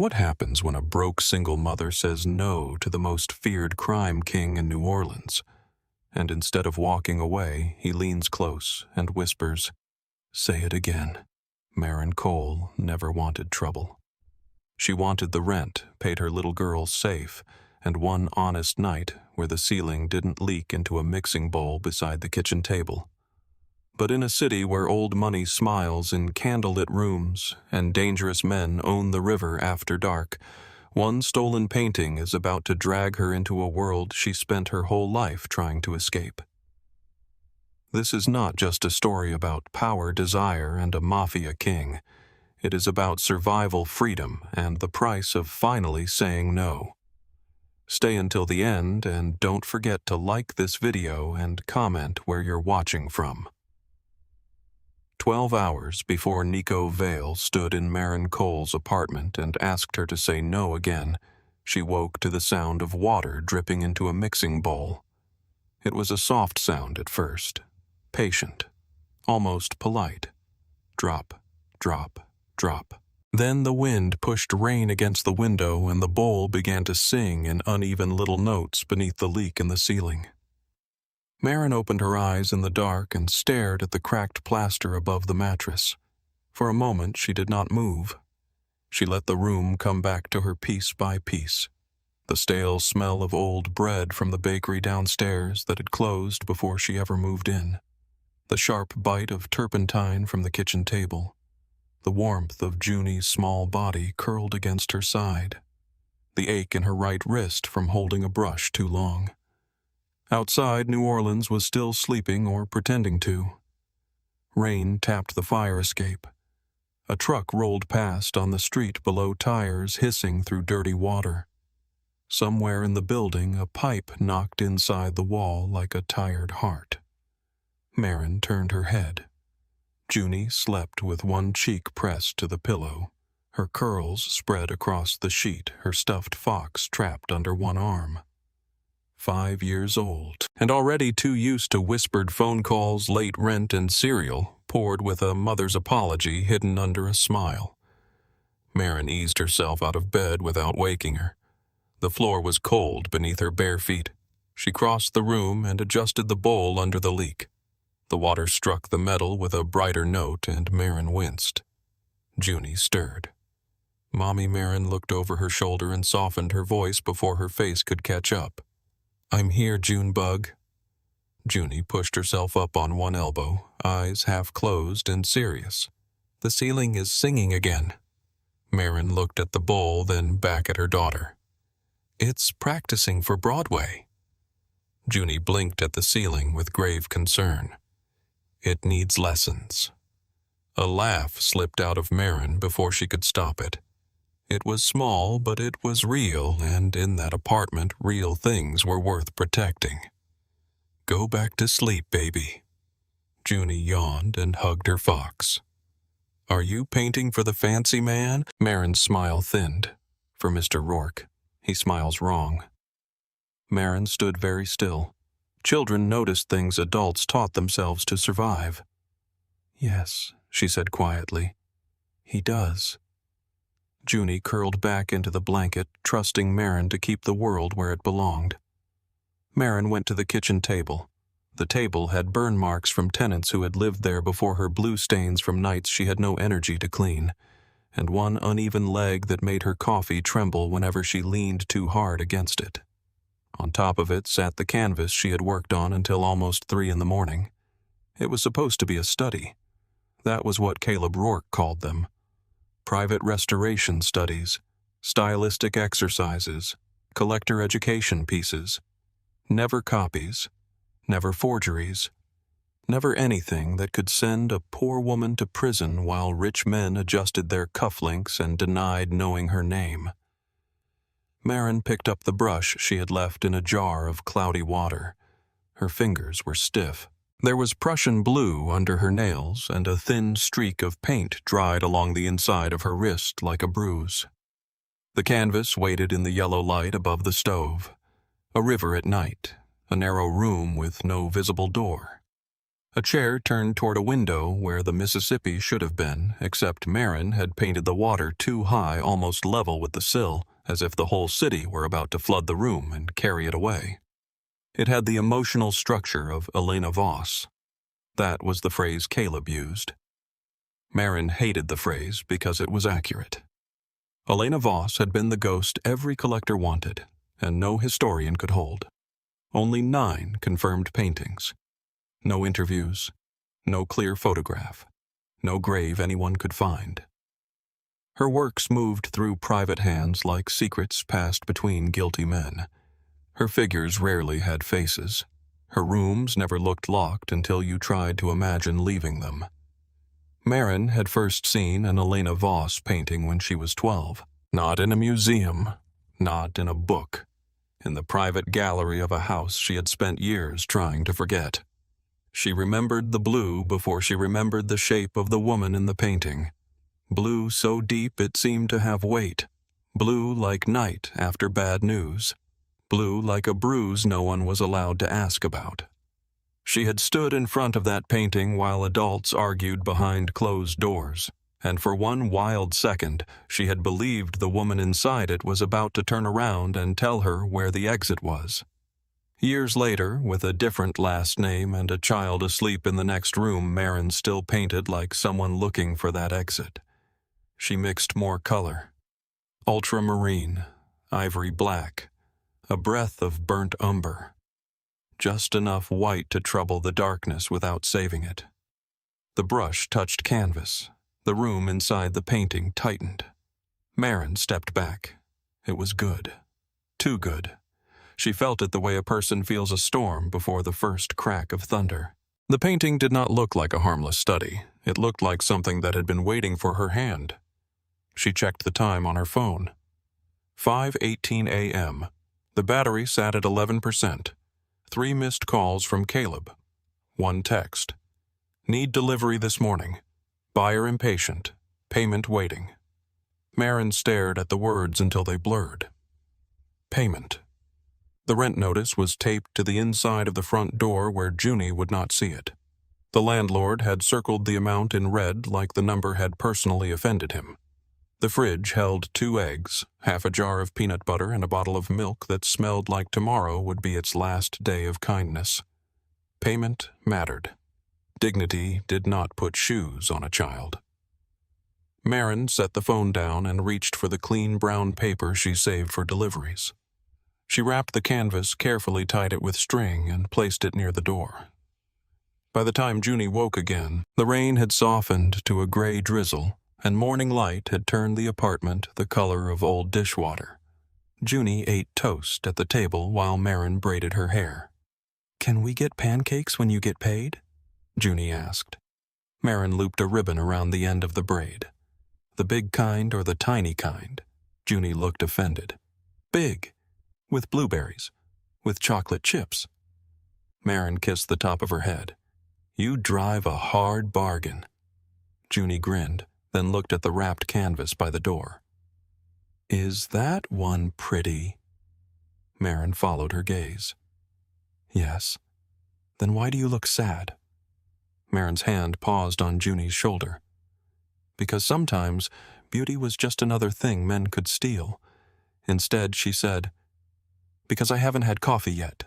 What happens when a broke single mother says no to the most feared crime king in New Orleans? And instead of walking away, he leans close and whispers, "Say it again." Maren Cole never wanted trouble. She wanted the rent, paid her little girl safe, and one honest night where the ceiling didn't leak into a mixing bowl beside the kitchen table. But in a city where old money smiles in candlelit rooms and dangerous men own the river after dark, one stolen painting is about to drag her into a world she spent her whole life trying to escape. This is not just a story about power, desire, and a mafia king. It is about survival, freedom, and the price of finally saying no. Stay until the end and don't forget to like this video and comment where you're watching from. 12 hours before Nico Vale stood in Maren Cole's apartment and asked her to say no again, she woke to the sound of water dripping into a mixing bowl. It was a soft sound at first, patient, almost polite. Drop, drop, drop. Then the wind pushed rain against the window and the bowl began to sing in uneven little notes beneath the leak in the ceiling. Maren opened her eyes in the dark and stared at the cracked plaster above the mattress. For a moment she did not move. She let the room come back to her piece by piece. The stale smell of old bread from the bakery downstairs that had closed before she ever moved in. The sharp bite of turpentine from the kitchen table. The warmth of Junie's small body curled against her side. The ache in her right wrist from holding a brush too long. Outside, New Orleans was still sleeping or pretending to. Rain tapped the fire escape. A truck rolled past on the street below, tires hissing through dirty water. Somewhere in the building, a pipe knocked inside the wall like a tired heart. Maren turned her head. Junie slept with one cheek pressed to the pillow, her curls spread across the sheet, her stuffed fox trapped under one arm. 5 years old, and already too used to whispered phone calls, late rent, and cereal, poured with a mother's apology hidden under a smile. Maren eased herself out of bed without waking her. The floor was cold beneath her bare feet. She crossed the room and adjusted the bowl under the leak. The water struck the metal with a brighter note, and Maren winced. Junie stirred. Mommy Maren looked over her shoulder and softened her voice before her face could catch up. "I'm here, Junebug." Junie pushed herself up on one elbow, eyes half closed and serious. "The ceiling is singing again." Maren looked at the bowl, then back at her daughter. "It's practicing for Broadway." Junie blinked at the ceiling with grave concern. "It needs lessons." A laugh slipped out of Maren before she could stop it. It was small, but it was real, and in that apartment, real things were worth protecting. "Go back to sleep, baby." Junie yawned and hugged her fox. "Are you painting for the fancy man?" Maren's smile thinned. "For Mr. Rourke. He smiles wrong." Maren stood very still. Children noticed things adults taught themselves to survive. "Yes," she said quietly. "He does." Junie curled back into the blanket, trusting Maren to keep the world where it belonged. Maren went to the kitchen table. The table had burn marks from tenants who had lived there before her, blue stains from nights she had no energy to clean, and one uneven leg that made her coffee tremble whenever she leaned too hard against it. On top of it sat the canvas she had worked on until almost 3 in the morning. It was supposed to be a study. That was what Caleb Rourke called them. Private restoration studies, stylistic exercises, collector education pieces. Never copies, never forgeries, never anything that could send a poor woman to prison while rich men adjusted their cufflinks and denied knowing her name. Maren picked up the brush she had left in a jar of cloudy water. Her fingers were stiff. There was Prussian blue under her nails, and a thin streak of paint dried along the inside of her wrist like a bruise. The canvas waited in the yellow light above the stove. A river at night, a narrow room with no visible door. A chair turned toward a window where the Mississippi should have been, except Maren had painted the water too high, almost level with the sill, as if the whole city were about to flood the room and carry it away. It had the emotional structure of Elena Voss. That was the phrase Caleb used. Maren hated the phrase because it was accurate. Elena Voss had been the ghost every collector wanted, and no historian could hold. Only 9 confirmed paintings. No interviews, no clear photograph, no grave anyone could find. Her works moved through private hands like secrets passed between guilty men. Her figures rarely had faces. Her rooms never looked locked until you tried to imagine leaving them. Maren had first seen an Elena Voss painting when she was 12. Not in a museum, not in a book. In the private gallery of a house she had spent years trying to forget. She remembered the blue before she remembered the shape of the woman in the painting. Blue so deep it seemed to have weight. Blue like night after bad news. Blue like a bruise no one was allowed to ask about. She had stood in front of that painting while adults argued behind closed doors, and for one wild second she had believed the woman inside it was about to turn around and tell her where the exit was. Years later, with a different last name and a child asleep in the next room, Maren still painted like someone looking for that exit. She mixed more color. Ultramarine, ivory black, a breath of burnt umber. Just enough white to trouble the darkness without saving it. The brush touched canvas. The room inside the painting tightened. Maren stepped back. It was good. Too good. She felt it the way a person feels a storm before the first crack of thunder. The painting did not look like a harmless study. It looked like something that had been waiting for her hand. She checked the time on her phone. 5:18 a.m. The battery sat at 11%. 3 missed calls from Caleb. 1 text. Need delivery this morning. Buyer impatient. Payment waiting. Maren stared at the words until they blurred. Payment. The rent notice was taped to the inside of the front door where Junie would not see it. The landlord had circled the amount in red like the number had personally offended him. The fridge held 2 eggs, half a jar of peanut butter, and a bottle of milk that smelled like tomorrow would be its last day of kindness. Payment mattered. Dignity did not put shoes on a child. Maren set the phone down and reached for the clean brown paper she saved for deliveries. She wrapped the canvas, carefully tied it with string, and placed it near the door. By the time Junie woke again, the rain had softened to a gray drizzle, and morning light had turned the apartment the color of old dishwater. Junie ate toast at the table while Maren braided her hair. "Can we get pancakes when you get paid?" Junie asked. Maren looped a ribbon around the end of the braid. "The big kind or the tiny kind?" Junie looked offended. "Big. With blueberries. With chocolate chips." Maren kissed the top of her head. "You drive a hard bargain." Junie grinned, then looked at the wrapped canvas by the door. "Is that one pretty?" Maren followed her gaze. "Yes. Then why do you look sad?" Maren's hand paused on Junie's shoulder. "Because sometimes beauty was just another thing men could steal." Instead, she said, "Because I haven't had coffee yet."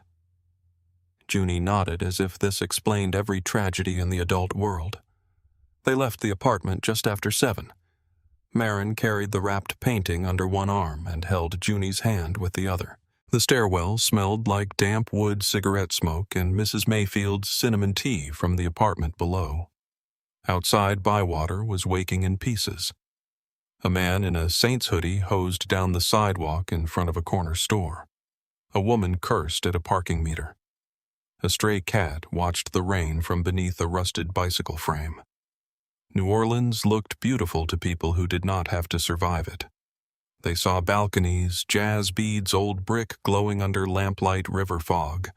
Junie nodded as if this explained every tragedy in the adult world. They left the apartment just after 7. Maren carried the wrapped painting under one arm and held Junie's hand with the other. The stairwell smelled like damp wood cigarette smoke and Mrs. Mayfield's cinnamon tea from the apartment below. Outside, Bywater was waking in pieces. A man in a Saints hoodie hosed down the sidewalk in front of a corner store. A woman cursed at a parking meter. A stray cat watched the rain from beneath a rusted bicycle frame. New Orleans looked beautiful to people who did not have to survive it. They saw balconies, jazz beads, old brick glowing under lamplight river fog,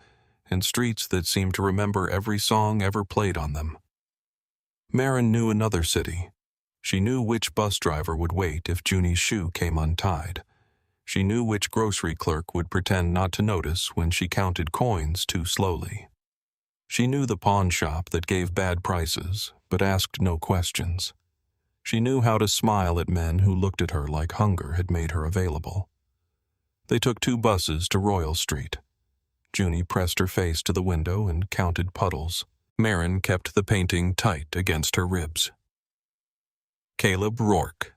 and streets that seemed to remember every song ever played on them. Maren knew another city. She knew which bus driver would wait if Junie's shoe came untied. She knew which grocery clerk would pretend not to notice when she counted coins too slowly. She knew the pawn shop that gave bad prices, but asked no questions. She knew how to smile at men who looked at her like hunger had made her available. They took 2 buses to Royal Street. Junie pressed her face to the window and counted puddles. Maren kept the painting tight against her ribs. Caleb Rourke.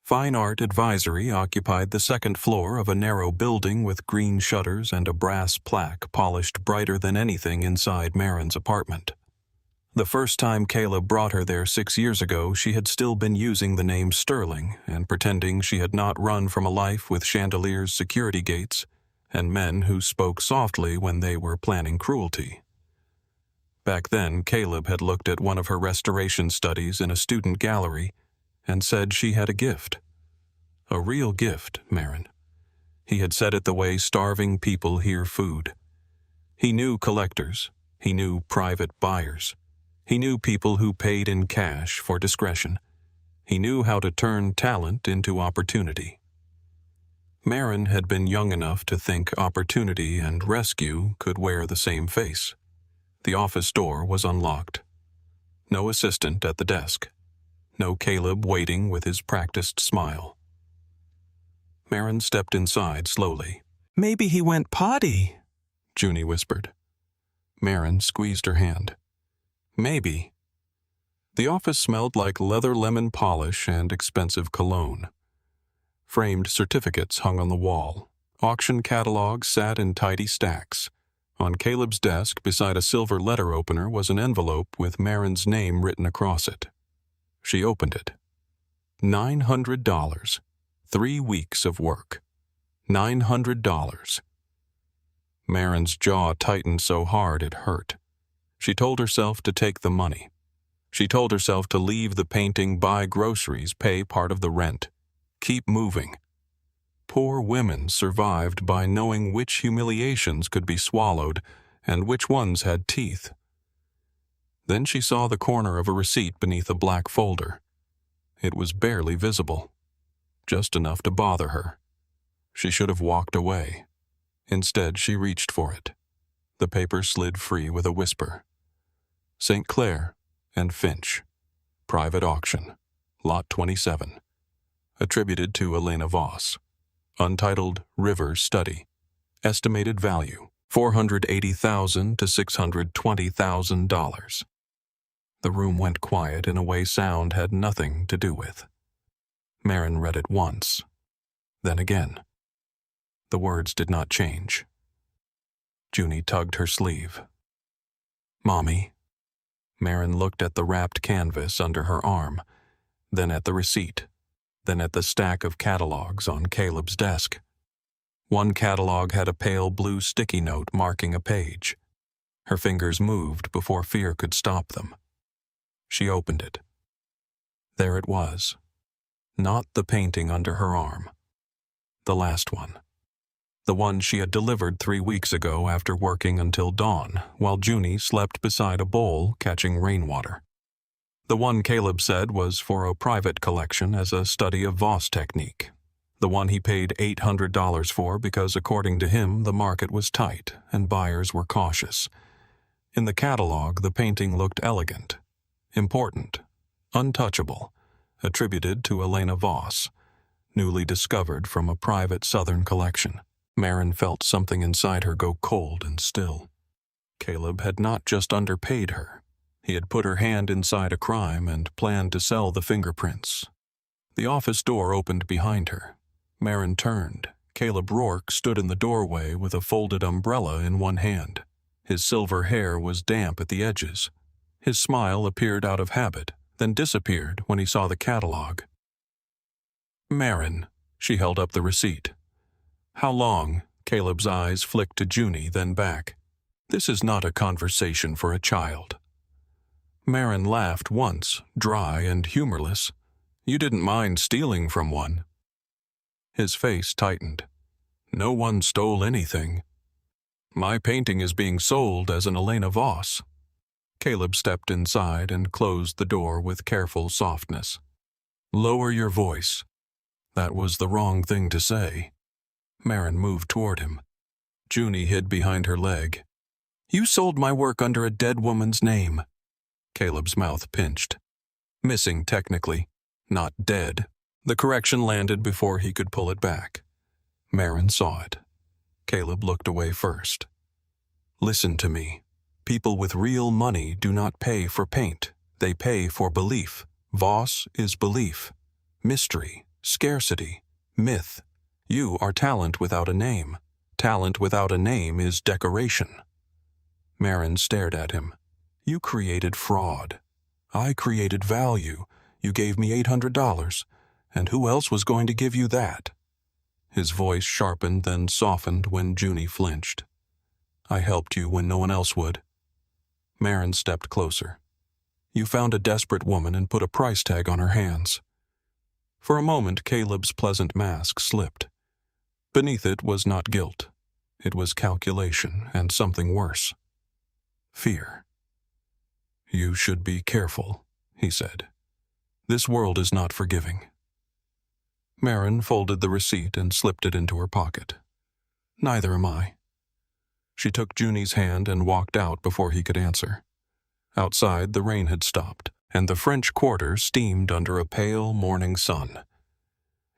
Fine Art Advisory occupied the 2nd floor of a narrow building with green shutters and a brass plaque polished brighter than anything inside Maren's apartment. The first time Caleb brought her there 6 years ago, she had still been using the name Sterling and pretending she had not run from a life with chandeliers, security gates, and men who spoke softly when they were planning cruelty. Back then, Caleb had looked at one of her restoration studies in a student gallery and said she had a gift. A real gift, Maren. He had said it the way starving people hear food. He knew collectors. He knew private buyers. He knew people who paid in cash for discretion. He knew how to turn talent into opportunity. Maren had been young enough to think opportunity and rescue could wear the same face. The office door was unlocked. No assistant at the desk. No Caleb waiting with his practiced smile. Maren stepped inside slowly. "Maybe he went potty," Junie whispered. Maren squeezed her hand. Maybe. The office smelled like leather lemon polish and expensive cologne. Framed certificates hung on the wall. Auction catalogs sat in tidy stacks. On Caleb's desk, beside a silver letter opener, was an envelope with Maren's name written across it. She opened it. $900. 3 weeks of work. $900. Maren's jaw tightened so hard it hurt. She told herself to take the money. She told herself to leave the painting, buy groceries, pay part of the rent. Keep moving. Poor women survived by knowing which humiliations could be swallowed and which ones had teeth. Then she saw the corner of a receipt beneath a black folder. It was barely visible, just enough to bother her. She should have walked away. Instead, she reached for it. The paper slid free with a whisper. St. Clair and Finch. Private auction. Lot 27. Attributed to Elena Voss. Untitled River Study. Estimated value, $480,000 to $620,000. The room went quiet in a way sound had nothing to do with. Maren read it once, then again. The words did not change. Junie tugged her sleeve. "Mommy." Maren looked at the wrapped canvas under her arm, then at the receipt, then at the stack of catalogs on Caleb's desk. One catalog had a pale blue sticky note marking a page. Her fingers moved before fear could stop them. She opened it. There it was. Not the painting under her arm. The last one. The one she had delivered 3 weeks ago after working until dawn, while Junie slept beside a bowl catching rainwater. The one Caleb said was for a private collection as a study of Voss technique. The one he paid $800 for because, according to him, the market was tight and buyers were cautious. In the catalog, the painting looked elegant, important, untouchable, attributed to Elena Voss, newly discovered from a private Southern collection. Maren felt something inside her go cold and still. Caleb had not just underpaid her. He had put her hand inside a crime and planned to sell the fingerprints. The office door opened behind her. Maren turned. Caleb Rourke stood in the doorway with a folded umbrella in one hand. His silver hair was damp at the edges. His smile appeared out of habit, then disappeared when he saw the catalog. "Maren," she held up the receipt. "How long?" Caleb's eyes flicked to Junie, then back. "This is not a conversation for a child." Maren laughed once, dry and humorless. "You didn't mind stealing from one." His face tightened. "No one stole anything. My painting is being sold as an Elena Voss." Caleb stepped inside and closed the door with careful softness. "Lower your voice." That was the wrong thing to say. Maren moved toward him. Junie hid behind her leg. You sold my work under a dead woman's name. Caleb's mouth pinched. Missing, technically. Not dead. The correction landed before he could pull it back. Maren saw it. Caleb looked away first. Listen to me. People with real money do not pay for paint. They pay for belief. Voss is belief. Mystery, scarcity, myth. You are talent without a name. Talent without a name is decoration. Maren stared at him. You created fraud. I created value. You gave me $800. And who else was going to give you that? His voice sharpened, then softened when Junie flinched. I helped you when no one else would. Maren stepped closer. You found a desperate woman and put a price tag on her hands. For a moment, Caleb's pleasant mask slipped. Beneath it was not guilt. It was calculation and something worse. Fear. You should be careful, he said. This world is not forgiving. Maren folded the receipt and slipped it into her pocket. Neither am I. She took Junie's hand and walked out before he could answer. Outside, the rain had stopped, and the French Quarter steamed under a pale morning sun.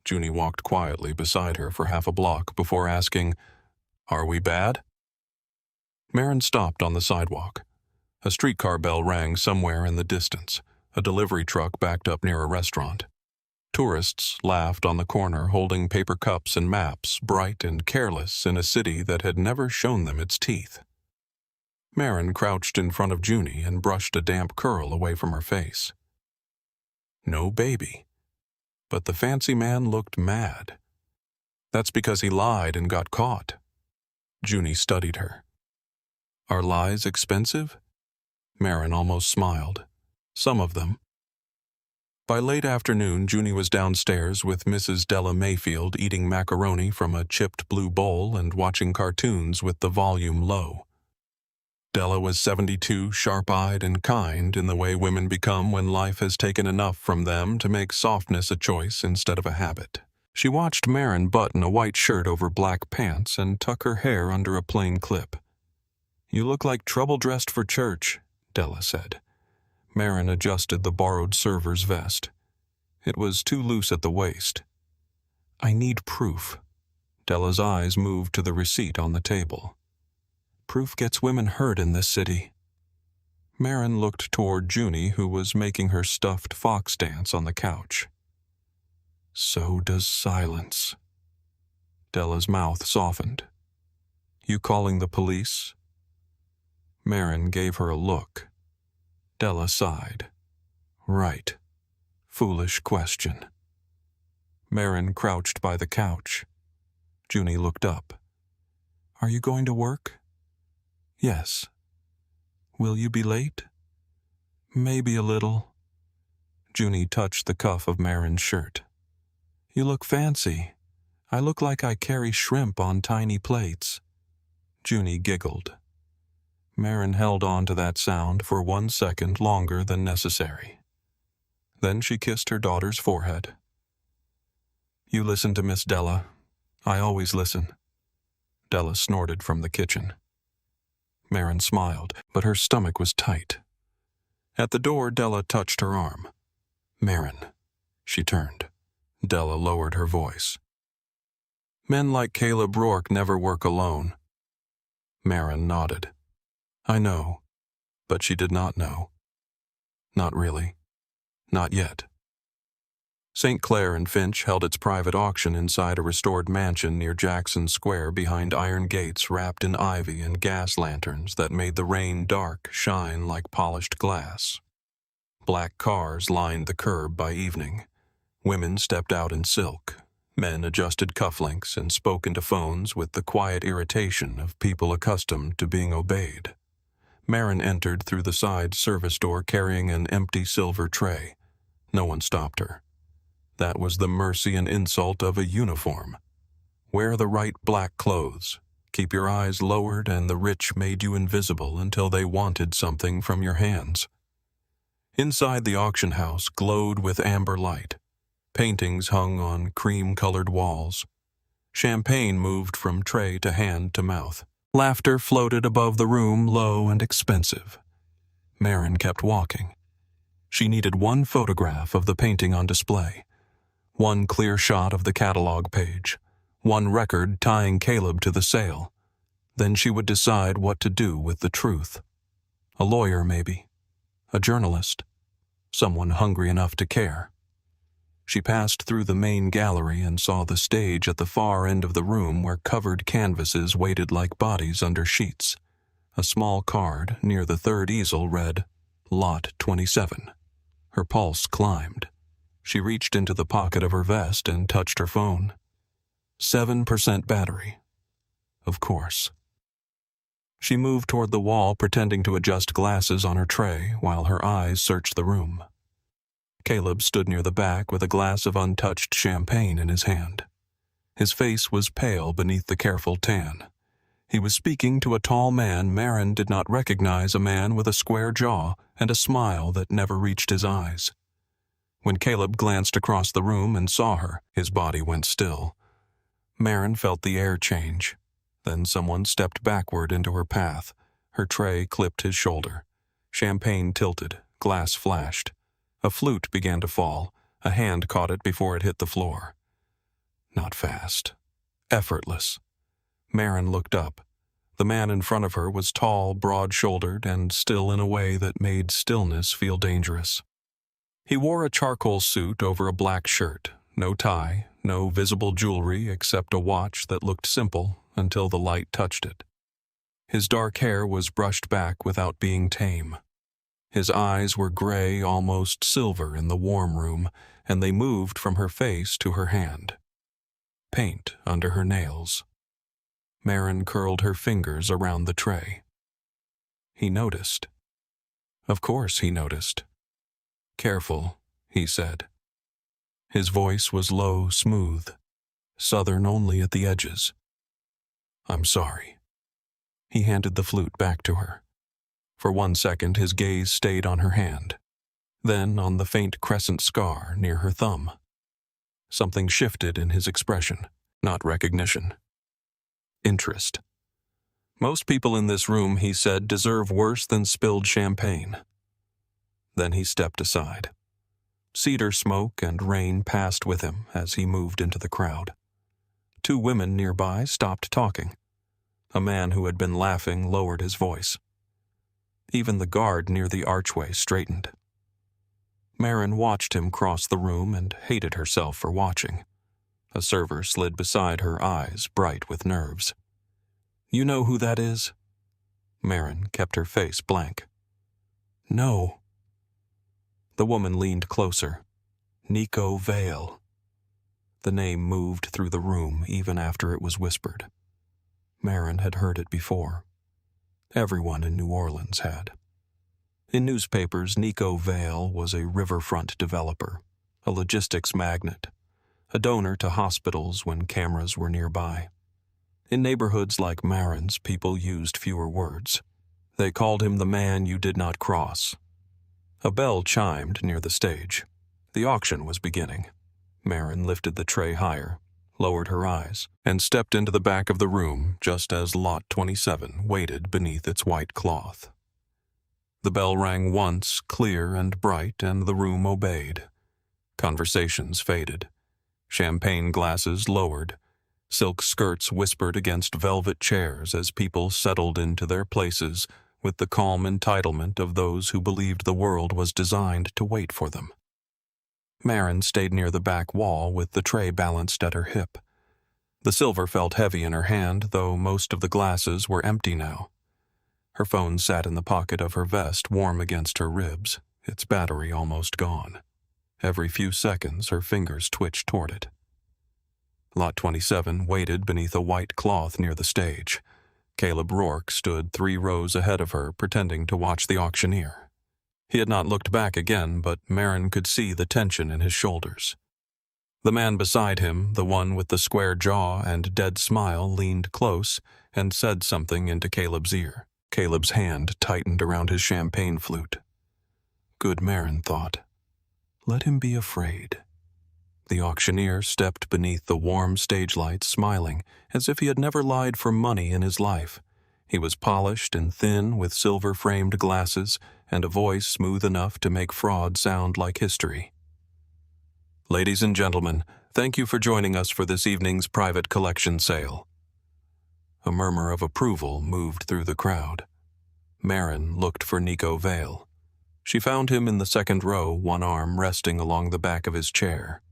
Junie walked quietly beside her for half a block before asking, Are we bad? Maren stopped on the sidewalk. A streetcar bell rang somewhere in the distance. A delivery truck backed up near a restaurant. Tourists laughed on the corner, holding paper cups and maps, bright and careless in a city that had never shown them its teeth. Maren crouched in front of Junie and brushed a damp curl away from her face. No baby. But the fancy man looked mad. That's because he lied and got caught. Junie studied her. Are lies expensive? Maren almost smiled. Some of them. By late afternoon, Junie was downstairs with Mrs. Della Mayfield eating macaroni from a chipped blue bowl and watching cartoons with the volume low. Della was 72, sharp-eyed and kind in the way women become when life has taken enough from them to make softness a choice instead of a habit. She watched Maren button a white shirt over black pants and tuck her hair under a plain clip. You look like trouble dressed for church, Della said. Maren adjusted the borrowed server's vest. It was too loose at the waist. I need proof. Della's eyes moved to the receipt on the table. Proof gets women hurt in this city. Maren looked toward Junie, who was making her stuffed fox dance on the couch. So does silence. Della's mouth softened. You calling the police? Maren gave her a look. Della sighed. Right. Foolish question. Maren crouched by the couch. Junie looked up. Are you going to work? Yes. Will you be late? Maybe a little. Junie touched the cuff of Maren's shirt. You look fancy. I look like I carry shrimp on tiny plates. Junie giggled. Maren held on to that sound for 1 second longer than necessary. Then she kissed her daughter's forehead. You listen to Miss Della. I always listen. Della snorted from the kitchen. Maren smiled, but her stomach was tight. At the door, Della touched her arm. Maren. She turned. Della lowered her voice. Men like Caleb Rourke never work alone. Maren nodded. I know, but she did not know. Not really. Not yet. St. Clair and Finch held its private auction inside a restored mansion near Jackson Square behind iron gates wrapped in ivy and gas lanterns that made the rain dark shine like polished glass. Black cars lined the curb by evening. Women stepped out in silk. Men adjusted cufflinks and spoke into phones with the quiet irritation of people accustomed to being obeyed. Maren entered through the side service door carrying an empty silver tray. No one stopped her. That was the mercy and insult of a uniform. Wear the right black clothes. Keep your eyes lowered, and the rich made you invisible until they wanted something from your hands. Inside the auction house glowed with amber light. Paintings hung on cream-colored walls. Champagne moved from tray to hand to mouth. Laughter floated above the room, low and expensive. Maren kept walking. She needed one photograph of the painting on display, one clear shot of the catalog page, one record tying Caleb to the sale. Then she would decide what to do with the truth. A lawyer, maybe. A journalist. Someone hungry enough to care. She passed through the main gallery and saw the stage at the far end of the room where covered canvases waited like bodies under sheets. A small card near the third easel read, Lot 27. Her pulse climbed. She reached into the pocket of her vest and touched her phone. 7% battery. Of course. She moved toward the wall, pretending to adjust glasses on her tray while her eyes searched the room. Caleb stood near the back with a glass of untouched champagne in his hand. His face was pale beneath the careful tan. He was speaking to a tall man Maren did not recognize, a man with a square jaw and a smile that never reached his eyes. When Caleb glanced across the room and saw her, his body went still. Maren felt the air change. Then someone stepped backward into her path. Her tray clipped his shoulder. Champagne tilted, glass flashed. A flute began to fall. A hand caught it before it hit the floor. Not fast. Effortless. Maren looked up. The man in front of her was tall, broad-shouldered, and still in a way that made stillness feel dangerous. He wore a charcoal suit over a black shirt, no tie, no visible jewelry except a watch that looked simple until the light touched it. His dark hair was brushed back without being tame. His eyes were gray, almost silver in the warm room, and they moved from her face to her hand. Paint under her nails. Maren curled her fingers around the tray. He noticed. Of course he noticed. Careful, he said. His voice was low, smooth, southern only at the edges. I'm sorry. He handed the flute back to her. For 1 second his gaze stayed on her hand, then on the faint crescent scar near her thumb. Something shifted in his expression, not recognition. Interest. Most people in this room, he said, deserve worse than spilled champagne. Then he stepped aside. Cedar smoke and rain passed with him as he moved into the crowd. 2 women nearby stopped talking. A man who had been laughing lowered his voice. Even the guard near the archway straightened. Maren watched him cross the room and hated herself for watching. A server slid beside her, eyes bright with nerves. You know who that is? Maren kept her face blank. No. The woman leaned closer. Nico Vale. The name moved through the room even after it was whispered. Maren had heard it before. Everyone in New Orleans had. In newspapers, Nico Vale was a riverfront developer, a logistics magnate, a donor to hospitals when cameras were nearby. In neighborhoods like Maren's, people used fewer words. They called him the man you did not cross. A bell chimed near the stage. The auction was beginning. Maren lifted the tray higher, lowered her eyes, and stepped into the back of the room just as Lot 27 waited beneath its white cloth. The bell rang once, clear and bright, and the room obeyed. Conversations faded. Champagne glasses lowered. Silk skirts whispered against velvet chairs as people settled into their places with the calm entitlement of those who believed the world was designed to wait for them. Maren stayed near the back wall with the tray balanced at her hip. The silver felt heavy in her hand, though most of the glasses were empty now. Her phone sat in the pocket of her vest, warm against her ribs, its battery almost gone. Every few seconds, her fingers twitched toward it. Lot 27 waited beneath a white cloth near the stage. Caleb Rourke stood 3 rows ahead of her, pretending to watch the auctioneer. He had not looked back again, but Maren could see the tension in his shoulders. The man beside him, the one with the square jaw and dead smile, leaned close and said something into Caleb's ear. Caleb's hand tightened around his champagne flute. Good, Maren thought. Let him be afraid. The auctioneer stepped beneath the warm stage lights, smiling, as if he had never lied for money in his life. He was polished and thin with silver-framed glasses and a voice smooth enough to make fraud sound like history. "Ladies and gentlemen, thank you for joining us for this evening's private collection sale." A murmur of approval moved through the crowd. Maren looked for Nico Vale. She found him in the second row, one arm resting along the back of his chair.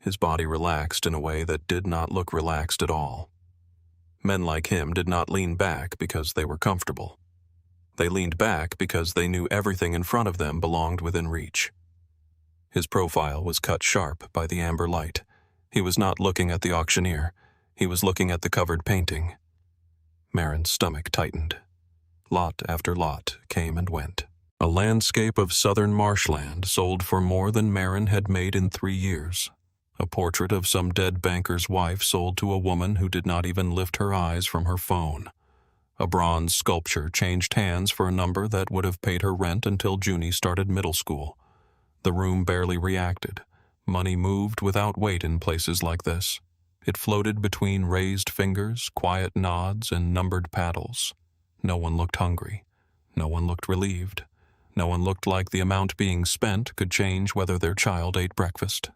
His body relaxed in a way that did not look relaxed at all. Men like him did not lean back because they were comfortable. They leaned back because they knew everything in front of them belonged within reach. His profile was cut sharp by the amber light. He was not looking at the auctioneer. He was looking at the covered painting. Maren's stomach tightened. Lot after lot came and went. A landscape of southern marshland sold for more than Maren had made in 3 years. A portrait of some dead banker's wife sold to a woman who did not even lift her eyes from her phone. A bronze sculpture changed hands for a number that would have paid her rent until Junie started middle school. The room barely reacted. Money moved without weight in places like this. It floated between raised fingers, quiet nods, and numbered paddles. No one looked hungry. No one looked relieved. No one looked like the amount being spent could change whether their child ate breakfast.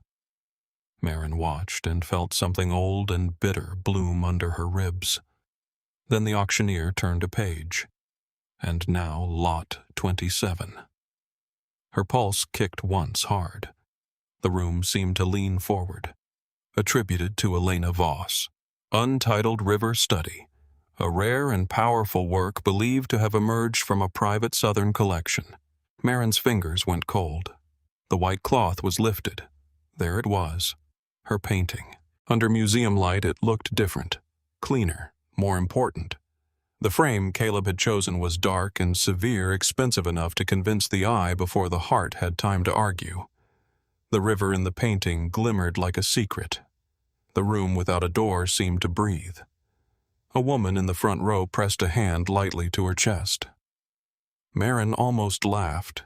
Maren watched and felt something old and bitter bloom under her ribs. Then the auctioneer turned a page. And now lot 27. Her pulse kicked once hard. The room seemed to lean forward. Attributed to Elena Voss. Untitled River Study. A rare and powerful work believed to have emerged from a private Southern collection. Maren's fingers went cold. The white cloth was lifted. There it was. Her painting. Under museum light, it looked different. Cleaner. More important. The frame Caleb had chosen was dark and severe, expensive enough to convince the eye before the heart had time to argue. The river in the painting glimmered like a secret. The room without a door seemed to breathe. A woman in the front row pressed a hand lightly to her chest. Maren almost laughed.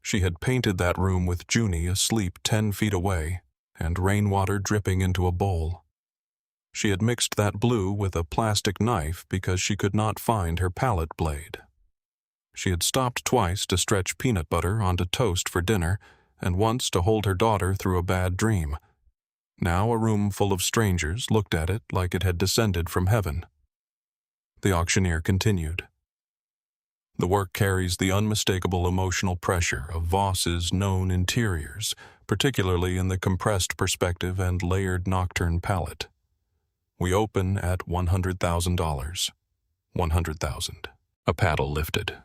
She had painted that room with Junie asleep 10 feet away and rainwater dripping into a bowl. She had mixed that blue with a plastic knife because she could not find her palette blade. She had stopped twice to stretch peanut butter onto toast for dinner and once to hold her daughter through a bad dream. Now a room full of strangers looked at it like it had descended from heaven. The auctioneer continued. The work carries the unmistakable emotional pressure of Voss's known interiors, particularly in the compressed perspective and layered nocturne palette. We open at $100,000. 100,000. A paddle lifted.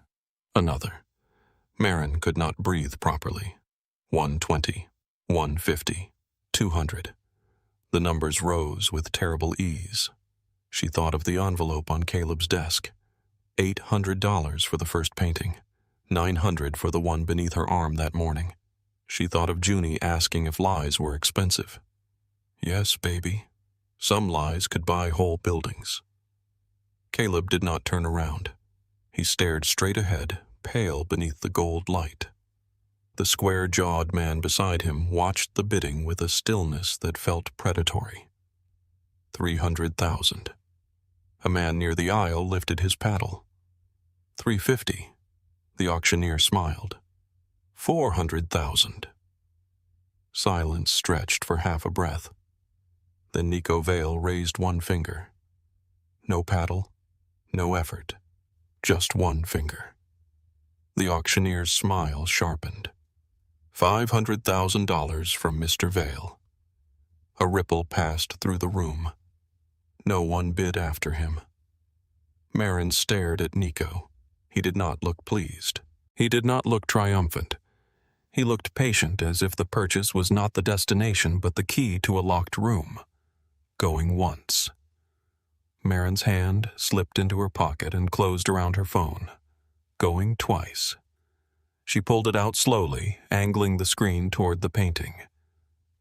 Another. Maren could not breathe properly. 120. 150. 200. The numbers rose with terrible ease. She thought of the envelope on Caleb's desk. $800 for the first painting. $900 for the one beneath her arm that morning. She thought of Junie asking if lies were expensive. Yes, baby. Some lies could buy whole buildings. Caleb did not turn around. He stared straight ahead, pale beneath the gold light. The square-jawed man beside him watched the bidding with a stillness that felt predatory. 300,000. A man near the aisle lifted his paddle. 350. The auctioneer smiled. 400,000. Silence stretched for half a breath. Then Nico Vale raised one finger. No paddle, no effort, just one finger. The auctioneer's smile sharpened. $500,000 from Mr. Vale. A ripple passed through the room. No one bid after him. Maren stared at Nico. He did not look pleased. He did not look triumphant. He looked patient, as if the purchase was not the destination but the key to a locked room. Going once. Maren's hand slipped into her pocket and closed around her phone. Going twice. She pulled it out slowly, angling the screen toward the painting.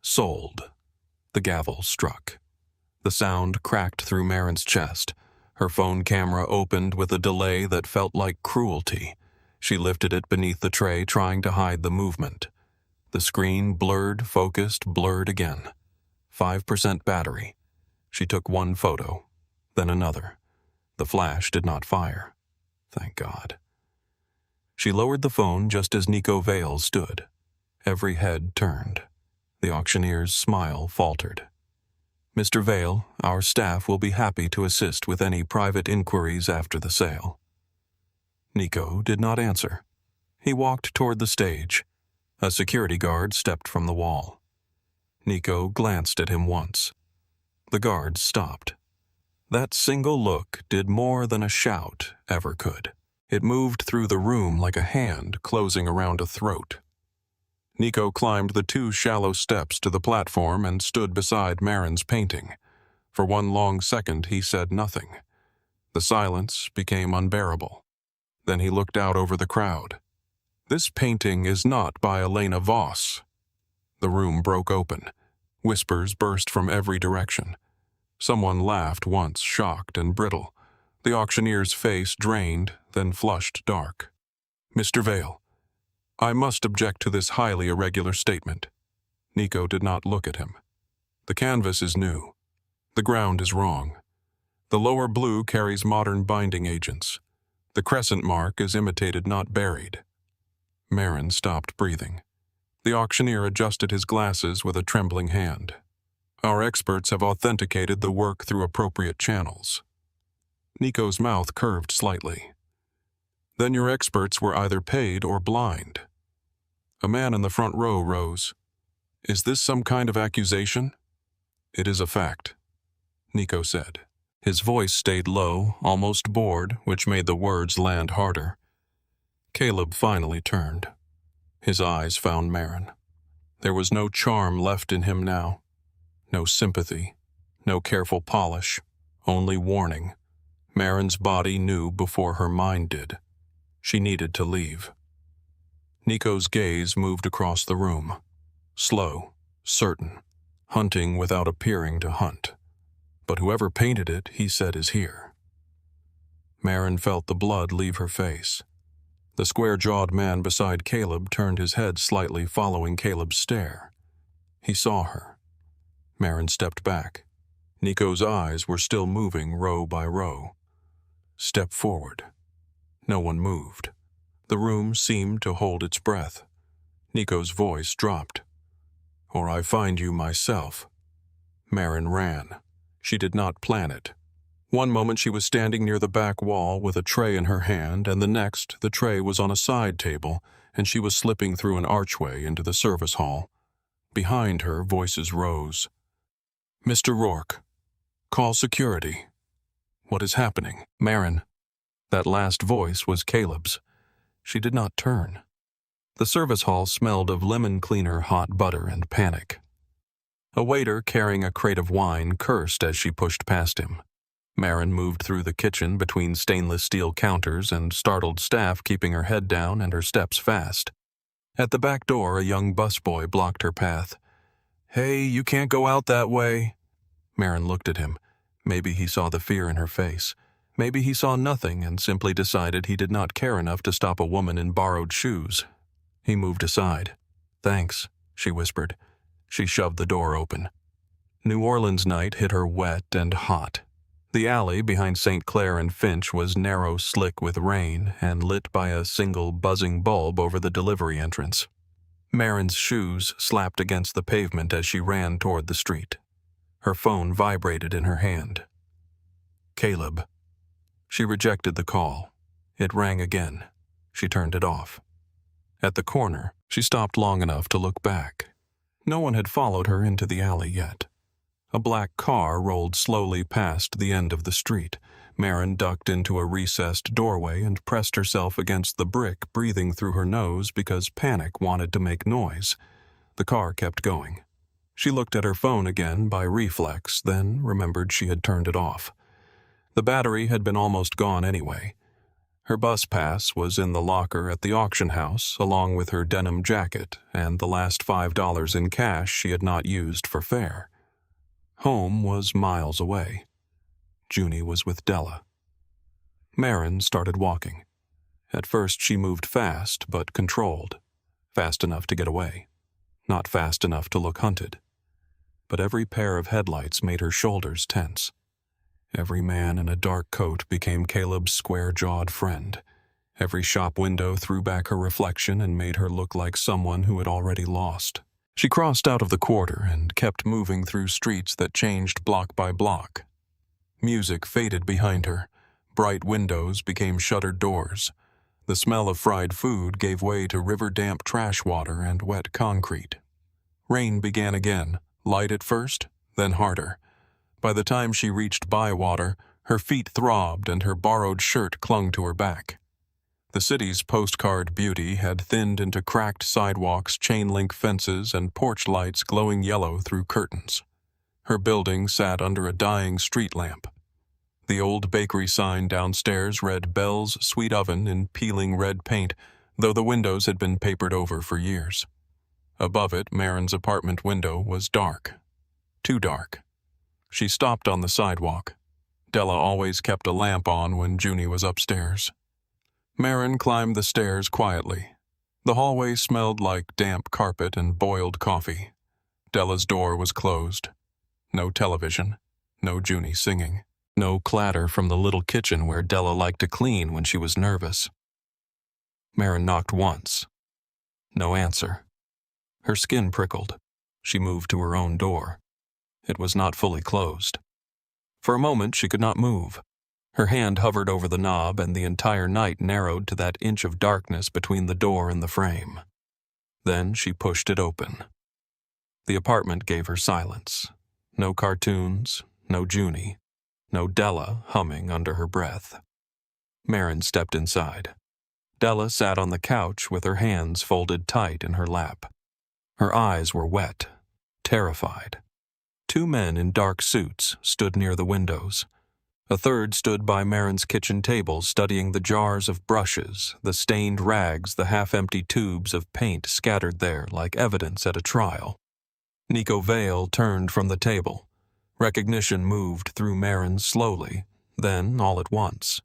Sold. The gavel struck. The sound cracked through Maren's chest. Her phone camera opened with a delay that felt like cruelty. She lifted it beneath the tray, trying to hide the movement. The screen blurred, focused, blurred again. 5% battery. She took one photo, then another. The flash did not fire. Thank God. She lowered the phone just as Nico Vale stood. Every head turned. The auctioneer's smile faltered. "Mr. Vale, our staff will be happy to assist with any private inquiries after the sale." Nico did not answer. He walked toward the stage. A security guard stepped from the wall. Nico glanced at him once. The guard stopped. That single look did more than a shout ever could. It moved through the room like a hand closing around a throat. Nico climbed the 2 shallow steps to the platform and stood beside Maren's painting. For one long second he said nothing. The silence became unbearable. Then he looked out over the crowd. "This painting is not by Elena Voss." The room broke open. Whispers burst from every direction. Someone laughed once, shocked and brittle. The auctioneer's face drained, then flushed dark. "Mr. Vale, I must object to this highly irregular statement." Nico did not look at him. "The canvas is new. The ground is wrong. The lower blue carries modern binding agents. The crescent mark is imitated, not buried." Maren stopped breathing. The auctioneer adjusted his glasses with a trembling hand. "Our experts have authenticated the work through appropriate channels." Nico's mouth curved slightly. "Then your experts were either paid or blind." A man in the front row rose. "Is this some kind of accusation?" "It is a fact," Nico said. His voice stayed low, almost bored, which made the words land harder. Caleb finally turned. His eyes found Maren. There was no charm left in him now. No sympathy, no careful polish, only warning. Maren's body knew before her mind did. She needed to leave. Nico's gaze moved across the room. Slow, certain, hunting without appearing to hunt. "But whoever painted it, he said, is here." Maren felt the blood leave her face. The square-jawed man beside Caleb turned his head slightly, following Caleb's stare. He saw her. Maren stepped back. Nico's eyes were still moving row by row. "Step forward." No one moved. The room seemed to hold its breath. Nico's voice dropped. "Or I find you myself." Maren ran. She did not plan it. One moment she was standing near the back wall with a tray in her hand, and the next the tray was on a side table, and she was slipping through an archway into the service hall. Behind her, voices rose. "Mr. Rourke, call security." "What is happening?" "Maren." That last voice was Caleb's. She did not turn. The service hall smelled of lemon cleaner, hot butter, and panic. A waiter carrying a crate of wine cursed as she pushed past him. Maren moved through the kitchen between stainless steel counters and startled staff keeping her head down and her steps fast. At the back door, a young busboy blocked her path. "Hey, you can't go out that way." Maren looked at him. Maybe he saw the fear in her face. Maybe he saw nothing and simply decided he did not care enough to stop a woman in borrowed shoes. He moved aside. "Thanks," she whispered. She shoved the door open. New Orleans night hit her wet and hot. The alley behind St. Clair and Finch was narrow, slick with rain, and lit by a single buzzing bulb over the delivery entrance. Maren's shoes slapped against the pavement as she ran toward the street. Her phone vibrated in her hand. "Caleb." She rejected the call. It rang again. She turned it off. At the corner, she stopped long enough to look back. No one had followed her into the alley yet. A black car rolled slowly past the end of the street. Maren ducked into a recessed doorway and pressed herself against the brick, breathing through her nose because panic wanted to make noise. The car kept going. She looked at her phone again by reflex, then remembered she had turned it off. The battery had been almost gone anyway. Her bus pass was in the locker at the auction house, along with her denim jacket and the last $5 in cash she had not used for fare. Home was miles away. Junie was with Della. Maren started walking. At first she moved fast, but controlled. Fast enough to get away. Not fast enough to look hunted. But every pair of headlights made her shoulders tense. Every man in a dark coat became Caleb's square-jawed friend. Every shop window threw back her reflection and made her look like someone who had already lost. She crossed out of the quarter and kept moving through streets that changed block by block. Music faded behind her. Bright windows became shuttered doors. The smell of fried food gave way to river-damp trash water and wet concrete. Rain began again, light at first, then harder. By the time she reached Bywater, her feet throbbed and her borrowed shirt clung to her back. The city's postcard beauty had thinned into cracked sidewalks, chain-link fences, and porch lights glowing yellow through curtains. Her building sat under a dying street lamp. The old bakery sign downstairs read Bell's Sweet Oven in peeling red paint, though the windows had been papered over for years. Above it, Maren's apartment window was dark. Too dark. She stopped on the sidewalk. Della always kept a lamp on when Junie was upstairs. Maren climbed the stairs quietly. The hallway smelled like damp carpet and boiled coffee. Della's door was closed. No television. No Junie singing. No clatter from the little kitchen where Della liked to clean when she was nervous. Maren knocked once. No answer. Her skin prickled. She moved to her own door. It was not fully closed. For a moment she could not move. Her hand hovered over the knob and the entire night narrowed to that inch of darkness between the door and the frame. Then she pushed it open. The apartment gave her silence. No cartoons, no Junie, no Della humming under her breath. Maren stepped inside. Della sat on the couch with her hands folded tight in her lap. Her eyes were wet, terrified. Two men in dark suits stood near the windows. A third stood by Maren's kitchen table studying the jars of brushes, the stained rags, the half-empty tubes of paint scattered there like evidence at a trial. Nico Vale turned from the table. Recognition moved through Maren slowly, then all at once.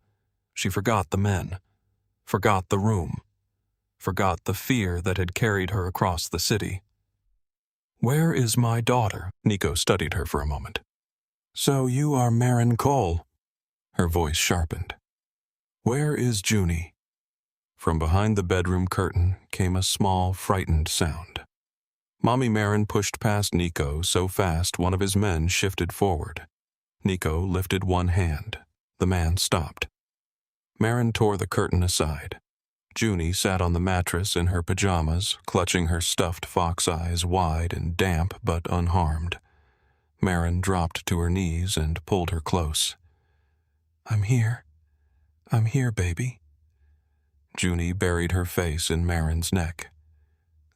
She forgot the men, forgot the room, forgot the fear that had carried her across the city. "Where is my daughter?" Nico studied her for a moment. "So you are Maren Cole." Her voice sharpened. "Where is Junie?" From behind the bedroom curtain came a small, frightened sound. Mommy Maren pushed past Nico so fast one of his men shifted forward. Nico lifted one hand. The man stopped. Maren tore the curtain aside. Junie sat on the mattress in her pajamas, clutching her stuffed fox eyes wide and damp but unharmed. Maren dropped to her knees and pulled her close. I'm here, baby." Junie buried her face in Maren's neck.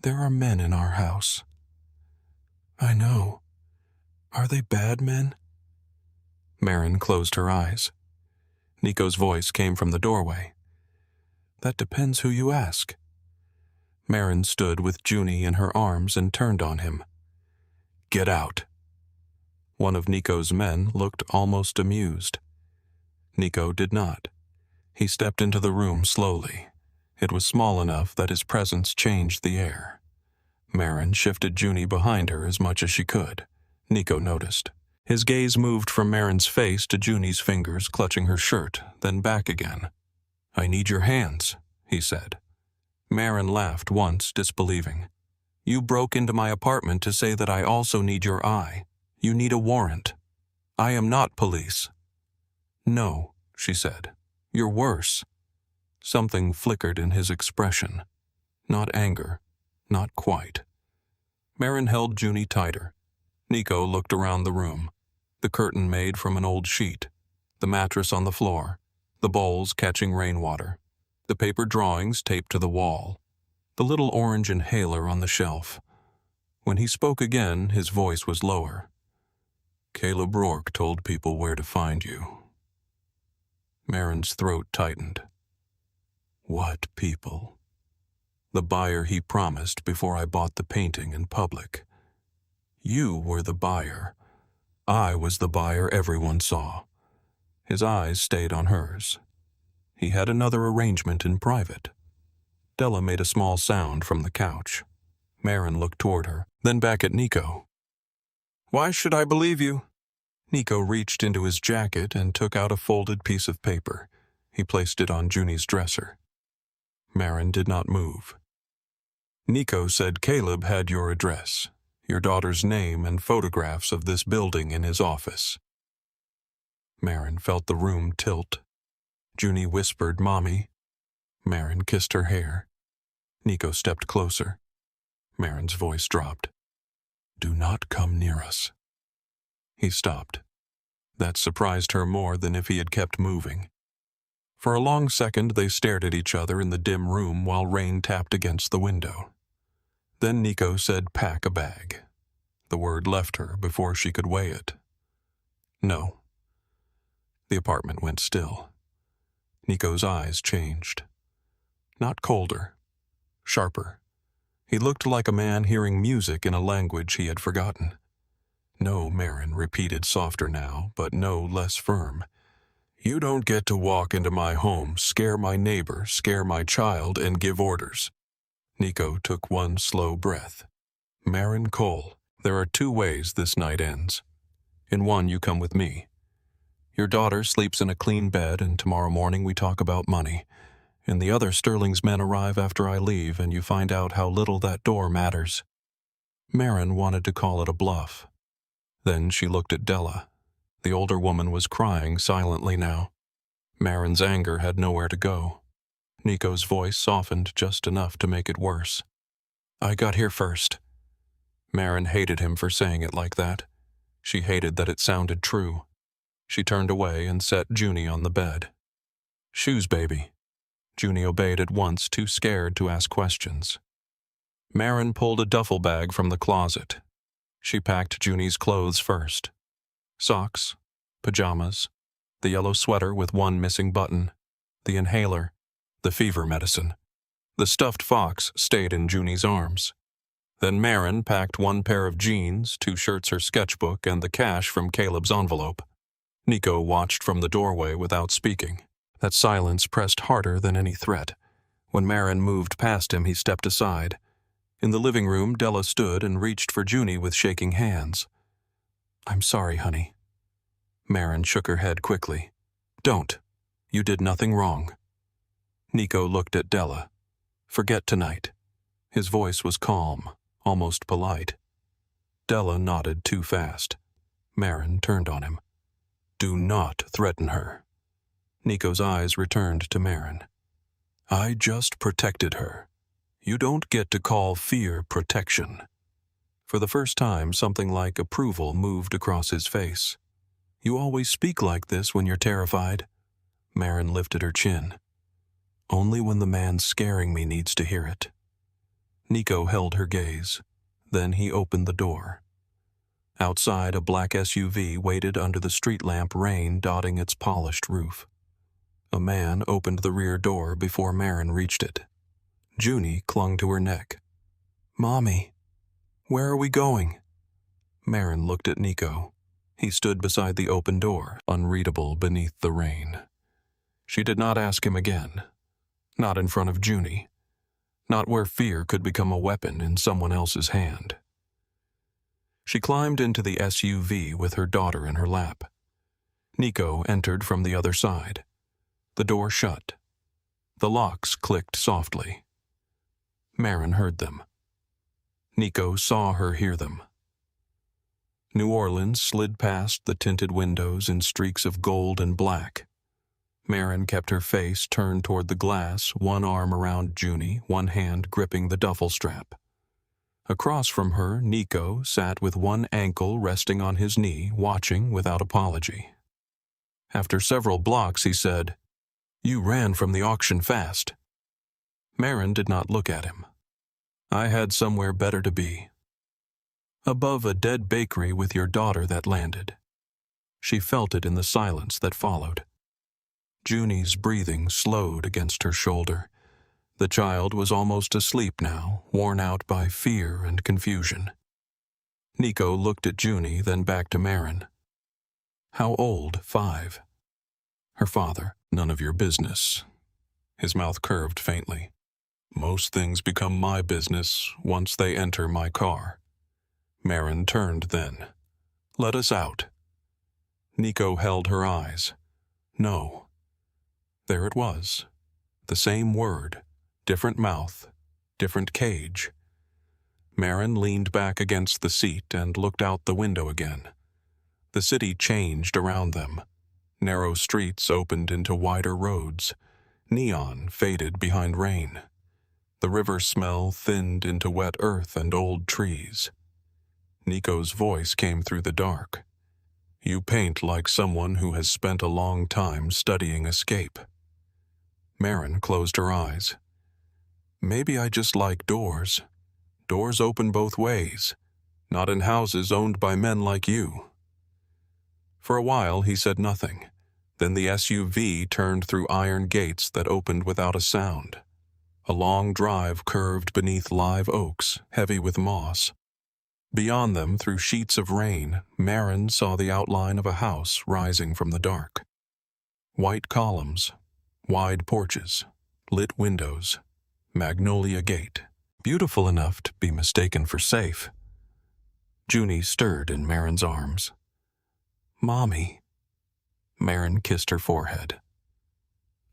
"There are men in our house." "I know. Are they bad men?" Maren closed her eyes. Nico's voice came from the doorway. "That depends who you ask." Maren stood with Junie in her arms and turned on him. "Get out." One of Nico's men looked almost amused. Nico did not. He stepped into the room slowly. It was small enough that his presence changed the air. Maren shifted Junie behind her as much as she could. Nico noticed. His gaze moved from Maren's face to Junie's fingers clutching her shirt, then back again. "I need your hands," he said. Maren laughed once, disbelieving. "You broke into my apartment to say that I also need your eye. You need a warrant. I am not police." "No," she said. "You're worse." Something flickered in his expression. Not anger. Not quite. Maren held Junie tighter. Nico looked around the room. The curtain made from an old sheet. The mattress on the floor. The bowls catching rainwater. The paper drawings taped to the wall. The little orange inhaler on the shelf. When he spoke again, his voice was lower. "Caleb Rourke told people where to find you." Maren's throat tightened. "What people?" "The buyer he promised before I bought the painting in public. You were the buyer. I was the buyer everyone saw." His eyes stayed on hers. He had another arrangement in private. Della made a small sound from the couch. Maren looked toward her, then back at Nico. "Why should I believe you?" Nico reached into his jacket and took out a folded piece of paper. He placed it on Junie's dresser. Maren did not move. Nico said Caleb had your address, your daughter's name and photographs of this building in his office. Maren felt the room tilt. Junie whispered, "Mommy." Maren kissed her hair. Nico stepped closer. Maren's voice dropped. "Do not come near us." He stopped. That surprised her more than if he had kept moving. For a long second they stared at each other in the dim room while rain tapped against the window. Then Nico said, "Pack a bag." The word left her before she could weigh it. "No." The apartment went still. Nico's eyes changed. Not colder, sharper. He looked like a man hearing music in a language he had forgotten. "No," Maren repeated, softer now, but no less firm. "You don't get to walk into my home, scare my neighbor, scare my child, and give orders." Nico took one slow breath. "Maren Cole, there are 2 ways this night ends. In one, you come with me. Your daughter sleeps in a clean bed, and tomorrow morning we talk about money. In the other, Sterling's men arrive after I leave, and you find out how little that door matters." Maren wanted to call it a bluff. Then she looked at Della. The older woman was crying silently now. Maren's anger had nowhere to go. Nico's voice softened just enough to make it worse. "I got here first." Maren hated him for saying it like that. She hated that it sounded true. She turned away and set Junie on the bed. "Shoes, baby." Junie obeyed at once, too scared to ask questions. Maren pulled a duffel bag from the closet. She packed Junie's clothes first. Socks, pajamas, the yellow sweater with one missing button, the inhaler, the fever medicine. The stuffed fox stayed in Junie's arms. Then Maren packed 1 pair of jeans, 2 shirts, her sketchbook, and the cash from Caleb's envelope. Nico watched from the doorway without speaking. That silence pressed harder than any threat. When Maren moved past him, he stepped aside. In the living room, Della stood and reached for Junie with shaking hands. "I'm sorry, honey." Maren shook her head quickly. "Don't. You did nothing wrong." Nico looked at Della. "Forget tonight." His voice was calm, almost polite. Della nodded too fast. Maren turned on him. "Do not threaten her." Nico's eyes returned to Maren. "I just protected her. You don't get to call fear protection." For the first time, something like approval moved across his face. "You always speak like this when you're terrified." Maren lifted her chin. "Only when the man scaring me needs to hear it." Nico held her gaze. Then he opened the door. Outside, a black SUV waited under the street lamp, rain dotting its polished roof. A man opened the rear door before Maren reached it. Junie clung to her neck. "Mommy, where are we going?" Maren looked at Nico. He stood beside the open door, unreadable beneath the rain. She did not ask him again. Not in front of Junie. Not where fear could become a weapon in someone else's hand. She climbed into the SUV with her daughter in her lap. Nico entered from the other side. The door shut. The locks clicked softly. Maren heard them. Nico saw her hear them. New Orleans slid past the tinted windows in streaks of gold and black. Maren kept her face turned toward the glass, one arm around Junie, one hand gripping the duffel strap. Across from her, Nico sat with one ankle resting on his knee, watching without apology. After several blocks, he said, "You ran from the auction fast." Maren did not look at him. "I had somewhere better to be." Above a dead bakery with your daughter that landed. She felt it in the silence that followed. Junie's breathing slowed against her shoulder. The child was almost asleep now, worn out by fear and confusion. Nico looked at Junie, then back to Maren. "How old? 5. Her father. "None of your business." His mouth curved faintly. "Most things become my business once they enter my car." Maren turned then. "Let us out." Nico held her eyes. No. There it was. The same word, different mouth, different cage. Maren leaned back against the seat and looked out the window again. The city changed around them. Narrow streets opened into wider roads. Neon faded behind rain. The river smell thinned into wet earth and old trees. Nico's voice came through the dark. You paint like someone who has spent a long time studying escape. Maren closed her eyes. Maybe I just like doors. Doors open both ways, not in houses owned by men like you. For a while he said nothing. Then the SUV turned through iron gates that opened without a sound. A long drive curved beneath live oaks, heavy with moss. Beyond them, through sheets of rain, Maren saw the outline of a house rising from the dark. White columns, wide porches, lit windows, magnolia gate, beautiful enough to be mistaken for safe. Junie stirred in Maren's arms. Mommy. Maren kissed her forehead.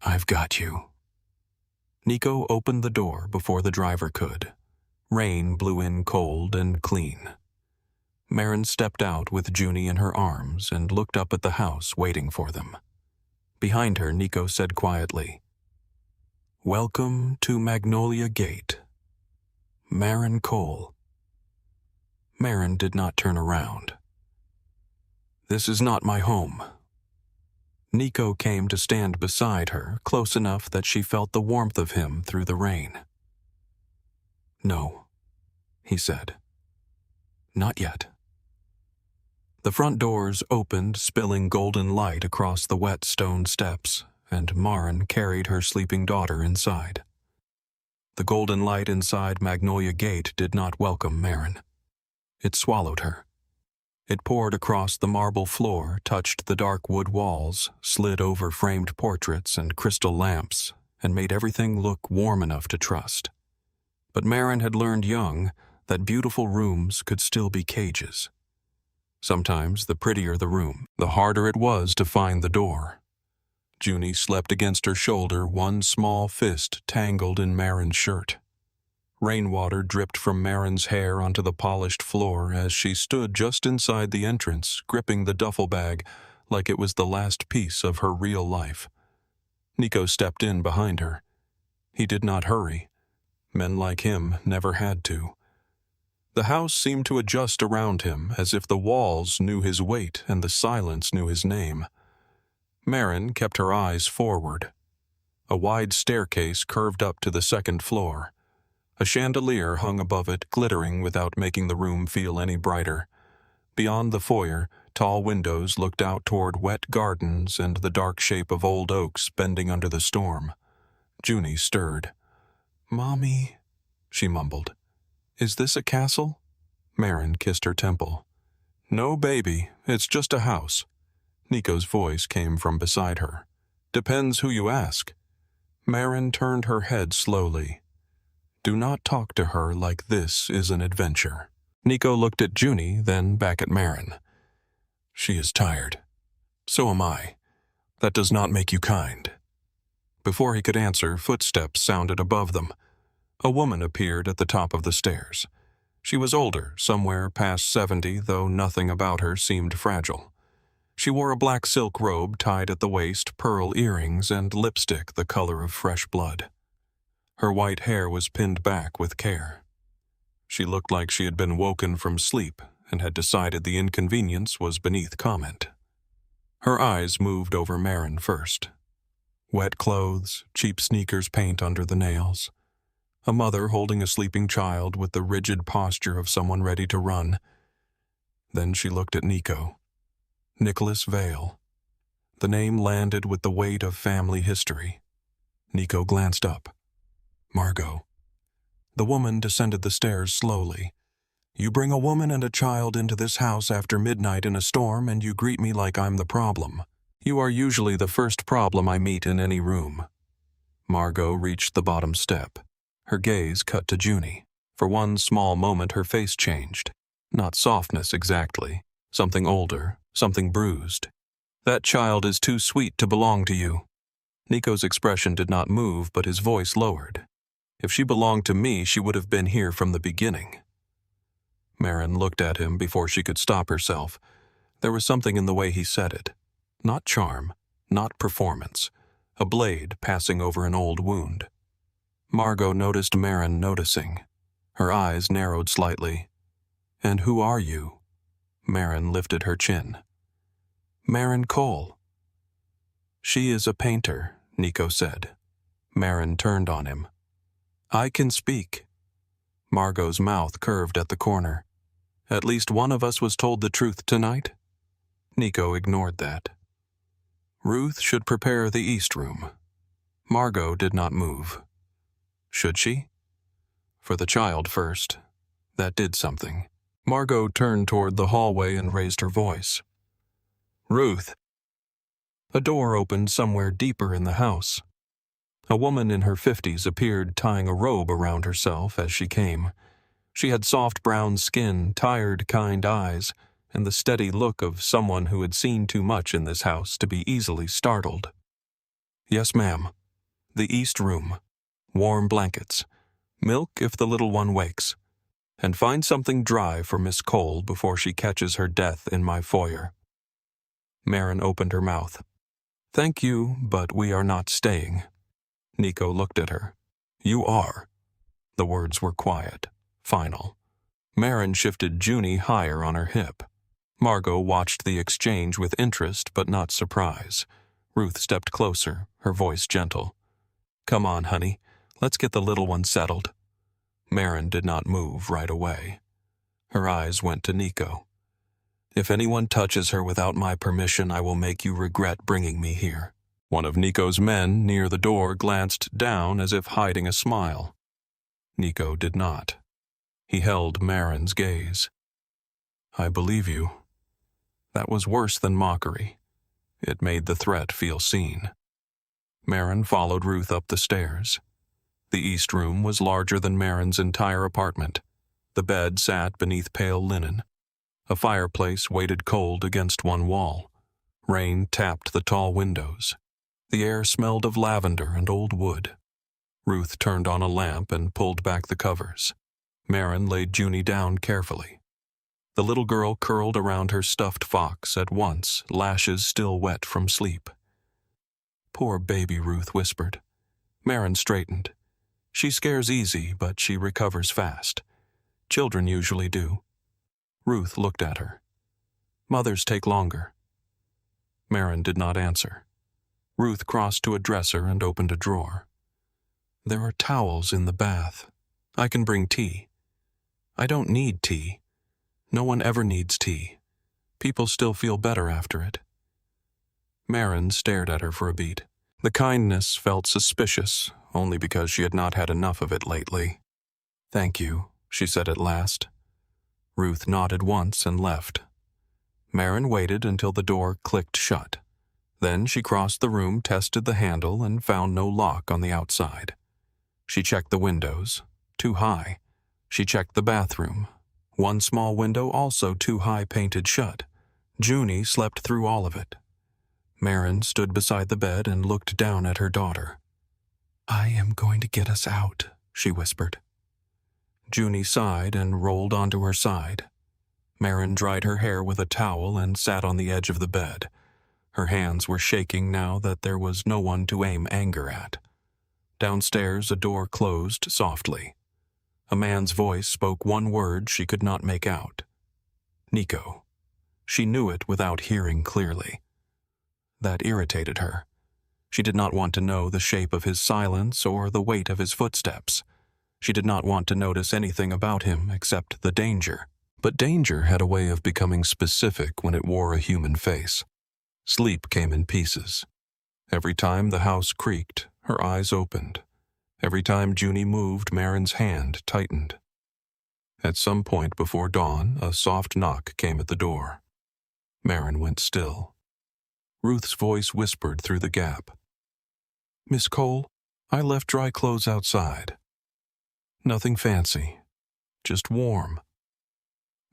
I've got you. Nico opened the door before the driver could. Rain blew in cold and clean. Maren stepped out with Junie in her arms and looked up at the house waiting for them. Behind her, Nico said quietly, Welcome to Magnolia Gate. Maren Cole. Maren did not turn around. This is not my home. Nico came to stand beside her, close enough that she felt the warmth of him through the rain. No, he said. Not yet. The front doors opened, spilling golden light across the wet stone steps, and Maren carried her sleeping daughter inside. The golden light inside Magnolia Gate did not welcome Maren. It swallowed her. It poured across the marble floor, touched the dark wood walls, slid over framed portraits and crystal lamps, and made everything look warm enough to trust. But Maren had learned young that beautiful rooms could still be cages. Sometimes, the prettier the room, the harder it was to find the door. Junie slept against her shoulder, one small fist tangled in Maren's shirt. Rainwater dripped from Maren's hair onto the polished floor as she stood just inside the entrance, gripping the duffel bag like it was the last piece of her real life. Nico stepped in behind her. He did not hurry. Men like him never had to. The house seemed to adjust around him, as if the walls knew his weight and the silence knew his name. Maren kept her eyes forward. A wide staircase curved up to the second floor. A chandelier hung above it, glittering without making the room feel any brighter. Beyond the foyer, tall windows looked out toward wet gardens and the dark shape of old oaks bending under the storm. Junie stirred. Mommy, she mumbled. Is this a castle? Maren kissed her temple. No, baby, it's just a house. Nico's voice came from beside her. Depends who you ask. Maren turned her head slowly. Do not talk to her like this is an adventure. Nico looked at Junie, then back at Maren. She is tired. So am I. That does not make you kind. Before he could answer, footsteps sounded above them. A woman appeared at the top of the stairs. She was older, somewhere past 70, though nothing about her seemed fragile. She wore a black silk robe tied at the waist, pearl earrings, and lipstick the color of fresh blood. Her white hair was pinned back with care. She looked like she had been woken from sleep and had decided the inconvenience was beneath comment. Her eyes moved over Maren first. Wet clothes, cheap sneakers paint under the nails. A mother holding a sleeping child with the rigid posture of someone ready to run. Then she looked at Nico. Nicholas Vale. The name landed with the weight of family history. Nico glanced up. Margot. The woman descended the stairs slowly. You bring a woman and a child into this house after midnight in a storm and you greet me like I'm the problem. You are usually the first problem I meet in any room. Margot reached the bottom step. Her gaze cut to Junie. For one small moment her face changed. Not softness exactly. Something older, something bruised. That child is too sweet to belong to you. Nico's expression did not move, but his voice lowered. If she belonged to me, she would have been here from the beginning. Maren looked at him before she could stop herself. There was something in the way he said it. Not charm, not performance. A blade passing over an old wound. Margot noticed Maren noticing. Her eyes narrowed slightly. "And who are you?" Maren lifted her chin. "Maren Cole." "She is a painter," Nico said. Maren turned on him. "I can speak." Margot's mouth curved at the corner. "At least one of us was told the truth tonight?" Nico ignored that. "Ruth should prepare the East Room." Margot did not move. Should she? For the child first. That did something. Margot turned toward the hallway and raised her voice. "Ruth." A door opened somewhere deeper in the house. A woman in her 50s appeared, tying a robe around herself as she came. She had soft brown skin, tired, kind eyes, and the steady look of someone who had seen too much in this house to be easily startled. "Yes, ma'am. The East Room. Warm blankets. Milk if the little one wakes. And find something dry for Miss Cole before she catches her death in my foyer." Maren opened her mouth. "Thank you, but we are not staying." Nico looked at her. "You are." The words were quiet, final. Maren shifted Junie higher on her hip. Margot watched the exchange with interest but not surprise. Ruth stepped closer, her voice gentle. "Come on, honey. Let's get the little one settled." Maren did not move right away. Her eyes went to Nico. "If anyone touches her without my permission, I will make you regret bringing me here." One of Nico's men near the door glanced down as if hiding a smile. Nico did not. He held Maren's gaze. "I believe you." That was worse than mockery. It made the threat feel seen. Maren followed Ruth up the stairs. The East Room was larger than Maren's entire apartment. The bed sat beneath pale linen. A fireplace waited cold against one wall. Rain tapped the tall windows. The air smelled of lavender and old wood. Ruth turned on a lamp and pulled back the covers. Maren laid Junie down carefully. The little girl curled around her stuffed fox at once, lashes still wet from sleep. "Poor baby," Ruth whispered. Maren straightened. "She scares easy, but she recovers fast. Children usually do." Ruth looked at her. "Mothers take longer." Maren did not answer. Ruth crossed to a dresser and opened a drawer. "There are towels in the bath. I can bring tea." "I don't need tea. No one ever needs tea. People still feel better after it." Maren stared at her for a beat. The kindness felt suspicious, only because she had not had enough of it lately. "Thank you," she said at last. Ruth nodded once and left. Maren waited until the door clicked shut. Then she crossed the room, tested the handle, and found no lock on the outside. She checked the windows. Too high. She checked the bathroom. One small window also too high, painted shut. Junie slept through all of it. Maren stood beside the bed and looked down at her daughter. "I am going to get us out," she whispered. Junie sighed and rolled onto her side. Maren dried her hair with a towel and sat on the edge of the bed. Her hands were shaking now that there was no one to aim anger at. Downstairs, a door closed softly. A man's voice spoke one word she could not make out. Nico. She knew it without hearing clearly. That irritated her. She did not want to know the shape of his silence or the weight of his footsteps. She did not want to notice anything about him except the danger. But danger had a way of becoming specific when it wore a human face. Sleep came in pieces. Every time the house creaked, her eyes opened. Every time Junie moved, Maren's hand tightened. At some point before dawn, a soft knock came at the door. Maren went still. Ruth's voice whispered through the gap. "Miss Cole, I left dry clothes outside. Nothing fancy, just warm."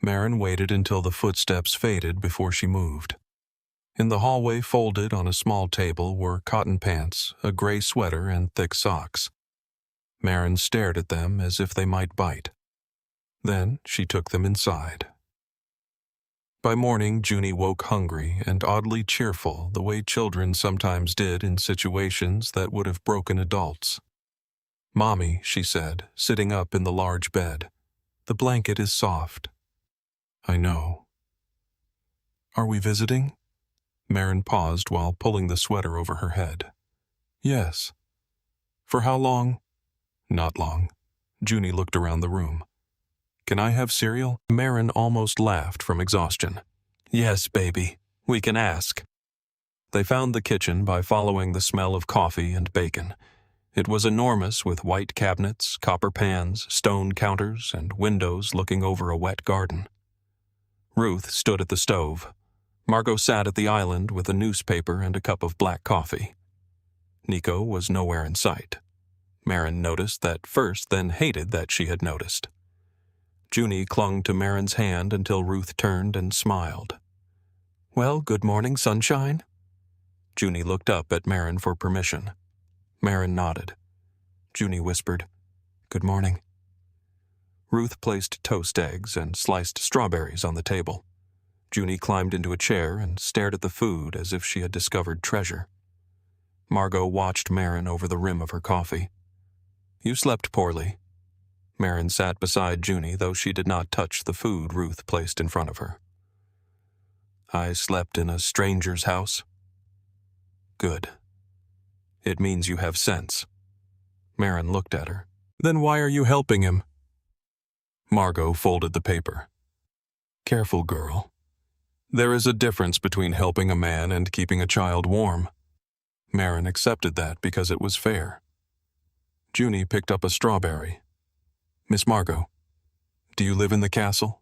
Maren waited until the footsteps faded before she moved. In the hallway, folded on a small table, were cotton pants, a gray sweater, and thick socks. Maren stared at them as if they might bite. Then she took them inside. By morning, Junie woke hungry and oddly cheerful, the way children sometimes did in situations that would have broken adults. "Mommy," she said, sitting up in the large bed. "The blanket is soft." "I know." "Are we visiting?" Maren paused while pulling the sweater over her head. "Yes." "For how long?" "Not long." Junie looked around the room. "Can I have cereal?" Maren almost laughed from exhaustion. "Yes, baby. We can ask." They found the kitchen by following the smell of coffee and bacon. It was enormous, with white cabinets, copper pans, stone counters, and windows looking over a wet garden. Ruth stood at the stove. Margot sat at the island with a newspaper and a cup of black coffee. Nico was nowhere in sight. Maren noticed that first, then hated that she had noticed. Junie clung to Maren's hand until Ruth turned and smiled. "Well, good morning, sunshine." Junie looked up at Maren for permission. Maren nodded. Junie whispered, "Good morning." Ruth placed toast eggs and sliced strawberries on the table. Junie climbed into a chair and stared at the food as if she had discovered treasure. Margot watched Maren over the rim of her coffee. "You slept poorly." Maren sat beside Junie, though she did not touch the food Ruth placed in front of her. "I slept in a stranger's house." "Good. It means you have sense." Maren looked at her. "Then why are you helping him?" Margot folded the paper. "Careful, girl. There is a difference between helping a man and keeping a child warm." Maren accepted that because it was fair. Junie picked up a strawberry. "Miss Margot, do you live in the castle?"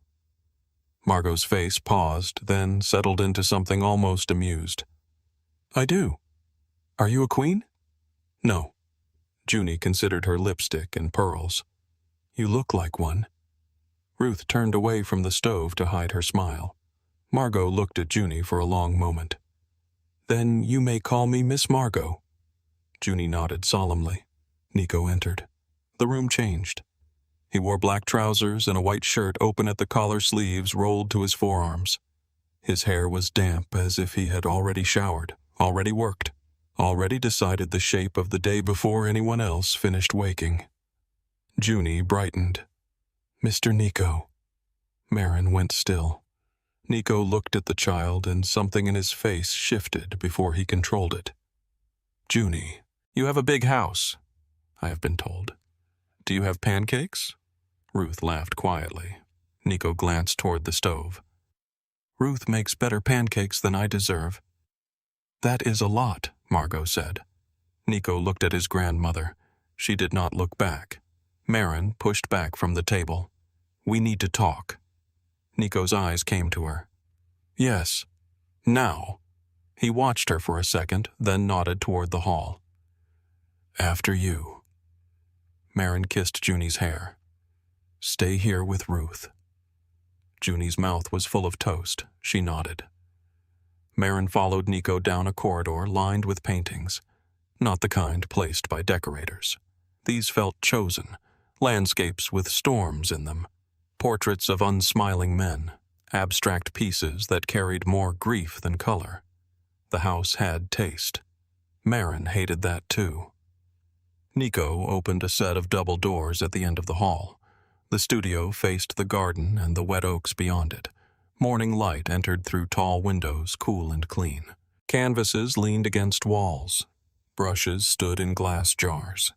Margot's face paused, then settled into something almost amused. "I do. Are you a queen?" "No." Junie considered her lipstick and pearls. "You look like one." Ruth turned away from the stove to hide her smile. Margot looked at Junie for a long moment. "Then you may call me Miss Margot." Junie nodded solemnly. Nico entered. The room changed. He wore black trousers and a white shirt open at the collar sleeves rolled to his forearms. His hair was damp, as if he had already showered, already worked, already decided the shape of the day before anyone else finished waking. Junie brightened. "Mr. Nico." Maren went still. Nico looked at the child, and something in his face shifted before he controlled it. "Junie, you have a big house, I have been told. Do you have pancakes?" Ruth laughed quietly. Nico glanced toward the stove. "Ruth makes better pancakes than I deserve." "That is a lot," Margot said. Nico looked at his grandmother. She did not look back. Maren pushed back from the table. "We need to talk." Nico's eyes came to her. "Yes. Now." He watched her for a second, then nodded toward the hall. "After you." Maren kissed Junie's hair. "Stay here with Ruth." Junie's mouth was full of toast. She nodded. Maren followed Nico down a corridor lined with paintings, not the kind placed by decorators. These felt chosen, landscapes with storms in them, portraits of unsmiling men, abstract pieces that carried more grief than color. The house had taste. Maren hated that too. Nico opened a set of double doors at the end of the hall. The studio faced the garden and the wet oaks beyond it. Morning light entered through tall windows, cool and clean. Canvases leaned against walls. Brushes stood in glass jars.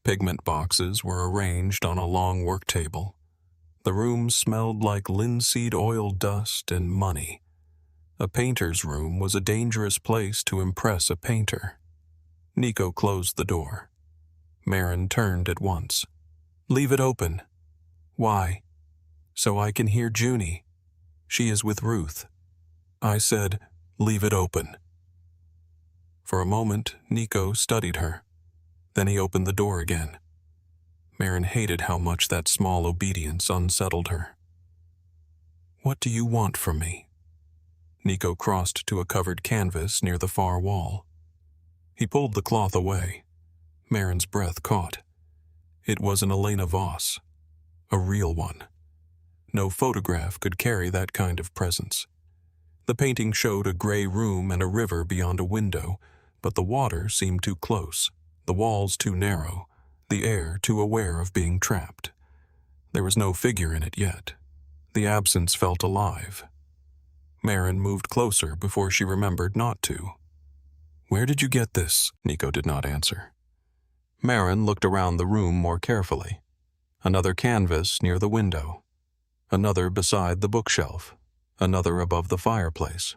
Pigment boxes were arranged on a long work table. The room smelled like linseed oil dust and money. A painter's room was a dangerous place to impress a painter. Nico closed the door. Maren turned at once. "Leave it open." "Why?" "So I can hear Junie. She is with Ruth." I said, "Leave it open." For a moment, Nico studied her. Then he opened the door again. Maren hated how much that small obedience unsettled her. "What do you want from me?" Nico crossed to a covered canvas near the far wall. He pulled the cloth away. Maren's breath caught. It was an Elena Voss. A real one. No photograph could carry that kind of presence. The painting showed a gray room and a river beyond a window, but the water seemed too close, the walls too narrow, the air too aware of being trapped. There was no figure in it yet. The absence felt alive. Maren moved closer before she remembered not to. "Where did you get this?" Nico did not answer. Maren looked around the room more carefully. Another canvas near the window. Another beside the bookshelf. Another above the fireplace.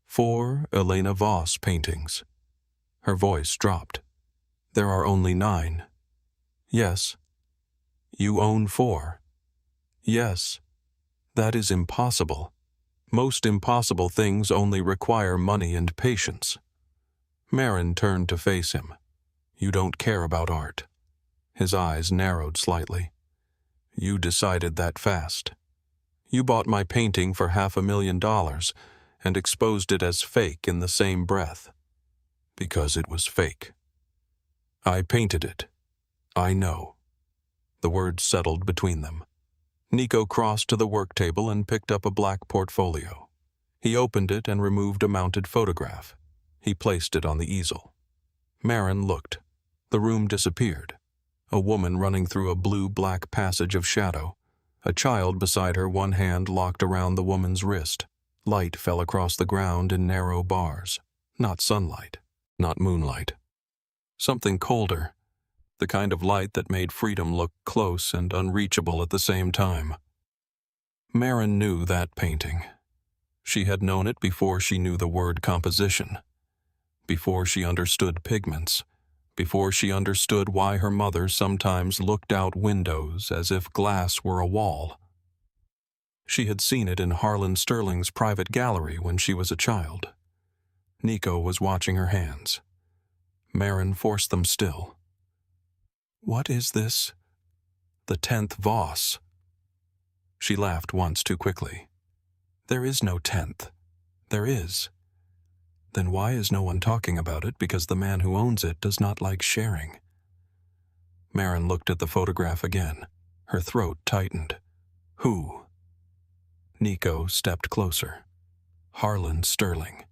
4 Elena Voss paintings. Her voice dropped. "There are only 9. "Yes." "You own 4. "Yes." "That is impossible. Most impossible things only require money and patience." Maren turned to face him. "You don't care about art." His eyes narrowed slightly. "You decided that fast. You bought my painting for $500,000 and exposed it as fake in the same breath. Because it was fake. I painted it. I know." The words settled between them. Nico crossed to the work table and picked up a black portfolio. He opened it and removed a mounted photograph. He placed it on the easel. Maren looked. The room disappeared. A woman running through a blue-black passage of shadow. A child beside her, one hand locked around the woman's wrist. Light fell across the ground in narrow bars. Not sunlight. Not moonlight. Something colder. The kind of light that made freedom look close and unreachable at the same time. Maren knew that painting. She had known it before she knew the word composition. Before she understood pigments. Before she understood why her mother sometimes looked out windows as if glass were a wall. She had seen it in Harlan Sterling's private gallery when she was a child. Nico was watching her hands. Maren forced them still. "What is this?" "The 10th Voss." She laughed once too quickly. "There is no 10th. There is." "Then why is no one talking about it? Because the man who owns it does not like sharing." Maren looked at the photograph again. Her throat tightened. "Who?" Nico stepped closer. "Harlan Sterling."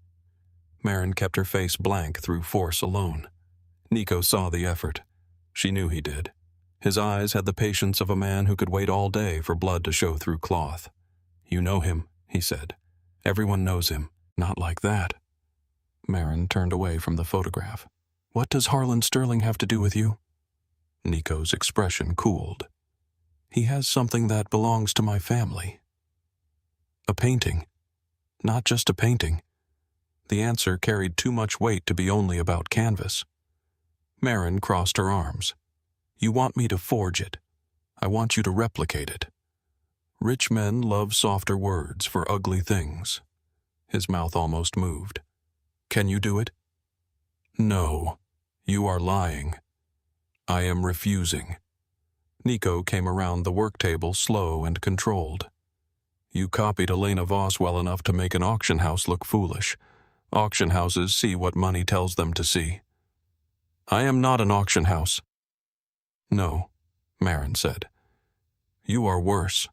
Maren kept her face blank through force alone. Nico saw the effort. She knew he did. His eyes had the patience of a man who could wait all day for blood to show through cloth. "You know him," he said. "Everyone knows him. Not like that." Maren turned away from the photograph. "What does Harlan Sterling have to do with you?" Nico's expression cooled. "He has something that belongs to my family." "A painting. Not just a painting." The answer carried too much weight to be only about canvas. Maren crossed her arms. "You want me to forge it. I want you to replicate it." Rich men love softer words for ugly things. His mouth almost moved. "Can you do it?" "No. You are lying." "I am refusing." Nico came around the work table slow and controlled. "You copied Elena Voss well enough to make an auction house look foolish. Auction houses see what money tells them to see." "I am not an auction house." "No," Maren said. "You are worse."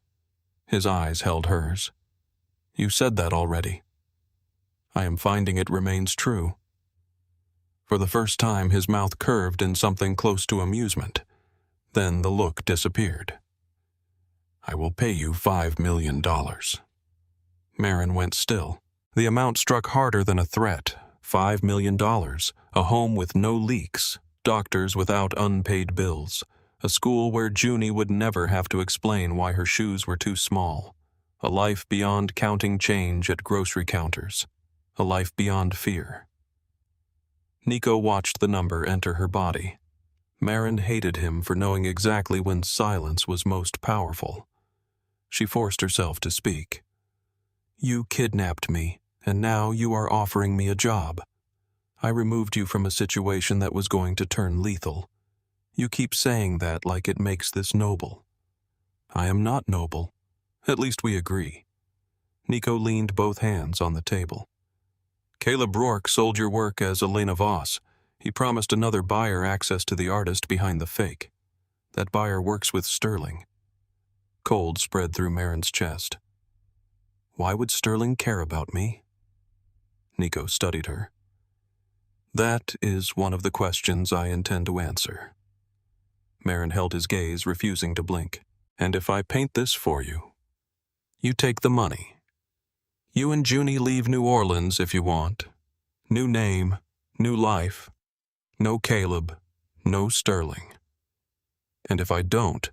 His eyes held hers. "You said that already." "I am finding it remains true." For the first time, his mouth curved in something close to amusement. Then the look disappeared. "I will pay you $5 million. Maren went still. The amount struck harder than a threat. $5 million, a home with no leaks, doctors without unpaid bills, a school where Junie would never have to explain why her shoes were too small, a life beyond counting change at grocery counters, a life beyond fear. Nico watched the number enter her body. Maren hated him for knowing exactly when silence was most powerful. She forced herself to speak. "You kidnapped me, and now you are offering me a job. I removed you from a situation that was going to turn lethal. You keep saying that like it makes this noble. I am not noble. At least we agree. Nico leaned both hands on the table. Caleb Rourke sold your work as Elena Voss. He promised another buyer access to the artist behind the fake. That buyer works with Sterling. Cold spread through Maren's chest. Why would Sterling care about me? Nico studied her. That is one of the questions I intend to answer. Maren held his gaze, refusing to blink. And if I paint this for you, you take the money. You and Junie leave New Orleans if you want. New name, new life. No Caleb, no Sterling. And if I don't,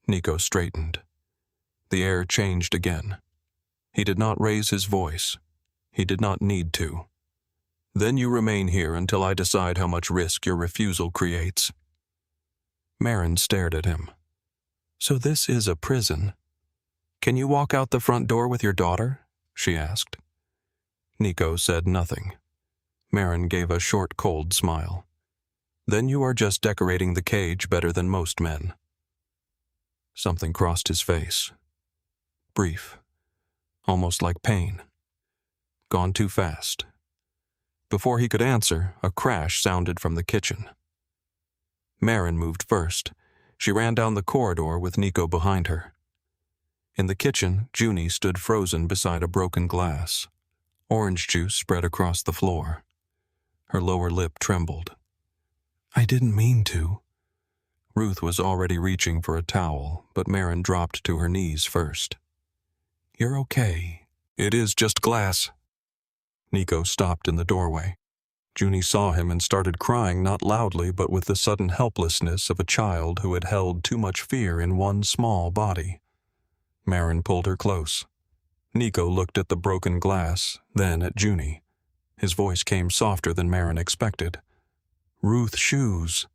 Nico straightened. The air changed again. He did not raise his voice. He did not need to. Then you remain here until I decide how much risk your refusal creates. Maren stared at him. So this is a prison. Can you walk out the front door with your daughter? She asked. Nico said nothing. Maren gave a short, cold smile. Then you are just decorating the cage better than most men. Something crossed his face. Brief. Almost like pain. Gone too fast. Before he could answer, a crash sounded from the kitchen. Maren moved first. She ran down the corridor with Nico behind her. In the kitchen, Junie stood frozen beside a broken glass. Orange juice spread across the floor. Her lower lip trembled. I didn't mean to. Ruth was already reaching for a towel, but Maren dropped to her knees first. You're okay. It is just glass. Nico stopped in the doorway. Junie saw him and started crying, not loudly, but with the sudden helplessness of a child who had held too much fear in one small body. Maren pulled her close. Nico looked at the broken glass, then at Junie. His voice came softer than Maren expected. Ruth shoes.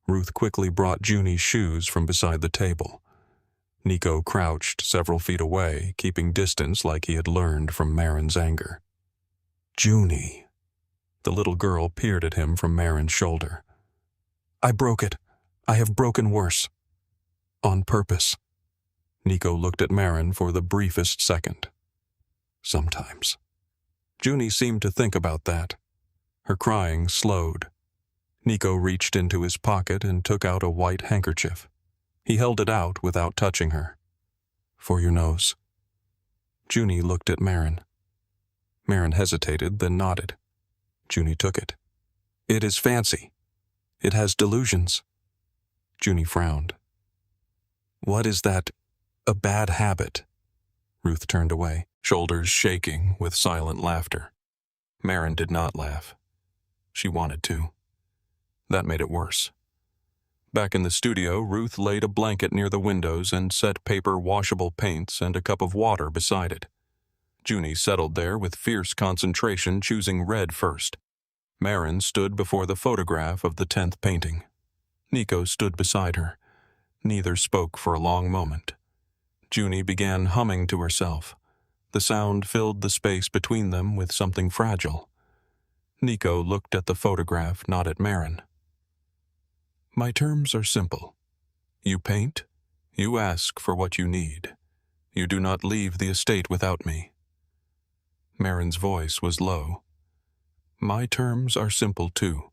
Ruth quickly brought Junie's shoes from beside the table. Nico crouched several feet away, keeping distance like he had learned from Maren's anger. Junie. The little girl peered at him from Maren's shoulder. I broke it. I have broken worse. On purpose. Nico looked at Maren for the briefest second. Sometimes. Junie seemed to think about that. Her crying slowed. Nico reached into his pocket and took out a white handkerchief. He held it out without touching her. For your nose. Junie looked at Maren. Maren hesitated, then nodded. Junie took it. It is fancy. It has delusions. Junie frowned. What is that? A bad habit. Ruth turned away, shoulders shaking with silent laughter. Maren did not laugh. She wanted to. That made it worse. Back in the studio, Ruth laid a blanket near the windows and set paper washable paints and a cup of water beside it. Junie settled there with fierce concentration, choosing red first. Maren stood before the photograph of the 10th painting. Nico stood beside her. Neither spoke for a long moment. Junie began humming to herself. The sound filled the space between them with something fragile. Nico looked at the photograph, not at Maren. My terms are simple. You paint, you ask for what you need. You do not leave the estate without me. Maren's voice was low. My terms are simple too.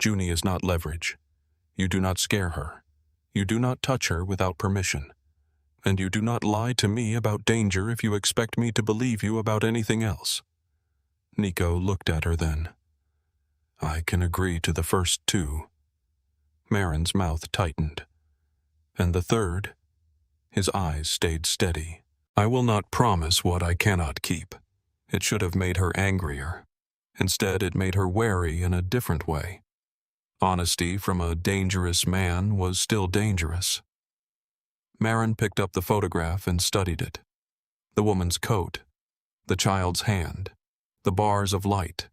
Junie is not leverage. You do not scare her. You do not touch her without permission. And you do not lie to me about danger if you expect me to believe you about anything else. Nico looked at her then. I can agree to the first two. Maren's mouth tightened. And the third? His eyes stayed steady. I will not promise what I cannot keep. It should have made her angrier. Instead, it made her wary in a different way. Honesty from a dangerous man was still dangerous. Maren picked up the photograph and studied it. The woman's coat, the child's hand, the bars of light,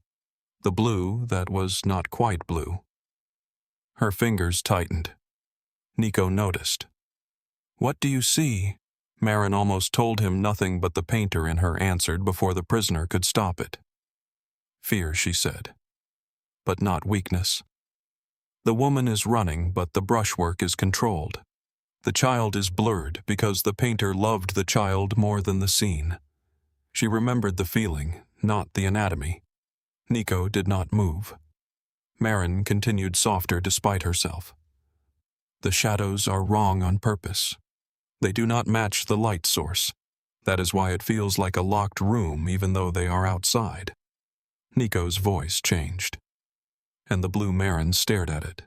the blue that was not quite blue. Her fingers tightened. Nico noticed. What do you see? Maren almost told him nothing but the painter in her answered before the prisoner could stop it. Fear, she said, but not weakness. The woman is running, but the brushwork is controlled. The child is blurred because the painter loved the child more than the scene. She remembered the feeling, not the anatomy. Nico did not move. Maren continued softer despite herself. The shadows are wrong on purpose. They do not match the light source. That is why it feels like a locked room even though they are outside. Nico's voice changed, and the blue Maren stared at it.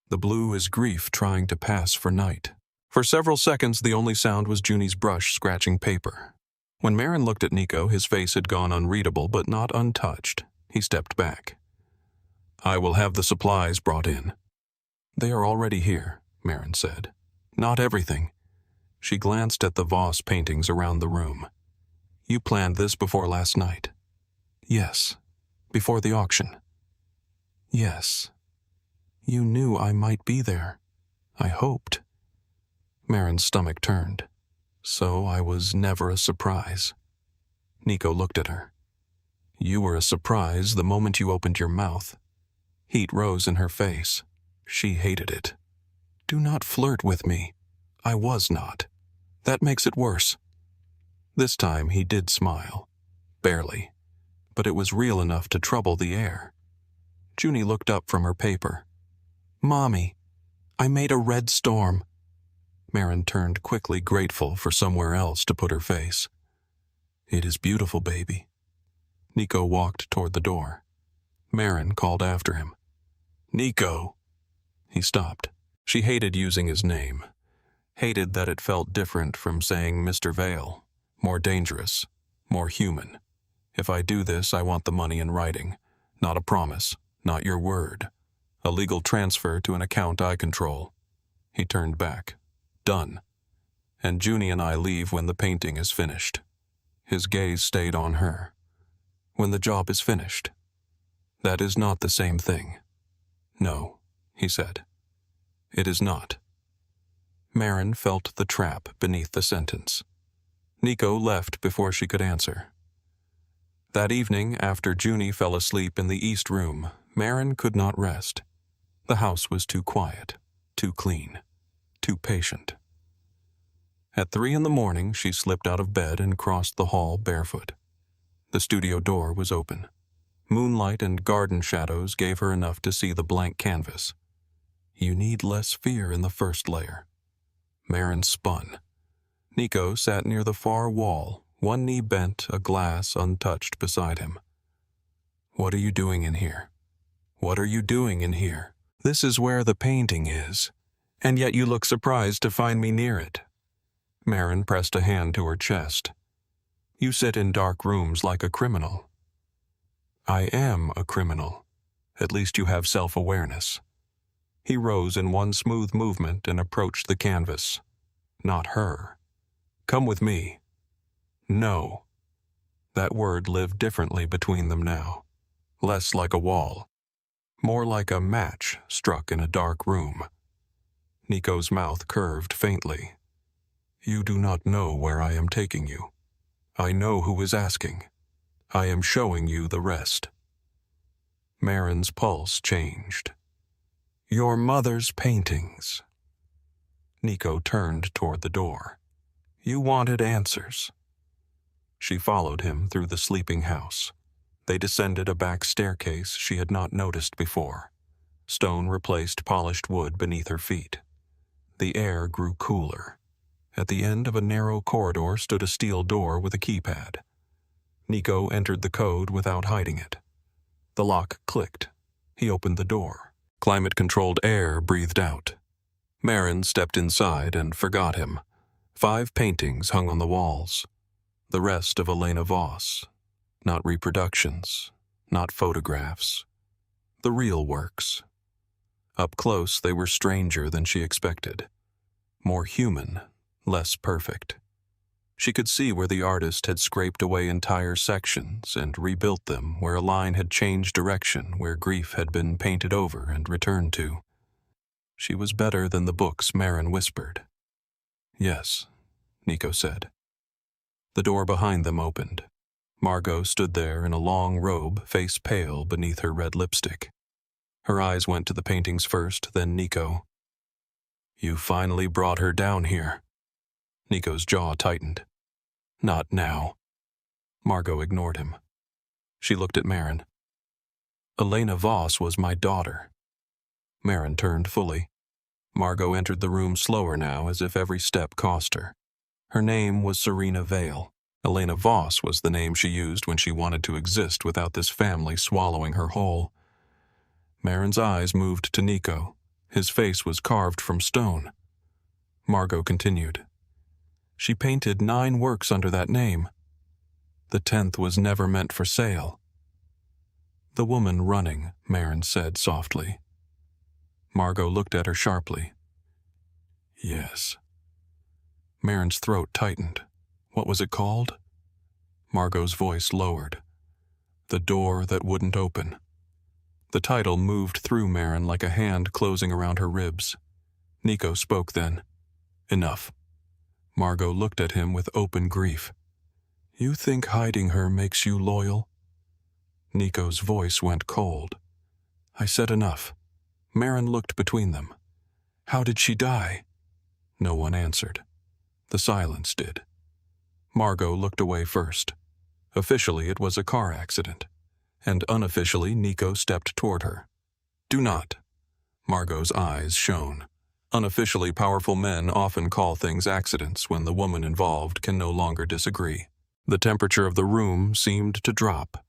The blue is grief trying to pass for night. For several seconds, the only sound was Junie's brush scratching paper. When Maren looked at Nico, his face had gone unreadable but not untouched. He stepped back. I will have the supplies brought in. They are already here, Maren said. Not everything. She glanced at the Voss paintings around the room. You planned this before last night? Yes. Before the auction? Yes. You knew I might be there. I hoped. Maren's stomach turned. So I was never a surprise. Nico looked at her. You were a surprise the moment you opened your mouth. Heat rose in her face. She hated it. Do not flirt with me. I was not. That makes it worse. This time he did smile. Barely. But it was real enough to trouble the air. Junie looked up from her paper. Mommy, I made a red storm. Maren turned quickly, grateful for somewhere else to put her face. It is beautiful, baby. Nico walked toward the door. Maren called after him. Nico! He stopped. She hated using his name. Hated that it felt different from saying Mr. Vale. More dangerous. More human. If I do this, I want the money in writing. Not a promise. Not your word. A legal transfer to an account I control. He turned back. Done. And Junie and I leave when the painting is finished. His gaze stayed on her. When the job is finished. That is not the same thing. No, he said. It is not. Maren felt the trap beneath the sentence. Nico left before she could answer. That evening, after Junie fell asleep in the east room, Maren could not rest. The house was too quiet, too clean, too patient. At 3 a.m, she slipped out of bed and crossed the hall barefoot. The studio door was open. Moonlight and garden shadows gave her enough to see the blank canvas. You need less fear in the first layer. Maren spun. Nico sat near the far wall, one knee bent, a glass untouched beside him. What are you doing in here? What are you doing in here? This is where the painting is, and yet you look surprised to find me near it. Maren pressed a hand to her chest. You sit in dark rooms like a criminal. I am a criminal. At least you have self-awareness. He rose in one smooth movement and approached the canvas. Not her. Come with me. No. That word lived differently between them now. Less like a wall. More like a match struck in a dark room. Nico's mouth curved faintly. You do not know where I am taking you. I know who is asking. I am showing you the rest. Maren's pulse changed. Your mother's paintings. Nico turned toward the door. You wanted answers. She followed him through the sleeping house. They descended a back staircase she had not noticed before. Stone replaced polished wood beneath her feet. The air grew cooler. At the end of a narrow corridor stood a steel door with a keypad. Nico entered the code without hiding it. The lock clicked. He opened the door. Climate-controlled air breathed out. Maren stepped inside and forgot him. 5 paintings hung on the walls. The rest of Elena Voss. Not reproductions, not photographs. The real works. Up close, they were stranger than she expected. More human, less perfect. She could see where the artist had scraped away entire sections and rebuilt them, where a line had changed direction, where grief had been painted over and returned to. She was better than the books, Maren whispered. Yes, Nico said. The door behind them opened. Margot stood there in a long robe, face pale beneath her red lipstick. Her eyes went to the paintings first, then Nico. You finally brought her down here. Nico's jaw tightened. Not now. Margot ignored him. She looked at Maren. Elena Voss was my daughter. Maren turned fully. Margot entered the room slower now, as if every step cost her. Her name was Serena Vale. Elena Voss was the name she used when she wanted to exist without this family swallowing her whole. Maren's eyes moved to Nico. His face was carved from stone. Margot continued. She painted 9 works under that name. The 10th was never meant for sale. The woman running, Maren said softly. Margot looked at her sharply. Yes. Maren's throat tightened. What was it called? Margot's voice lowered. The Door That Wouldn't Open. The title moved through Maren like a hand closing around her ribs. Nico spoke then. Enough. Margot looked at him with open grief. You think hiding her makes you loyal? Nico's voice went cold. I said enough. Maren looked between them. How did she die? No one answered. The silence did. Margot looked away first. Officially, it was a car accident, and unofficially, Nico stepped toward her. Do not. Margot's eyes shone. Unofficially, powerful men often call things accidents when the woman involved can no longer disagree. The temperature of the room seemed to drop.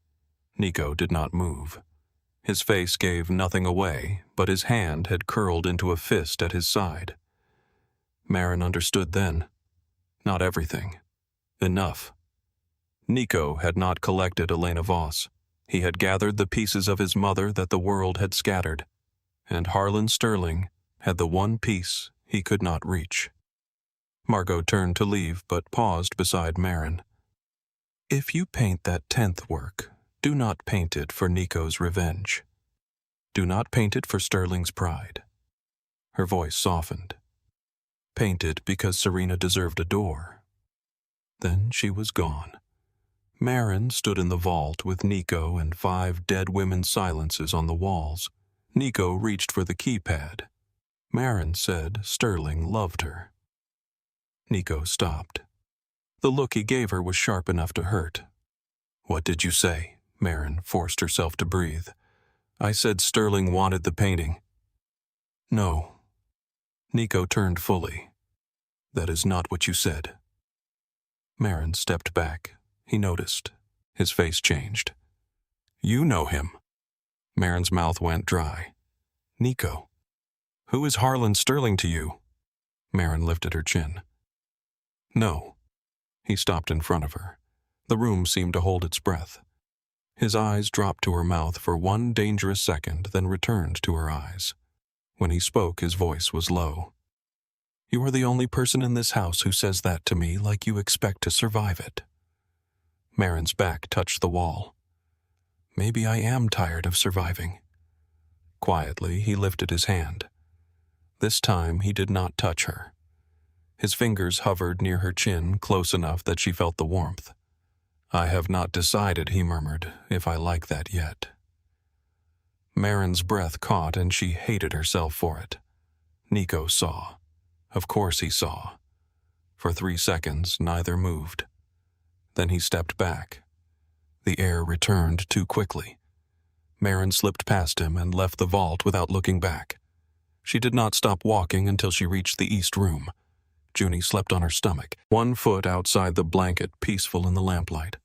Nico did not move. His face gave nothing away, but his hand had curled into a fist at his side. Maren understood then. Not everything. Enough. Nico had not collected Elena Voss. He had gathered the pieces of his mother that the world had scattered, and Harlan Sterling had the one piece he could not reach. Margot turned to leave, but paused beside Maren. If you paint that 10th work, do not paint it for Nico's revenge. Do not paint it for Sterling's pride. Her voice softened. Paint it because Serena deserved a door. Then she was gone. Maren stood in the vault with Nico and 5 dead women's silences on the walls. Nico reached for the keypad. Maren said Sterling loved her. Nico stopped. The look he gave her was sharp enough to hurt. What did you say? Maren forced herself to breathe. I said Sterling wanted the painting. No. Nico turned fully. That is not what you said. Maren stepped back. He noticed. His face changed. You know him. Maren's mouth went dry. Nico. Who is Harlan Sterling to you? Maren lifted her chin. No. He stopped in front of her. The room seemed to hold its breath. His eyes dropped to her mouth for one dangerous second, then returned to her eyes. When he spoke, his voice was low. You are the only person in this house who says that to me like you expect to survive it. Maren's back touched the wall. Maybe I am tired of surviving. Quietly, he lifted his hand. This time, he did not touch her. His fingers hovered near her chin, close enough that she felt the warmth. I have not decided, he murmured, if I like that yet. Maren's breath caught and she hated herself for it. Nico saw. Of course he saw. For 3 seconds, neither moved. Then he stepped back. The air returned too quickly. Maren slipped past him and left the vault without looking back. She did not stop walking until she reached the east room. Junie slept on her stomach, 1 foot outside the blanket, peaceful in the lamplight.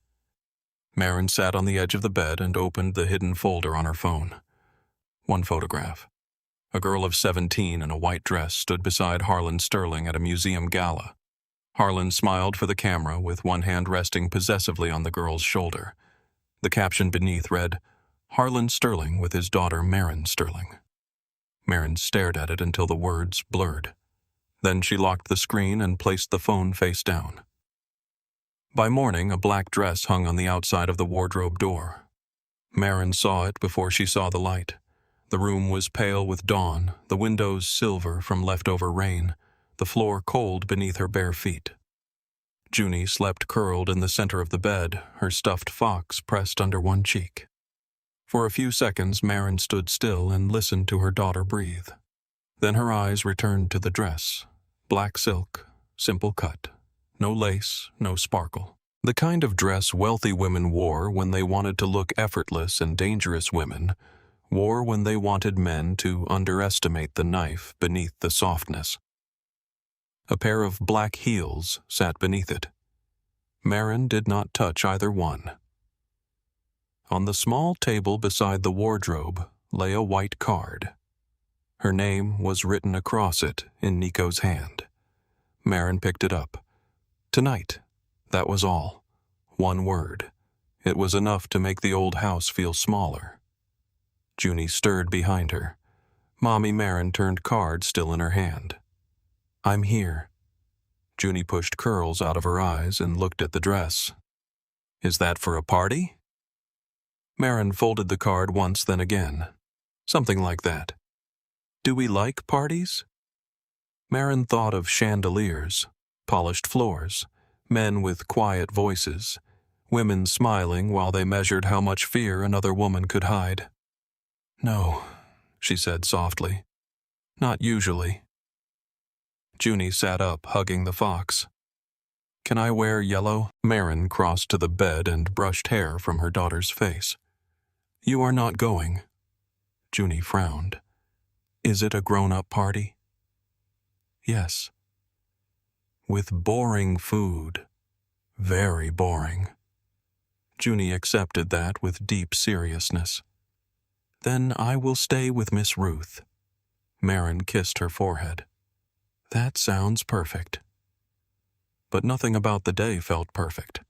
Maren sat on the edge of the bed and opened the hidden folder on her phone. 1 photograph. A girl of 17 in a white dress stood beside Harlan Sterling at a museum gala. Harlan smiled for the camera with one hand resting possessively on the girl's shoulder. The caption beneath read, Harlan Sterling with his daughter Maren Sterling. Maren stared at it until the words blurred. Then she locked the screen and placed the phone face down. By morning, a black dress hung on the outside of the wardrobe door. Maren saw it before she saw the light. The room was pale with dawn, the windows silver from leftover rain, the floor cold beneath her bare feet. Junie slept curled in the center of the bed, her stuffed fox pressed under one cheek. For a few seconds, Maren stood still and listened to her daughter breathe. Then her eyes returned to the dress. Black silk, simple cut. No lace, no sparkle. The kind of dress wealthy women wore when they wanted to look effortless and dangerous women wore when they wanted men to underestimate the knife beneath the softness. A pair of black heels sat beneath it. Maren did not touch either one. On the small table beside the wardrobe lay a white card. Her name was written across it in Nico's hand. Maren picked it up. Tonight, that was all. One word. It was enough to make the old house feel smaller. Junie stirred behind her. Mommy Maren turned card still in her hand. I'm here. Junie pushed curls out of her eyes and looked at the dress. Is that for a party? Maren folded the card once, then again. Something like that. Do we like parties? Maren thought of chandeliers, polished floors, men with quiet voices, women smiling while they measured how much fear another woman could hide. No, she said softly. Not usually. Junie sat up, hugging the fox. Can I wear yellow? Maren crossed to the bed and brushed hair from her daughter's face. You are not going. Junie frowned. Is it a grown-up party? Yes. With boring food. Very boring. Junie accepted that with deep seriousness. Then I will stay with Miss Ruth. Maren kissed her forehead. That sounds perfect. But nothing about the day felt perfect.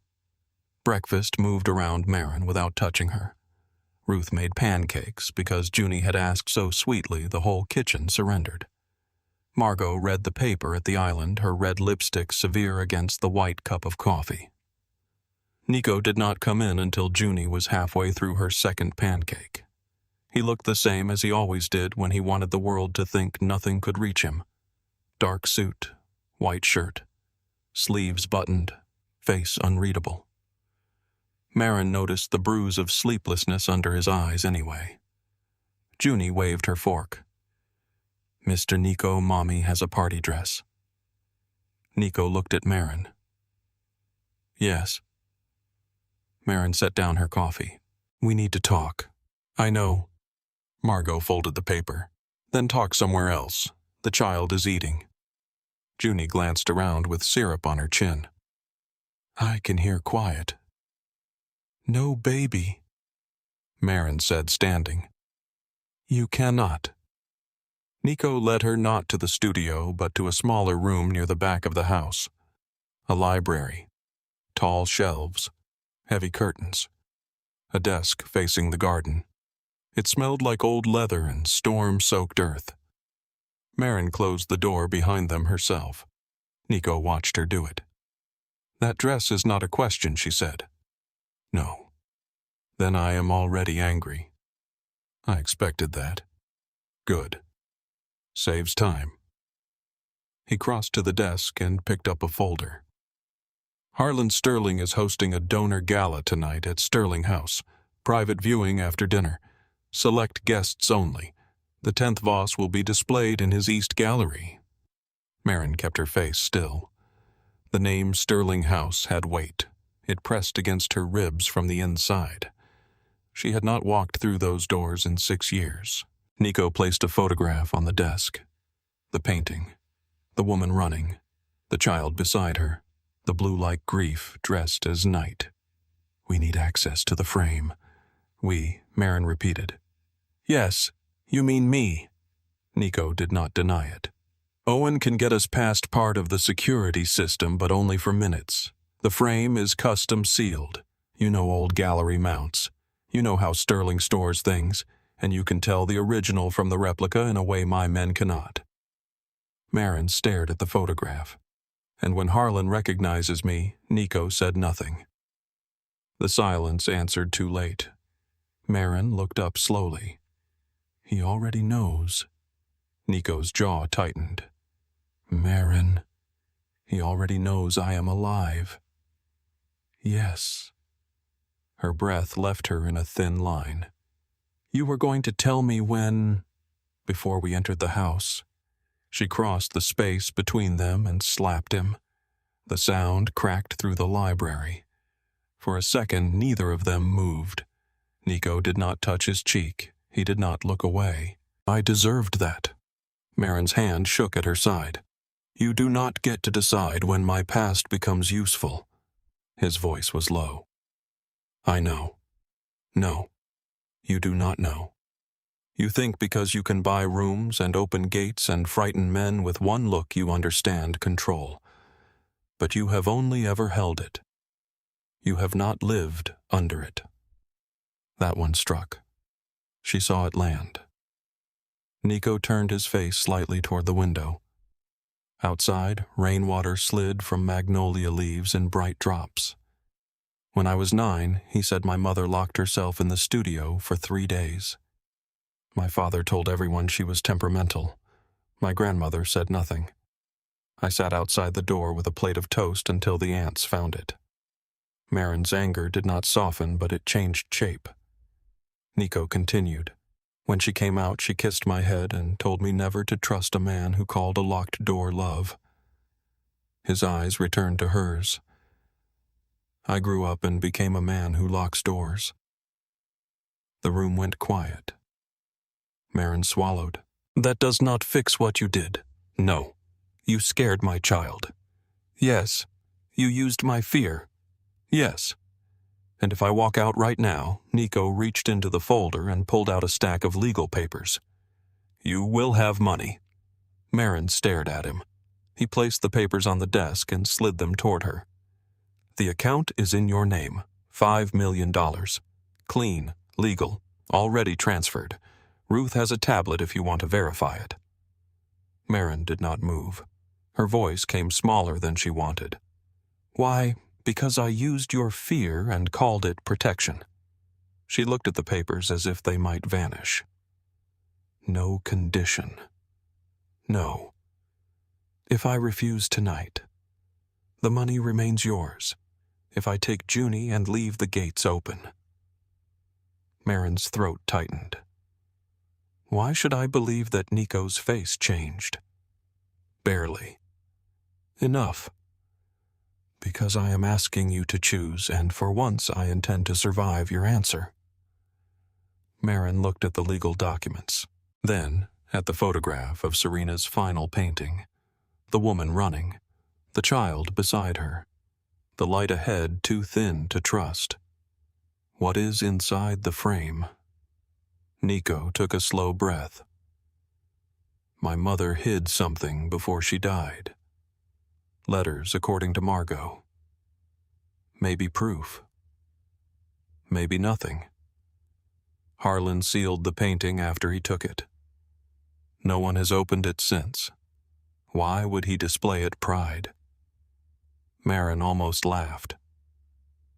Breakfast moved around Maren without touching her. Ruth made pancakes because Junie had asked so sweetly the whole kitchen surrendered. Margot read the paper at the island, her red lipstick severe against the white cup of coffee. Nico did not come in until Junie was halfway through her second pancake. He looked the same as he always did when he wanted the world to think nothing could reach him. Dark suit, white shirt, sleeves buttoned, face unreadable. Maren noticed the bruise of sleeplessness under his eyes anyway. Junie waved her fork. Mr. Nico, Mommy has a party dress. Nico looked at Maren. Yes. Maren set down her coffee. We need to talk. I know. Margot folded the paper. Then talk somewhere else. The child is eating. Junie glanced around with syrup on her chin. I can hear quiet. No baby, Maren said, standing. You cannot. Nico led her not to the studio, but to a smaller room near the back of the house. A library. Tall shelves. Heavy curtains. A desk facing the garden. It smelled like old leather and storm-soaked earth. Maren closed the door behind them herself. Nico watched her do it. That dress is not a question, she said. No. Then I am already angry. I expected that. Good. Saves time. He crossed to the desk and picked up a folder. Harlan Sterling is hosting a donor gala tonight at Sterling House. Private viewing after dinner. Select guests only. The 10th Voss will be displayed in his East Gallery. Maren kept her face still. The name Sterling House had weight. It pressed against her ribs from the inside. She had not walked through those doors in 6 years. Nico placed a photograph on the desk. The painting. The woman running. The child beside her. The blue-like grief dressed as night. We need access to the frame. We, Maren repeated. Yes, you mean me. Nico did not deny it. Owen can get us past part of the security system, but only for minutes. The frame is custom sealed. You know old gallery mounts. You know how Sterling stores things, and you can tell the original from the replica in a way my men cannot. Maren stared at the photograph, and when Harlan recognizes me, Nico said nothing. The silence answered too late. Maren looked up slowly. He already knows. Nico's jaw tightened. Maren, he already knows I am alive. Yes. Her breath left her in a thin line. You were going to tell me when... Before we entered the house. She crossed the space between them and slapped him. The sound cracked through the library. For a second, neither of them moved. Nico did not touch his cheek. He did not look away. I deserved that. Maren's hand shook at her side. You do not get to decide when my past becomes useful. His voice was low. I know. No, you do not know. You think because you can buy rooms and open gates and frighten men with one look you understand control. But you have only ever held it. You have not lived under it. That one struck. She saw it land. Nico turned his face slightly toward the window. Outside, rainwater slid from magnolia leaves in bright drops. When I was 9, he said my mother locked herself in the studio for 3 days. My father told everyone she was temperamental. My grandmother said nothing. I sat outside the door with a plate of toast until the ants found it. Maren's anger did not soften, but it changed shape. Nico continued. When she came out, she kissed my head and told me never to trust a man who called a locked door love. His eyes returned to hers. I grew up and became a man who locks doors. The room went quiet. Maren swallowed. That does not fix what you did. No. You scared my child. Yes. You used my fear. Yes. And if I walk out right now, Nico reached into the folder and pulled out a stack of legal papers. You will have money. Maren stared at him. He placed the papers on the desk and slid them toward her. The account is in your name. $5 million. Clean, legal, already transferred. Ruth has a tablet if you want to verify it. Maren did not move. Her voice came smaller than she wanted. Why? Because I used your fear and called it protection. She looked at the papers as if they might vanish. No condition. No. If I refuse tonight, the money remains yours. If I take Junie and leave the gates open. Maren's throat tightened. Why should I believe that Nico's face changed? Barely. Enough. Because I am asking you to choose, and for once I intend to survive your answer. Maren looked at the legal documents, then at the photograph of Serena's final painting, the woman running, the child beside her, the light ahead too thin to trust. What is inside the frame? Nico took a slow breath. My mother hid something before she died. Letters according to Margot. Maybe proof. Maybe nothing. Harlan sealed the painting after he took it. No one has opened it since. Why would he display it pride? Maren almost laughed.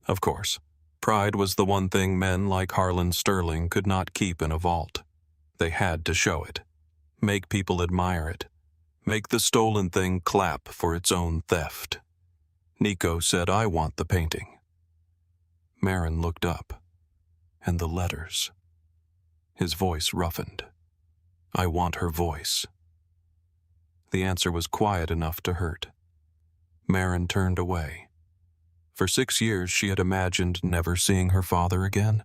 Of course, pride was the one thing men like Harlan Sterling could not keep in a vault. They had to show it. Make people admire it. Make the stolen thing clap for its own theft. Nico said, I want the painting. Maren looked up. And the letters. His voice roughened. I want her voice. The answer was quiet enough to hurt. Maren turned away. For 6 years she had imagined never seeing her father again.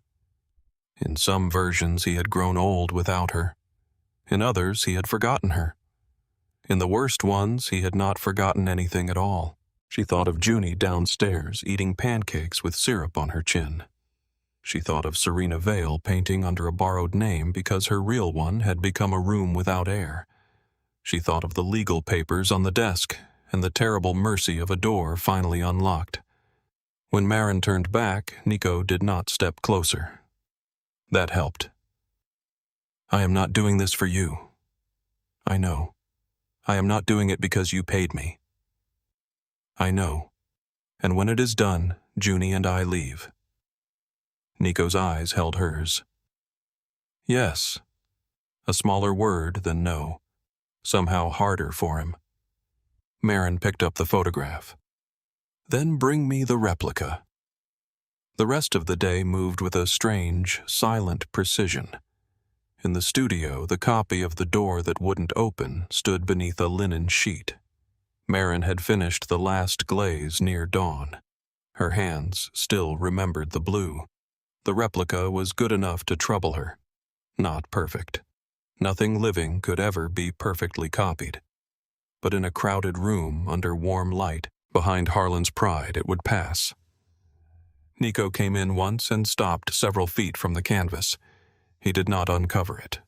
In some versions he had grown old without her. In others he had forgotten her. In the worst ones he had not forgotten anything at all. She thought of Junie downstairs eating pancakes with syrup on her chin. She thought of Serena Vale painting under a borrowed name because her real one had become a room without air. She thought of the legal papers on the desk and the terrible mercy of a door finally unlocked. When Maren turned back, Nico did not step closer. That helped. I am not doing this for you. I know. I am not doing it because you paid me. I know. And when it is done, Junie and I leave. Nico's eyes held hers. Yes. A smaller word than no. Somehow harder for him. Maren picked up the photograph. Then bring me the replica. The rest of the day moved with a strange, silent precision. In the studio, the copy of The Door That Wouldn't Open stood beneath a linen sheet. Maren had finished the last glaze near dawn. Her hands still remembered the blue. The replica was good enough to trouble her. Not perfect. Nothing living could ever be perfectly copied. But in a crowded room under warm light, behind Harlan's pride, it would pass. Nico came in once and stopped several feet from the canvas. He did not uncover it.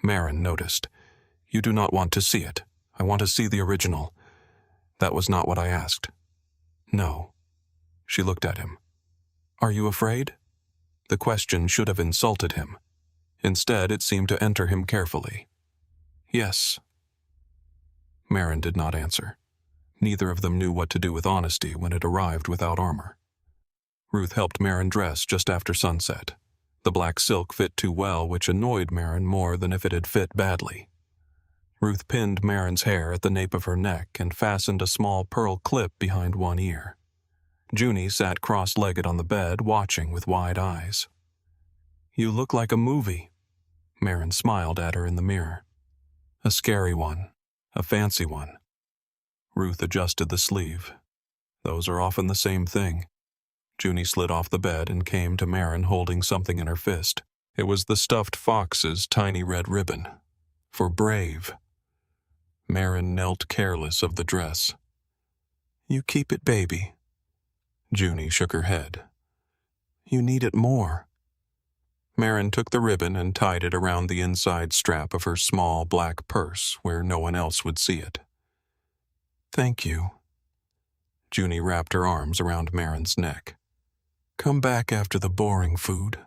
Maren noticed. "You do not want to see it. I want to see the original." "That was not what I asked." "No." She looked at him. "Are you afraid?" The question should have insulted him. Instead, it seemed to enter him carefully. "Yes." Maren did not answer. Neither of them knew what to do with honesty when it arrived without armor. Ruth helped Maren dress just after sunset. The black silk fit too well, which annoyed Maren more than if it had fit badly. Ruth pinned Maren's hair at the nape of her neck and fastened a small pearl clip behind one ear. Junie sat cross-legged on the bed, watching with wide eyes. "You look like a movie." Maren smiled at her in the mirror. "A scary one. A fancy one." Ruth adjusted the sleeve. "Those are often the same thing." Junie slid off the bed and came to Maren holding something in her fist. It was the stuffed fox's tiny red ribbon. For brave. Maren knelt careless of the dress. "You keep it, baby." Junie shook her head. "You need it more." Maren took the ribbon and tied it around the inside strap of her small black purse where no one else would see it. "Thank you." Junie wrapped her arms around Maren's neck. "Come back after the boring food."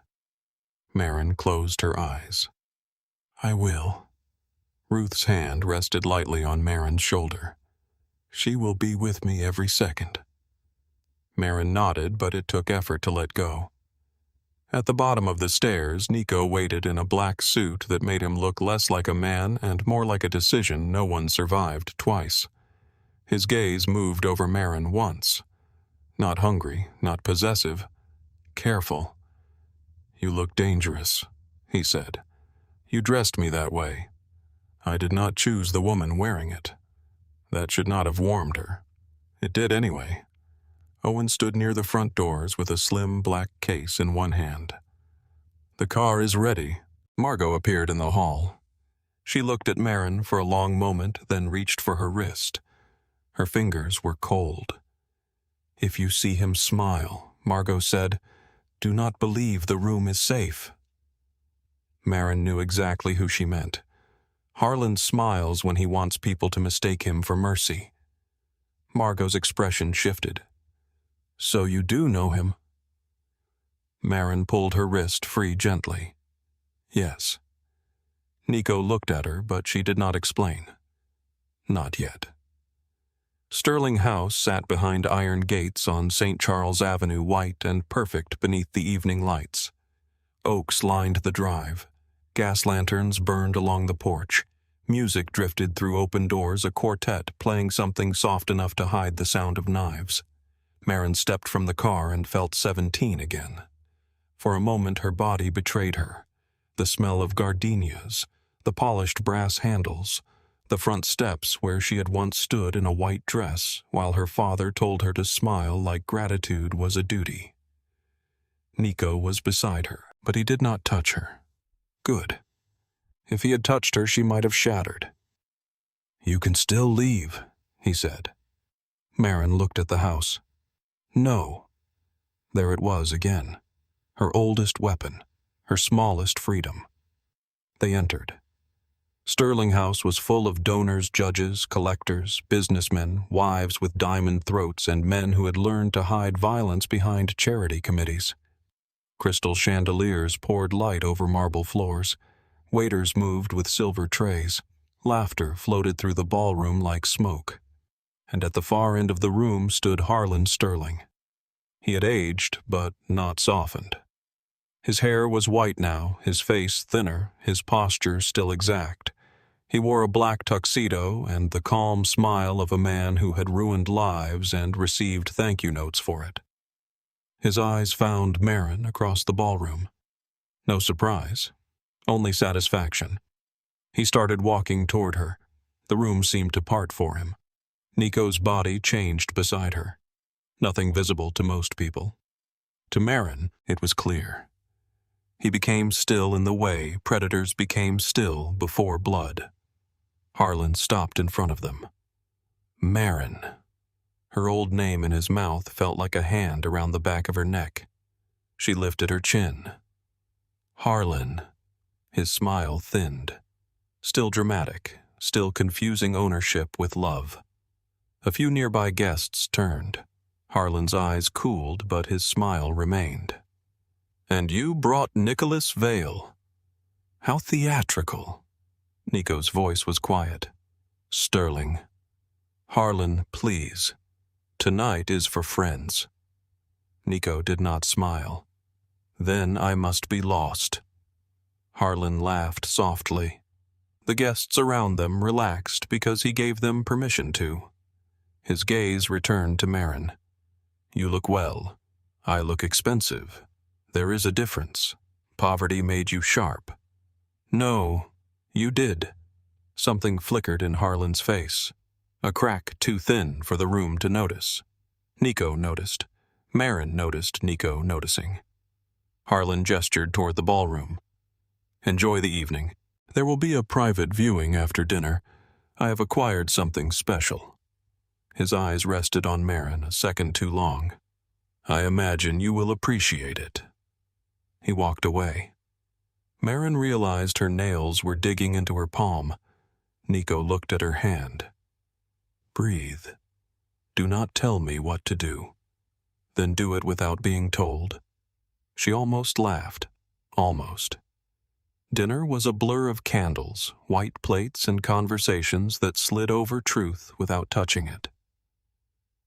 Maren closed her eyes. "I will." Ruth's hand rested lightly on Maren's shoulder. "She will be with me every second." Maren nodded, but it took effort to let go. At the bottom of the stairs, Nico waited in a black suit that made him look less like a man and more like a decision no one survived twice. His gaze moved over Maren once. Not hungry, not possessive. Careful. "You look dangerous," he said. "You dressed me that way. I did not choose the woman wearing it. That should not have warmed her. It did anyway." Owen stood near the front doors with a slim black case in one hand. "The car is ready." Margot appeared in the hall. She looked at Maren for a long moment, then reached for her wrist. Her fingers were cold. "If you see him smile," Margot said, "do not believe the room is safe." Maren knew exactly who she meant. Harlan smiles when he wants people to mistake him for Mercy. Margot's expression shifted. "So you do know him?" Maren pulled her wrist free gently. "Yes." Nico looked at her, but she did not explain. Not yet. Sterling House sat behind iron gates on St. Charles Avenue, white and perfect beneath the evening lights. Oaks lined the drive. Gas lanterns burned along the porch. Music drifted through open doors, a quartet playing something soft enough to hide the sound of knives. Maren stepped from the car and felt 17 again. For a moment her body betrayed her. The smell of gardenias, the polished brass handles, the front steps where she had once stood in a white dress while her father told her to smile like gratitude was a duty. Nico was beside her, but he did not touch her. Good. If he had touched her, she might have shattered. "You can still leave," he said. Maren looked at the house. No. There it was again. Her oldest weapon, her smallest freedom. They entered. Sterling House was full of donors, judges, collectors, businessmen, wives with diamond throats, and men who had learned to hide violence behind charity committees. Crystal chandeliers poured light over marble floors. Waiters moved with silver trays. Laughter floated through the ballroom like smoke. And at the far end of the room stood Harlan Sterling. He had aged, but not softened. His hair was white now, his face thinner, his posture still exact. He wore a black tuxedo and the calm smile of a man who had ruined lives and received thank-you notes for it. His eyes found Maren across the ballroom. No surprise, only satisfaction. He started walking toward her. The room seemed to part for him. Nico's body changed beside her. nothing visible to most people. To Maren, it was clear. He became still in the way predators became still before blood. Harlan stopped in front of them. Maren. Her old name in his mouth felt like a hand around the back of her neck. She lifted her chin. Harlan. His smile thinned. Still dramatic, still confusing ownership with love. A few nearby guests turned. Harlan's eyes cooled, but his smile remained. "And you brought Nicholas Vale. How theatrical." Nico's voice was quiet. "Sterling. Harlan, please. Tonight is for friends." Nico did not smile. "Then I must be lost." Harlan laughed softly. The guests around them relaxed because he gave them permission to. His gaze returned to Maren. "You look well. I look expensive. There is a difference. Poverty made you sharp." "No, you did." Something flickered in Harlan's face. A crack too thin for the room to notice. Nico noticed. Maren noticed Nico noticing. Harlan gestured toward the ballroom. "Enjoy the evening. There will be a private viewing after dinner. I have acquired something special." His eyes rested on Maren a second too long. "I imagine you will appreciate it." He walked away. Maren realized her nails were digging into her palm. Nico looked at her hand. "Breathe. Do not tell me what to do. Then do it without being told." She almost laughed. Almost. Dinner was a blur of candles, white plates, and conversations that slid over truth without touching it.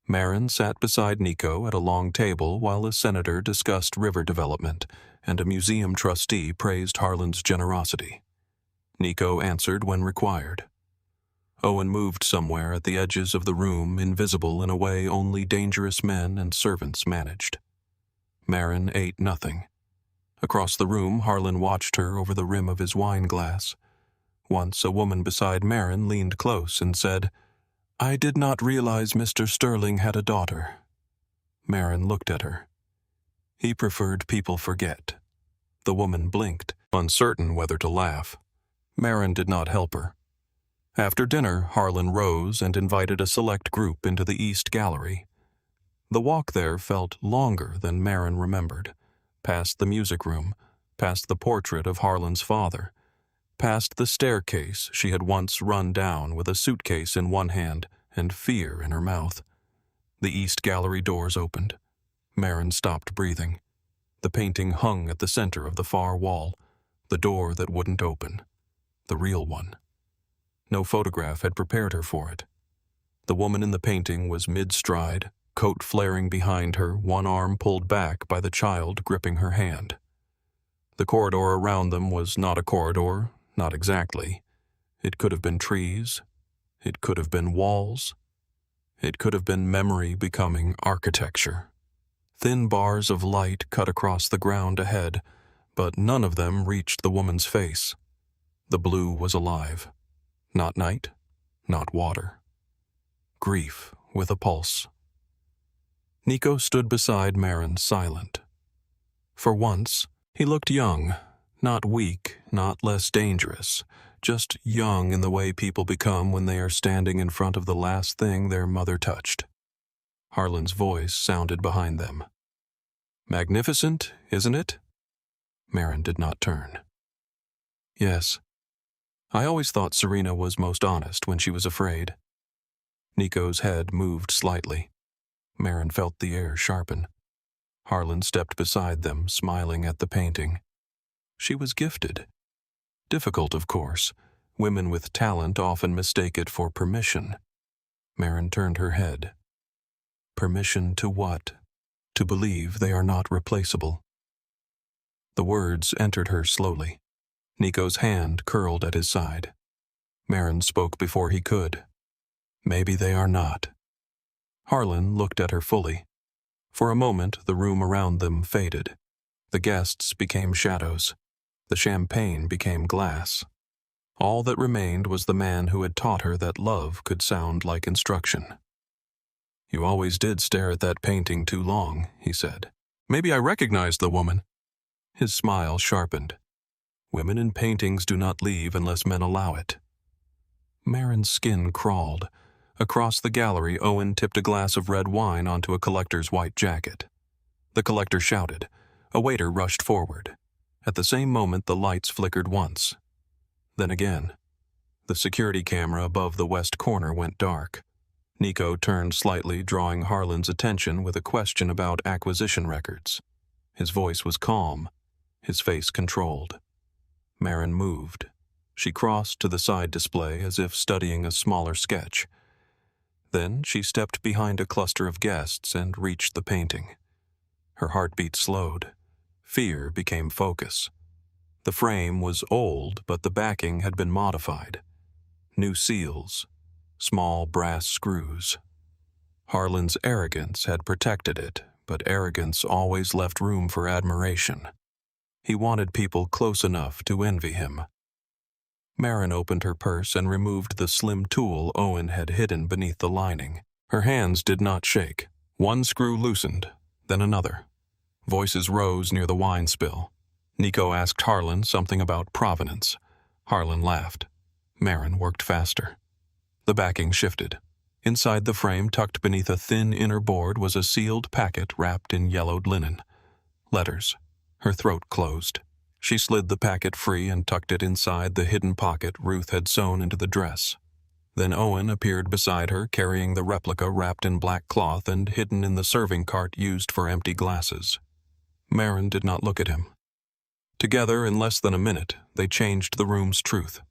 Maren sat beside Nico at a long table while a senator discussed river development and a museum trustee praised Harlan's generosity. Nico answered when required. Owen moved somewhere at the edges of the room, invisible in a way only dangerous men and servants managed. Maren ate nothing. Across the room, Harlan watched her over the rim of his wine glass. Once a woman beside Maren leaned close and said, "I did not realize Mr. Sterling had a daughter." Maren looked at her. "He preferred people forget." The woman blinked, uncertain whether to laugh. Maren did not help her. After dinner, Harlan rose and invited a select group into the East Gallery. The walk there felt longer than Maren remembered. Past the music room, past the portrait of Harlan's father, past the staircase she had once run down with a suitcase in one hand and fear in her mouth. The East Gallery doors opened. Maren stopped breathing. The painting hung at the center of the far wall, the door that wouldn't open. The real one. No photograph had prepared her for it. The woman in the painting was mid-stride, coat flaring behind her, one arm pulled back by the child gripping her hand. The corridor around them was not a corridor, not exactly. It could have been trees. It could have been walls. It could have been memory becoming architecture. Thin bars of light cut across the ground ahead, but none of them reached the woman's face. The blue was alive. Not night, not water. Grief with a pulse. Nico stood beside Maren, silent. For once, he looked young, not weak, not less dangerous, just young in the way people become when they are standing in front of the last thing their mother touched. Harlan's voice sounded behind them. "Magnificent, isn't it?" Maren did not turn. "Yes. I always thought Serena was most honest when she was afraid." Nico's head moved slightly. Maren felt the air sharpen. Harlan stepped beside them, smiling at the painting. She was gifted. Difficult, of course. Women with talent often mistake it for permission. Maren turned her head. Permission to what? To believe they are not replaceable. The words entered her slowly. Nico's hand curled at his side. Maren spoke before he could. Maybe they are not. Harlan looked at her fully. For a moment, the room around them faded. The guests became shadows. The champagne became glass. All that remained was the man who had taught her that love could sound like instruction. You always did stare at that painting too long, he said. Maybe I recognized the woman. His smile sharpened. Women in paintings do not leave unless men allow it. Maren's skin crawled. Across the gallery, Owen tipped a glass of red wine onto a collector's white jacket. The collector shouted. A waiter rushed forward. At the same moment, the lights flickered once. Then again. The security camera above the west corner went dark. Nico turned slightly, drawing Harlan's attention with a question about acquisition records. His voice was calm, his face controlled. Maren moved. She crossed to the side display as if studying a smaller sketch. Then she stepped behind a cluster of guests and reached the painting. Her heartbeat slowed. Fear became focus. The frame was old, but the backing had been modified. New seals, small brass screws. Harlan's arrogance had protected it, but arrogance always left room for admiration. He wanted people close enough to envy him. Maren opened her purse and removed the slim tool Owen had hidden beneath the lining. Her hands did not shake. One screw loosened, then another. Voices rose near the wine spill. Nico asked Harlan something about provenance. Harlan laughed. Maren worked faster. The backing shifted. Inside the frame, tucked beneath a thin inner board, was a sealed packet wrapped in yellowed linen. Letters. Her throat closed. She slid the packet free and tucked it inside the hidden pocket Ruth had sewn into the dress. Then Owen appeared beside her, carrying the replica wrapped in black cloth and hidden in the serving cart used for empty glasses. Maren did not look at him. Together, in less than a minute, they changed the room's truth.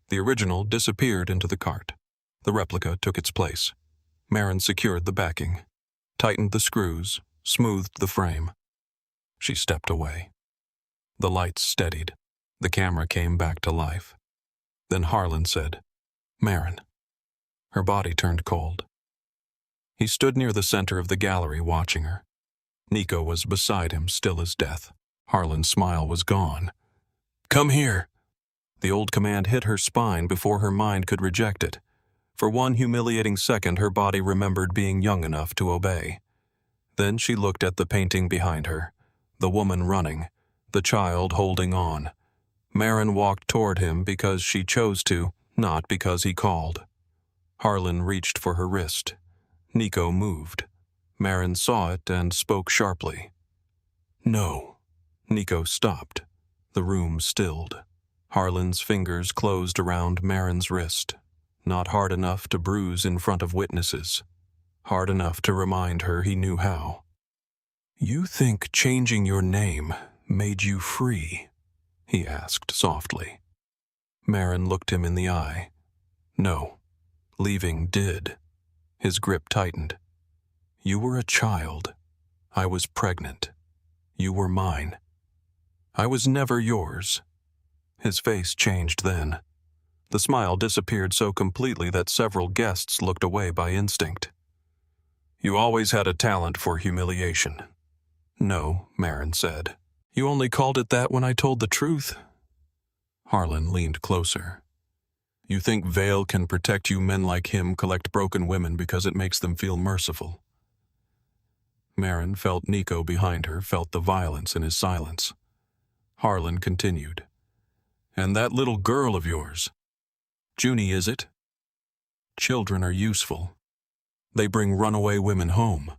The original disappeared into the cart. The replica took its place. Maren secured the backing, tightened the screws, smoothed the frame. She stepped away. The lights steadied. The camera came back to life. Then Harlan said, "Maren." Her body turned cold. He stood near the center of the gallery watching her. Nico was beside him, still as death. Harlan's smile was gone. "Come here." The old command hit her spine before her mind could reject it. For one humiliating second, her body remembered being young enough to obey. Then she looked at the painting behind her, the woman running, the child holding on. Maren walked toward him because she chose to, not because he called. Harlan reached for her wrist. Nico moved. Maren saw it and spoke sharply. "No." Nico stopped. The room stilled. Harlan's fingers closed around Maren's wrist. Not hard enough to bruise in front of witnesses. Hard enough to remind her he knew how. "You think changing your name made you free?" he asked softly. Maren looked him in the eye. "No. Leaving did." His grip tightened. "You were a child. I was pregnant. You were mine. I was never yours." His face changed then. The smile disappeared so completely that several guests looked away by instinct. "You always had a talent for humiliation." "No," Maren said. "You only called it that when I told the truth." Harlan leaned closer. "You think Vale can protect you men like him collect broken women because it makes them feel merciful." Maren felt Nico behind her, felt the violence in his silence. Harlan continued. "And that little girl of yours. Junie, is it? Children are useful. They bring runaway women home."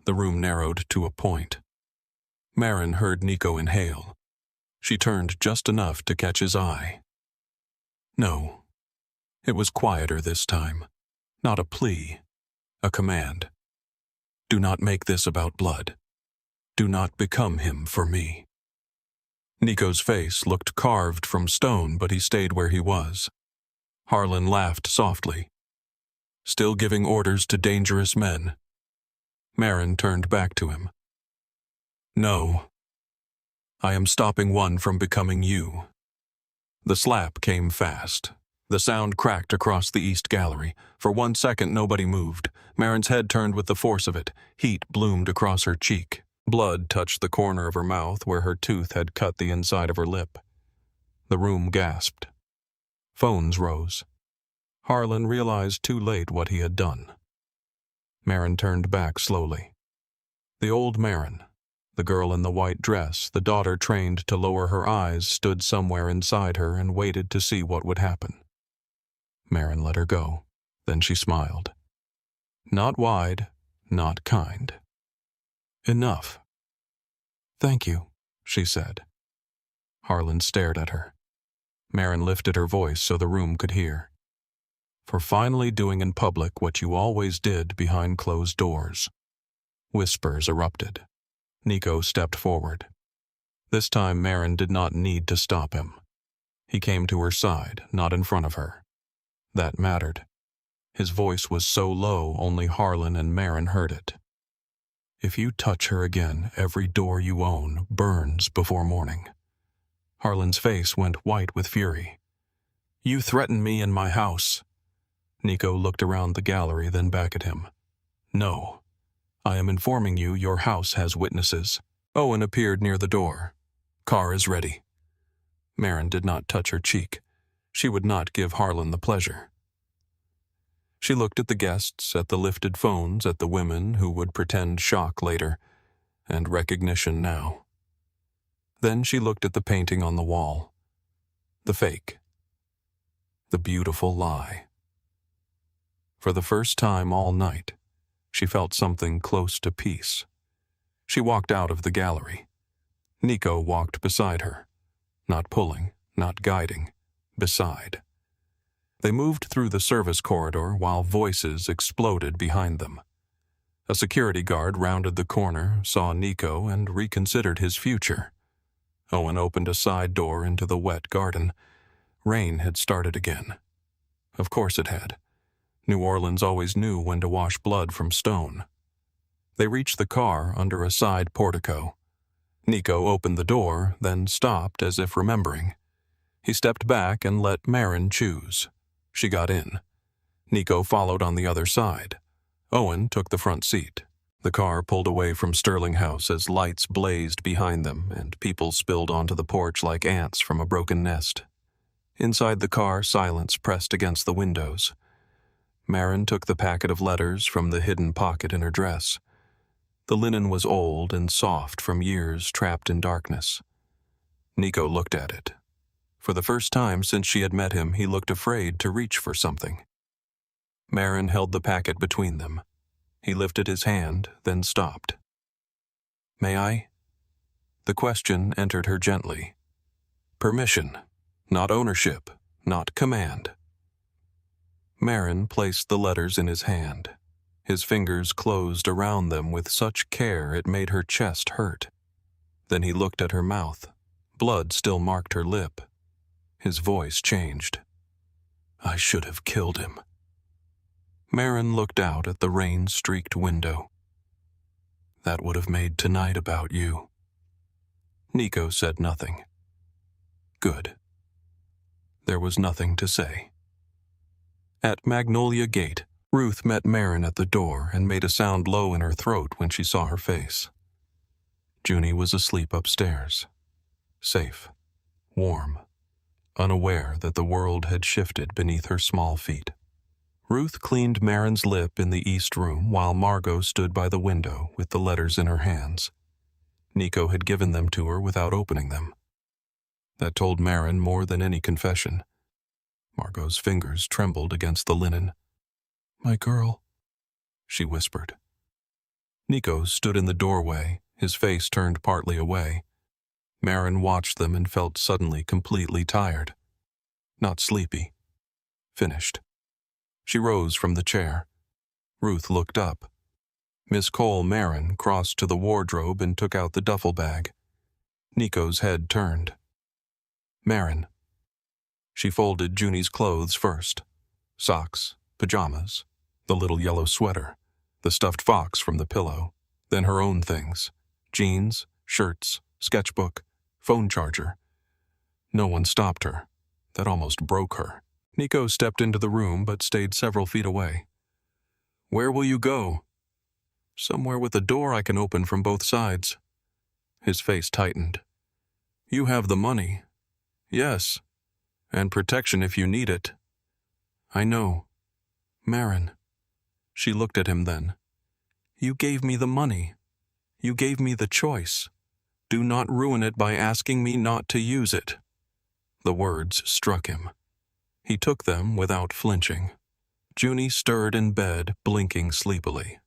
The room narrowed to a point. Maren heard Nico inhale. She turned just enough to catch his eye. "No." It was quieter this time. Not a plea, a command. "Do not make this about blood. Do not become him for me." Nico's face looked carved from stone, but he stayed where he was. Harlan laughed softly. "Still giving orders to dangerous men?" Maren turned back to him. "No. I am stopping one from becoming you." The slap came fast. The sound cracked across the east gallery. For 1 second nobody moved. Maren's head turned with the force of it. Heat bloomed across her cheek. Blood touched the corner of her mouth where her tooth had cut the inside of her lip. The room gasped. Phones rose. Harlan realized too late what he had done. Maren turned back slowly. The old Maren, the girl in the white dress the daughter trained to lower her eyes, stood somewhere inside her and waited to see what would happen. Maren let her go. Then she smiled. Not wide, not kind. Enough. Thank you, she said. Harlan stared at her. Maren lifted her voice so the room could hear. For finally doing in public what you always did behind closed doors. Whispers erupted. Nico stepped forward. This time Maren did not need to stop him. He came to her side, not in front of her. That mattered. His voice was so low only Harlan and Maren heard it. If you touch her again, every door you own burns before morning. Harlan's face went white with fury. You threatened me in my house. Nico looked around the gallery, then back at him. No. I am informing you your house has witnesses. Owen appeared near the door. Car is ready. Maren did not touch her cheek. She would not give Harlan the pleasure. She looked at the guests, at the lifted phones, at the women who would pretend shock later, and recognition now. Then she looked at the painting on the wall. The fake. The beautiful lie. For the first time all night, she felt something close to peace. She walked out of the gallery. Nico walked beside her. Not pulling, not guiding, beside. They moved through the service corridor while voices exploded behind them. A security guard rounded the corner, saw Nico, and reconsidered his future. Owen opened a side door into the wet garden. Rain had started again. Of course it had. New Orleans always knew when to wash blood from stone. They reached the car under a side portico. Nico opened the door, then stopped as if remembering. He stepped back and let Maren choose. She got in. Nico followed on the other side. Owen took the front seat. The car pulled away from Sterling House as lights blazed behind them and people spilled onto the porch like ants from a broken nest. Inside the car, silence pressed against the windows. Maren took the packet of letters from the hidden pocket in her dress. The linen was old and soft from years trapped in darkness. Nico looked at it. For the first time since she had met him, he looked afraid to reach for something. Maren held the packet between them. He lifted his hand, then stopped. May I? The question entered her gently. Permission, not ownership, not command. Maren placed the letters in his hand. His fingers closed around them with such care it made her chest hurt. Then he looked at her mouth. Blood still marked her lip. His voice changed. I should have killed him. Maren looked out at the rain-streaked window. That would have made tonight about you. Nico said nothing. Good. There was nothing to say. At Magnolia Gate, Ruth met Maren at the door and made a sound low in her throat when she saw her face. Junie was asleep upstairs. Safe. Warm. Unaware that the world had shifted beneath her small feet. Ruth cleaned Maren's lip in the east room while Margot stood by the window with the letters in her hands. Nico had given them to her without opening them. That told Maren more than any confession. Margot's fingers trembled against the linen. My girl, she whispered. Nico stood in the doorway, his face turned partly away. Maren watched them and felt suddenly completely tired. Not sleepy. Finished. She rose from the chair. Ruth looked up. Miss Cole Maren crossed to the wardrobe and took out the duffel bag. Nico's head turned. Maren. She folded Junie's clothes first. Socks, pajamas, the little yellow sweater, the stuffed fox from the pillow, then her own things, jeans, shirts, sketchbook, phone charger. No one stopped her. That almost broke her. Nico stepped into the room but stayed several feet away. Where will you go? Somewhere with a door I can open from both sides. His face tightened. You have the money. Yes. And protection if you need it. I know. Maren. She looked at him then. You gave me the money. You gave me the choice. Do not ruin it by asking me not to use it." The words struck him. He took them without flinching. Junie stirred in bed, blinking sleepily.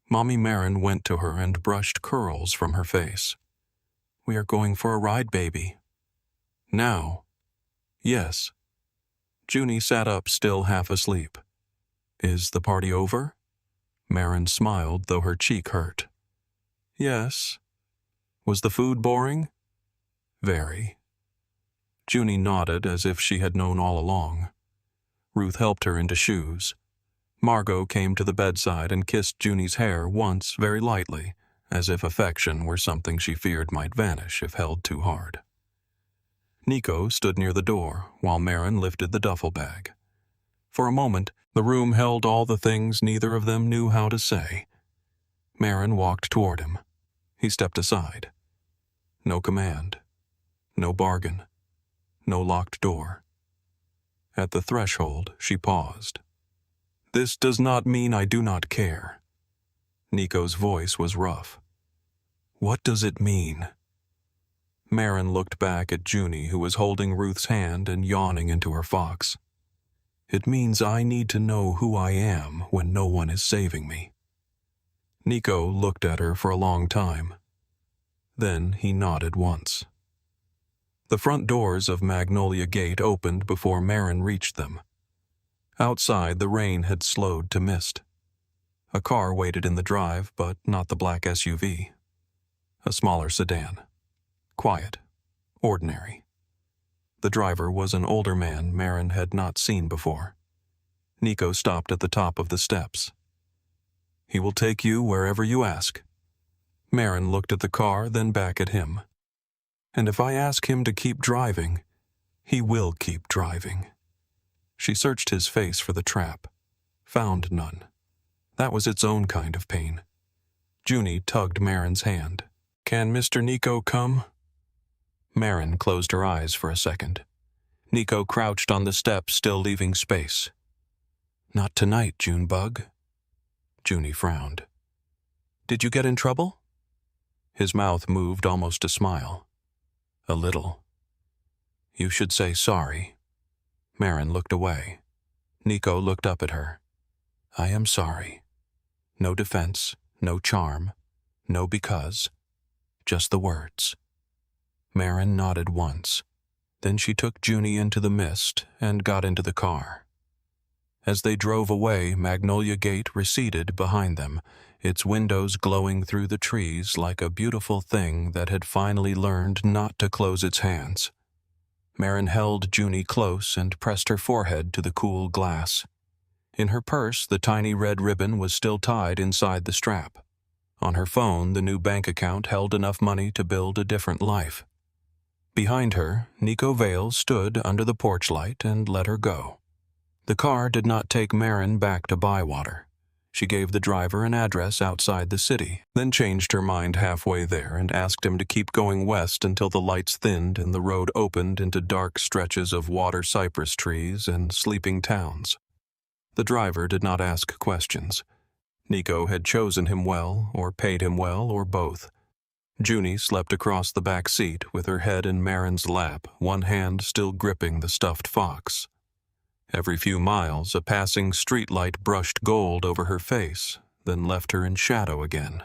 Mommy Maren went to her and brushed curls from her face. "We are going for a ride, baby." "Now?" "Yes." Junie sat up, still half asleep. "Is the party over?" Maren smiled, though her cheek hurt. "Yes." "Was the food boring?" "Very." Junie nodded as if she had known all along. Ruth helped her into shoes. Margot came to the bedside and kissed Junie's hair once very lightly, as if affection were something she feared might vanish if held too hard. Nico stood near the door while Maren lifted the duffel bag. For a moment, the room held all the things neither of them knew how to say. Maren walked toward him. He stepped aside. No command. No bargain. No locked door. At the threshold, she paused. "This does not mean I do not care." Nico's voice was rough. "What does it mean?" Maren looked back at Junie, who was holding Ruth's hand and yawning into her fox. "It means I need to know who I am when no one is saving me." Nico looked at her for a long time. Then he nodded once. The front doors of Magnolia Gate opened before Maren reached them. Outside, the rain had slowed to mist. A car waited in the drive, but not the black SUV. A smaller sedan. Quiet. Ordinary. The driver was an older man Maren had not seen before. Nico stopped at the top of the steps. "He will take you wherever you ask." Maren looked at the car, then back at him. "And if I ask him to keep driving, he will keep driving." She searched his face for the trap. Found none. That was its own kind of pain. Junie tugged Maren's hand. "Can Mr. Nico come?" Maren closed her eyes for a second. Nico crouched on the steps, still leaving space. "Not tonight, Junebug." Junie frowned. "Did you get in trouble?" His mouth moved almost to smile. "A little." "You should say sorry." Maren looked away. Nico looked up at her. "I am sorry." No defense, no charm, no because. Just the words. Maren nodded once. Then she took Junie into the mist and got into the car. As they drove away, Magnolia Gate receded behind them, its windows glowing through the trees like a beautiful thing that had finally learned not to close its hands. Maren held Junie close and pressed her forehead to the cool glass. In her purse, the tiny red ribbon was still tied inside the strap. On her phone, the new bank account held enough money to build a different life. Behind her, Nico Vale stood under the porch light and let her go. The car did not take Maren back to Bywater. She gave the driver an address outside the city, then changed her mind halfway there and asked him to keep going west until the lights thinned and the road opened into dark stretches of water cypress trees and sleeping towns. The driver did not ask questions. Nico had chosen him well, or paid him well, or both. Junie slept across the back seat with her head in Maren's lap, one hand still gripping the stuffed fox. Every few miles, a passing streetlight brushed gold over her face, then left her in shadow again.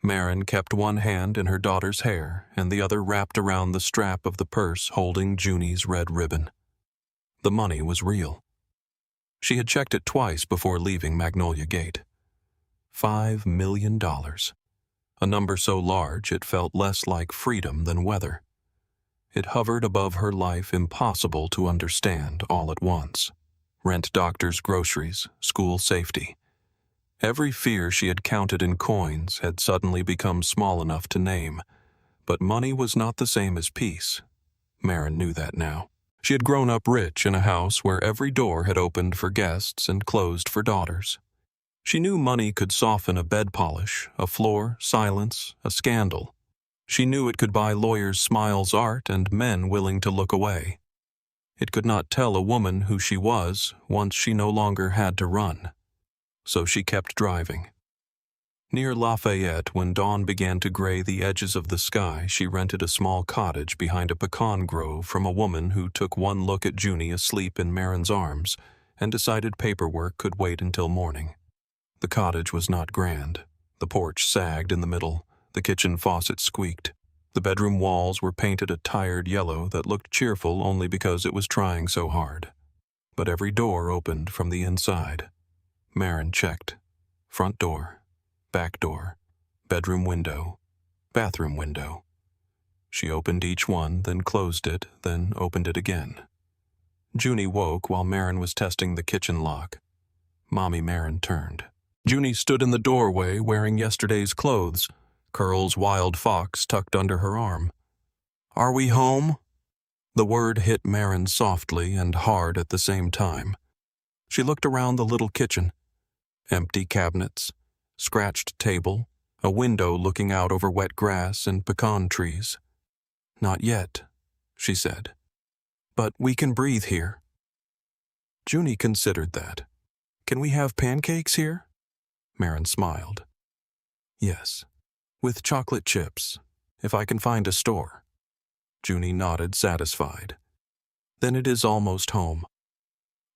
Maren kept one hand in her daughter's hair and the other wrapped around the strap of the purse holding Junie's red ribbon. The money was real. She had checked it twice before leaving Magnolia Gate. $5 million. A number so large it felt less like freedom than weather. It hovered above her life, impossible to understand all at once. Rent, doctors, groceries, school safety. Every fear she had counted in coins had suddenly become small enough to name. But money was not the same as peace. Maren knew that now. She had grown up rich in a house where every door had opened for guests and closed for daughters. She knew money could soften a bed polish, a floor, silence, a scandal. She knew it could buy lawyers' smiles, art, and men willing to look away. It could not tell a woman who she was once she no longer had to run. So she kept driving. Near Lafayette, when dawn began to gray the edges of the sky, she rented a small cottage behind a pecan grove from a woman who took one look at Junie asleep in Maren's arms and decided paperwork could wait until morning. The cottage was not grand. The porch sagged in the middle. The kitchen faucet squeaked. The bedroom walls were painted a tired yellow that looked cheerful only because it was trying so hard. But every door opened from the inside. Maren checked. Front door, back door, bedroom window, bathroom window. She opened each one, then closed it, then opened it again. Junie woke while Maren was testing the kitchen lock. Mommy Maren turned. Junie stood in the doorway wearing yesterday's clothes, Curl's wild fox tucked under her arm. "Are we home?" The word hit Maren softly and hard at the same time. She looked around the little kitchen. Empty cabinets, scratched table, a window looking out over wet grass and pecan trees. "Not yet," she said. "But we can breathe here." Junie considered that. "Can we have pancakes here?" Maren smiled. "Yes, with chocolate chips, if I can find a store." Junie nodded, satisfied. "Then it is almost home."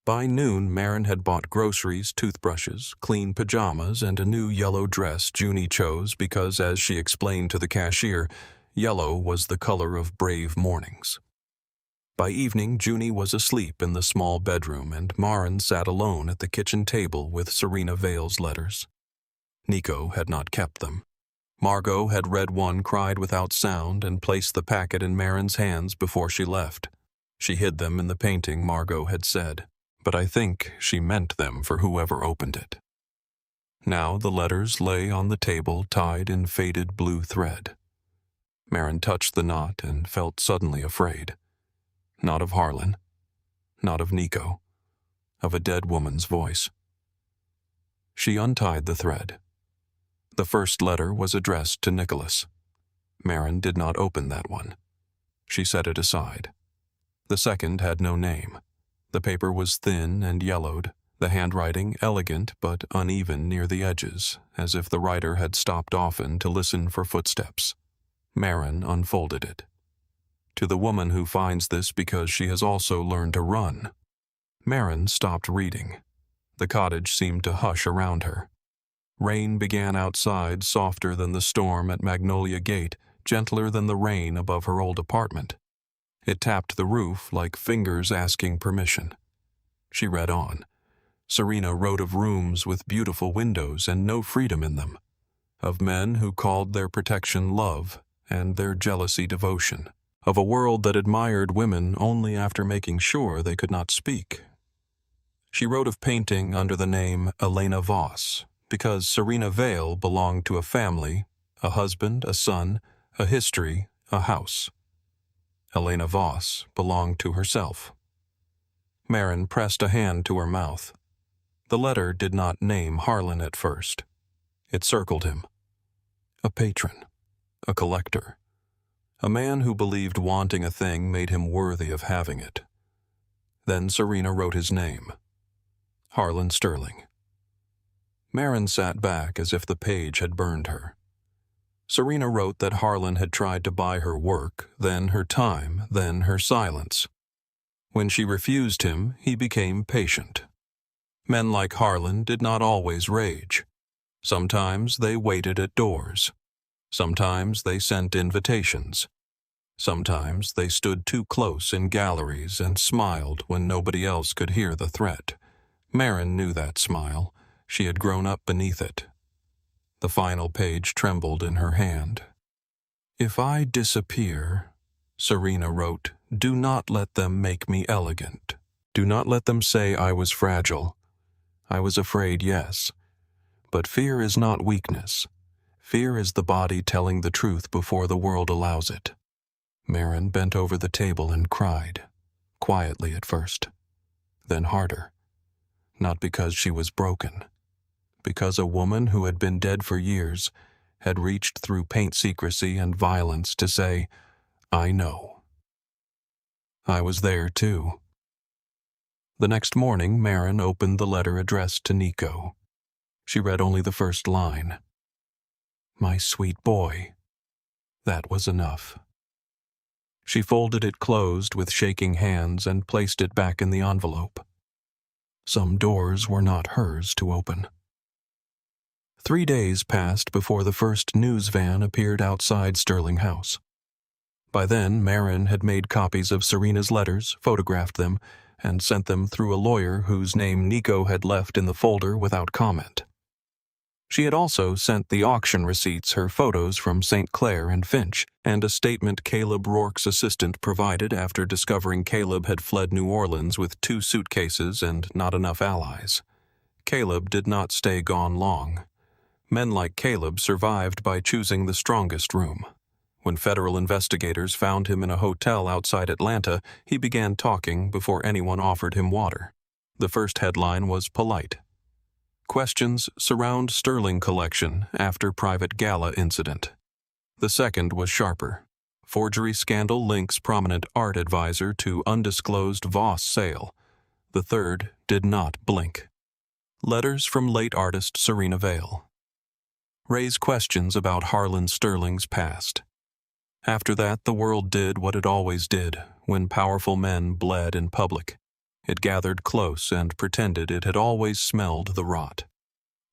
By noon, Maren had bought groceries, toothbrushes, clean pajamas, and a new yellow dress Junie chose because, as she explained to the cashier, yellow was the color of brave mornings. By evening, Junie was asleep in the small bedroom, and Maren sat alone at the kitchen table with Serena Vale's letters. Nico had not kept them. Margot had read one, cried without sound, and placed the packet in Maren's hands before she left. She hid them in the painting Margot had said, but I think she meant them for whoever opened it. Now the letters lay on the table tied in faded blue thread. Maren touched the knot and felt suddenly afraid. Not of Harlan, not of Nico, of a dead woman's voice. She untied the thread. The first letter was addressed to Nicholas. Maren did not open that one. She set it aside. The second had no name. The paper was thin and yellowed, the handwriting elegant but uneven near the edges, as if the writer had stopped often to listen for footsteps. Maren unfolded it. To the woman who finds this because she has also learned to run. Maren stopped reading. The cottage seemed to hush around her. Rain began outside, softer than the storm at Magnolia Gate, gentler than the rain above her old apartment. It tapped the roof like fingers asking permission. She read on. Serena wrote of rooms with beautiful windows and no freedom in them, of men who called their protection love and their jealousy devotion, of a world that admired women only after making sure they could not speak. She wrote of painting under the name Elena Voss, because Serena Vale belonged to a family, a husband, a son, a history, a house. Elena Voss belonged to herself. Maren pressed a hand to her mouth. The letter did not name Harlan at first. It circled him. A patron, a collector, a man who believed wanting a thing made him worthy of having it. Then Serena wrote his name. Harlan Sterling. Maren sat back as if the page had burned her. Serena wrote that Harlan had tried to buy her work, then her time, then her silence. When she refused him, he became patient. Men like Harlan did not always rage. Sometimes they waited at doors. Sometimes they sent invitations. Sometimes they stood too close in galleries and smiled when nobody else could hear the threat. Maren knew that smile. She had grown up beneath it. The final page trembled in her hand. "If I disappear," Serena wrote, "do not let them make me elegant. Do not let them say I was fragile. I was afraid, yes. But fear is not weakness. Fear is the body telling the truth before the world allows it." Maren bent over the table and cried, quietly at first, then harder. Not because she was broken, because a woman who had been dead for years had reached through paint secrecy and violence to say, "I know." I was there too. The next morning, Maren opened the letter addressed to Nico. She read only the first line. My sweet boy. That was enough. She folded it closed with shaking hands and placed it back in the envelope. Some doors were not hers to open. 3 days passed before the first news van appeared outside Sterling House. By then, Maren had made copies of Serena's letters, photographed them, and sent them through a lawyer whose name Nico had left in the folder without comment. She had also sent the auction receipts her photos from St. Clair and Finch, and a statement Caleb Rourke's assistant provided after discovering Caleb had fled New Orleans with 2 suitcases and not enough allies. Caleb did not stay gone long. Men like Caleb survived by choosing the strongest room. When federal investigators found him in a hotel outside Atlanta, he began talking before anyone offered him water. The first headline was polite. Questions surround Sterling collection after private gala incident. The second was sharper. Forgery scandal links prominent art advisor to undisclosed Voss sale. The third did not blink. Letters from late artist Serena Vale raise questions about Harlan Sterling's past. After that, the world did what it always did when powerful men bled in public. It gathered close and pretended it had always smelled the rot.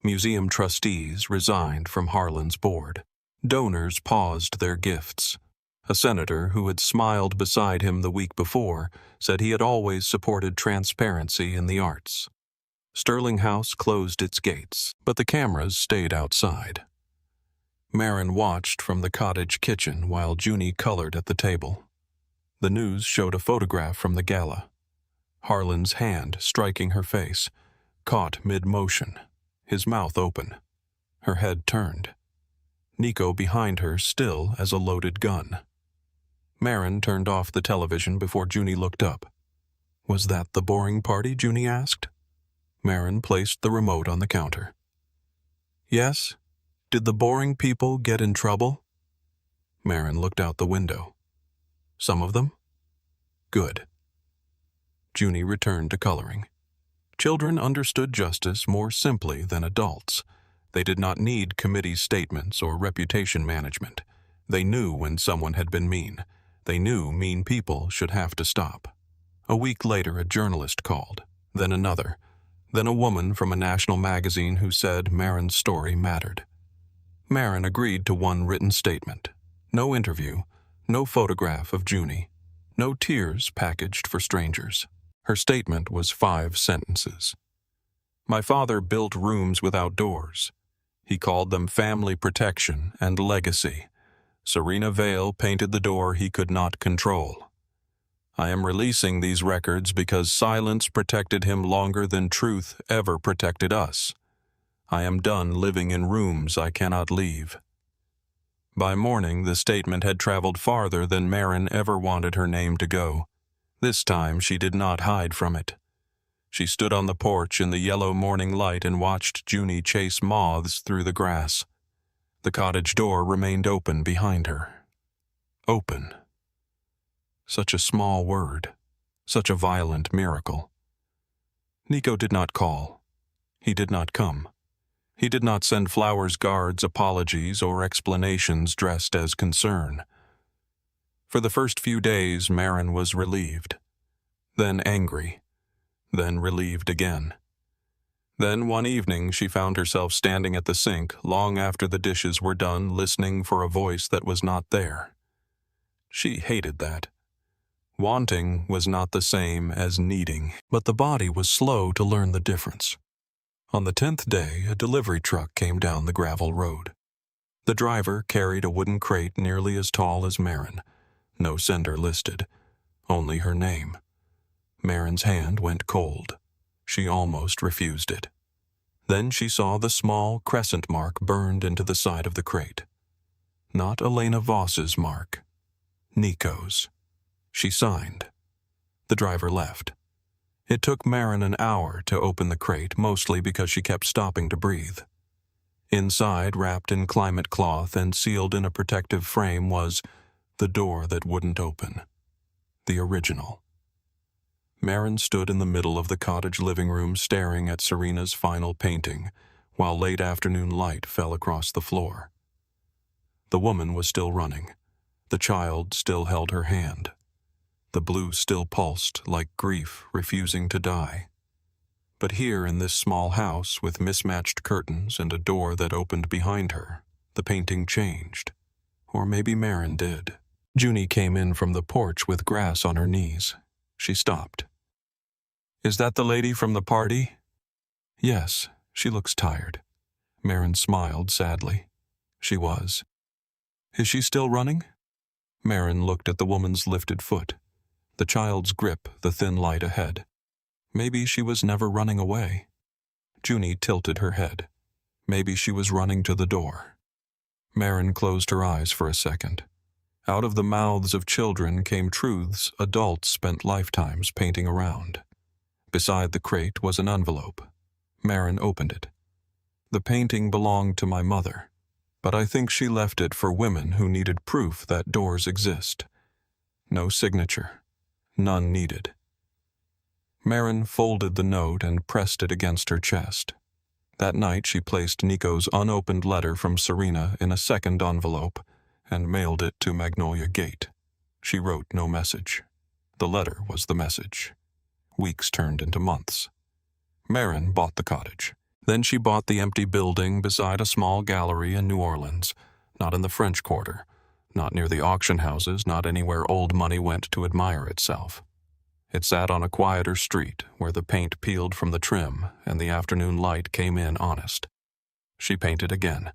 Museum trustees resigned from Harlan's board. Donors paused their gifts. A senator who had smiled beside him the week before said he had always supported transparency in the arts. Sterling House closed its gates, but the cameras stayed outside. Maren watched from the cottage kitchen while Junie colored at the table. The news showed a photograph from the gala. Harlan's hand striking her face, caught mid-motion, his mouth open. Her head turned. Nico behind her still as a loaded gun. Maren turned off the television before Junie looked up. Was that the boring party, Junie asked? Maren placed the remote on the counter. Yes? Did the boring people get in trouble? Maren looked out the window. Some of them? Good. Junie returned to coloring. Children understood justice more simply than adults. They did not need committee statements or reputation management. They knew when someone had been mean. They knew mean people should have to stop. A week later, a journalist called, then another, then a woman from a national magazine who said Maren's story mattered. Maren agreed to one written statement. No interview, no photograph of Junie, no tears packaged for strangers. Her statement was 5 sentences. My father built rooms without doors. He called them family protection and legacy. Serena Vale painted the door he could not control. I am releasing these records because silence protected him longer than truth ever protected us. I am done living in rooms I cannot leave. By morning, the statement had traveled farther than Maren ever wanted her name to go. This time, she did not hide from it. She stood on the porch in the yellow morning light and watched Junie chase moths through the grass. The cottage door remained open behind her. Open. Such a small word. Such a violent miracle. Nico did not call. He did not come. He did not send flowers guards apologies or explanations dressed as concern. For the first few days, Maren was relieved, then angry, then relieved again. Then one evening she found herself standing at the sink long after the dishes were done, listening for a voice that was not there. She hated that. Wanting was not the same as needing, but the body was slow to learn the difference. On the 10th day, a delivery truck came down the gravel road. The driver carried a wooden crate nearly as tall as Maren. No sender listed, only her name. Maren's hand went cold. She almost refused it. Then she saw the small crescent mark burned into the side of the crate. Not Elena Voss's mark. Nico's. She signed. The driver left. It took Maren an hour to open the crate, mostly because she kept stopping to breathe. Inside, wrapped in climate cloth and sealed in a protective frame, was the door that wouldn't open. The original. Maren stood in the middle of the cottage living room staring at Serena's final painting, while late afternoon light fell across the floor. The woman was still running. The child still held her hand. The blue still pulsed like grief refusing to die. But here in this small house with mismatched curtains and a door that opened behind her, the painting changed. Or maybe Maren did. Junie came in from the porch with grass on her knees. She stopped. "Is that the lady from the party?" "Yes, she looks tired." Maren smiled sadly. She was. "Is she still running?" Maren looked at the woman's lifted foot, the child's grip, the thin light ahead. Maybe she was never running away. Junie tilted her head. Maybe she was running to the door. Maren closed her eyes for a second. Out of the mouths of children came truths adults spent lifetimes painting around. Beside the crate was an envelope. Maren opened it. "The painting belonged to my mother, but I think she left it for women who needed proof that doors exist. No signature. None needed." Maren folded the note and pressed it against her chest. That night she placed Nico's unopened letter from Serena in a second envelope and mailed it to Magnolia Gate. She wrote no message. The letter was the message. Weeks turned into months. Maren bought the cottage. Then she bought the empty building beside a small gallery in New Orleans, not in the French Quarter, not near the auction houses, not anywhere old money went to admire itself. It sat on a quieter street where the paint peeled from the trim and the afternoon light came in honest. She painted again.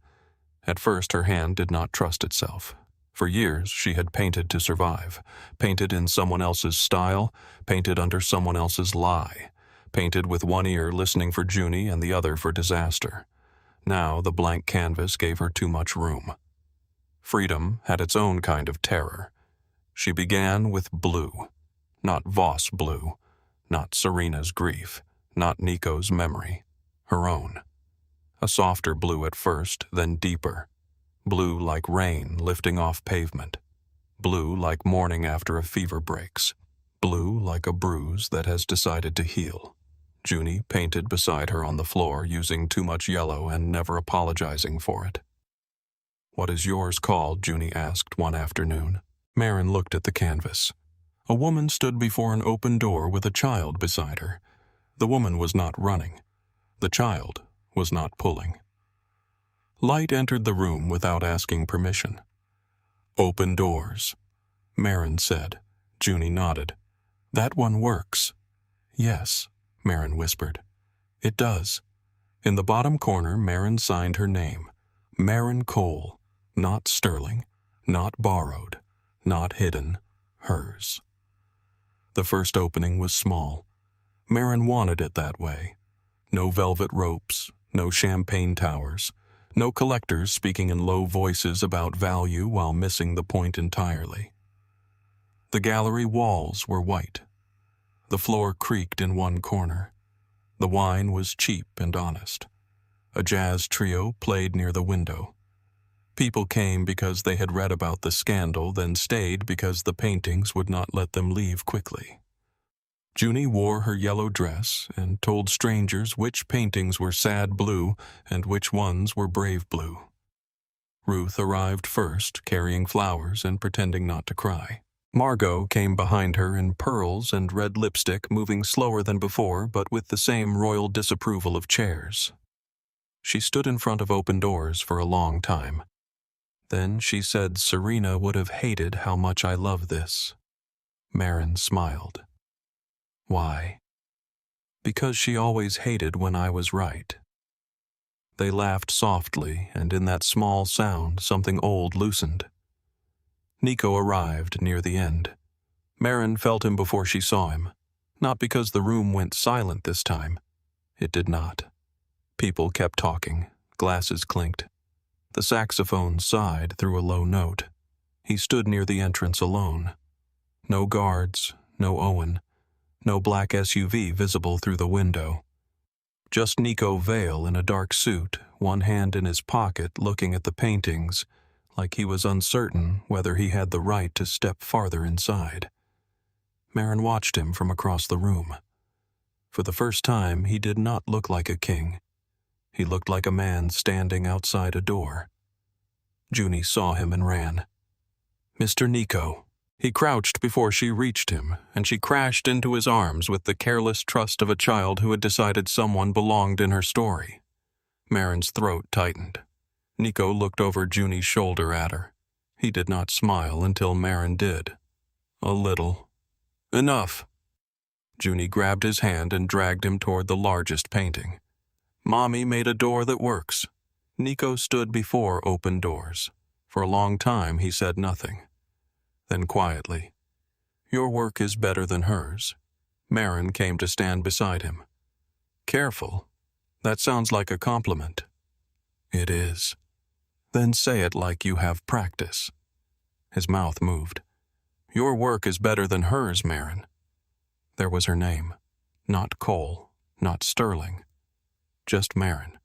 At first her hand did not trust itself. For years she had painted to survive, painted in someone else's style, painted under someone else's lie, painted with one ear listening for Junie and the other for disaster. Now the blank canvas gave her too much room. Freedom had its own kind of terror. She began with blue. Not Voss blue, not Serena's grief, not Nico's memory, her own. A softer blue at first, then deeper. Blue like rain lifting off pavement. Blue like morning after a fever breaks. Blue like a bruise that has decided to heal. Junie painted beside her on the floor using too much yellow and never apologizing for it. "What is yours called?" Junie asked one afternoon. Maren looked at the canvas. A woman stood before an open door with a child beside her. The woman was not running. The child was not pulling. Light entered the room without asking permission. "Open doors," Maren said. Junie nodded. "That one works." "Yes," Maren whispered. "It does." In the bottom corner, Maren signed her name. Maren Cole. Not Sterling. Not borrowed. Not hidden. Hers. The first opening was small. Maren wanted it that way. No velvet ropes, no champagne towers, no collectors speaking in low voices about value while missing the point entirely. The gallery walls were white. The floor creaked in one corner. The wine was cheap and honest. A jazz trio played near the window. People came because they had read about the scandal, then stayed because the paintings would not let them leave quickly. Junie wore her yellow dress and told strangers which paintings were sad blue and which ones were brave blue. Ruth arrived first, carrying flowers and pretending not to cry. Margot came behind her in pearls and red lipstick, moving slower than before, but with the same royal disapproval of chairs. She stood in front of open doors for a long time. Then she said Serena would have hated how much I love this. Maren smiled. Why? Because she always hated when I was right. They laughed softly, and in that small sound something old loosened. Nico arrived near the end. Maren felt him before she saw him, not because the room went silent this time. It did not. People kept talking, glasses clinked. The saxophone sighed through a low note. He stood near the entrance alone. No guards, no Owen, no black SUV visible through the window. Just Nico Vale in a dark suit, one hand in his pocket looking at the paintings, like he was uncertain whether he had the right to step farther inside. Maren watched him from across the room. For the first time, he did not look like a king. He looked like a man standing outside a door. Junie saw him and ran. "Mr. Nico." He crouched before she reached him, and she crashed into his arms with the careless trust of a child who had decided someone belonged in her story. Maren's throat tightened. Nico looked over Junie's shoulder at her. He did not smile until Maren did. A little. "Enough." Junie grabbed his hand and dragged him toward the largest painting. "Mommy made a door that works." Nico stood before open doors. For a long time he said nothing. Then quietly, "Your work is better than hers." Maren came to stand beside him. "Careful. That sounds like a compliment." "It is." "Then say it like you have practice." His mouth moved. "Your work is better than hers, Maren." There was her name. Not Cole, not Sterling. Just Maren.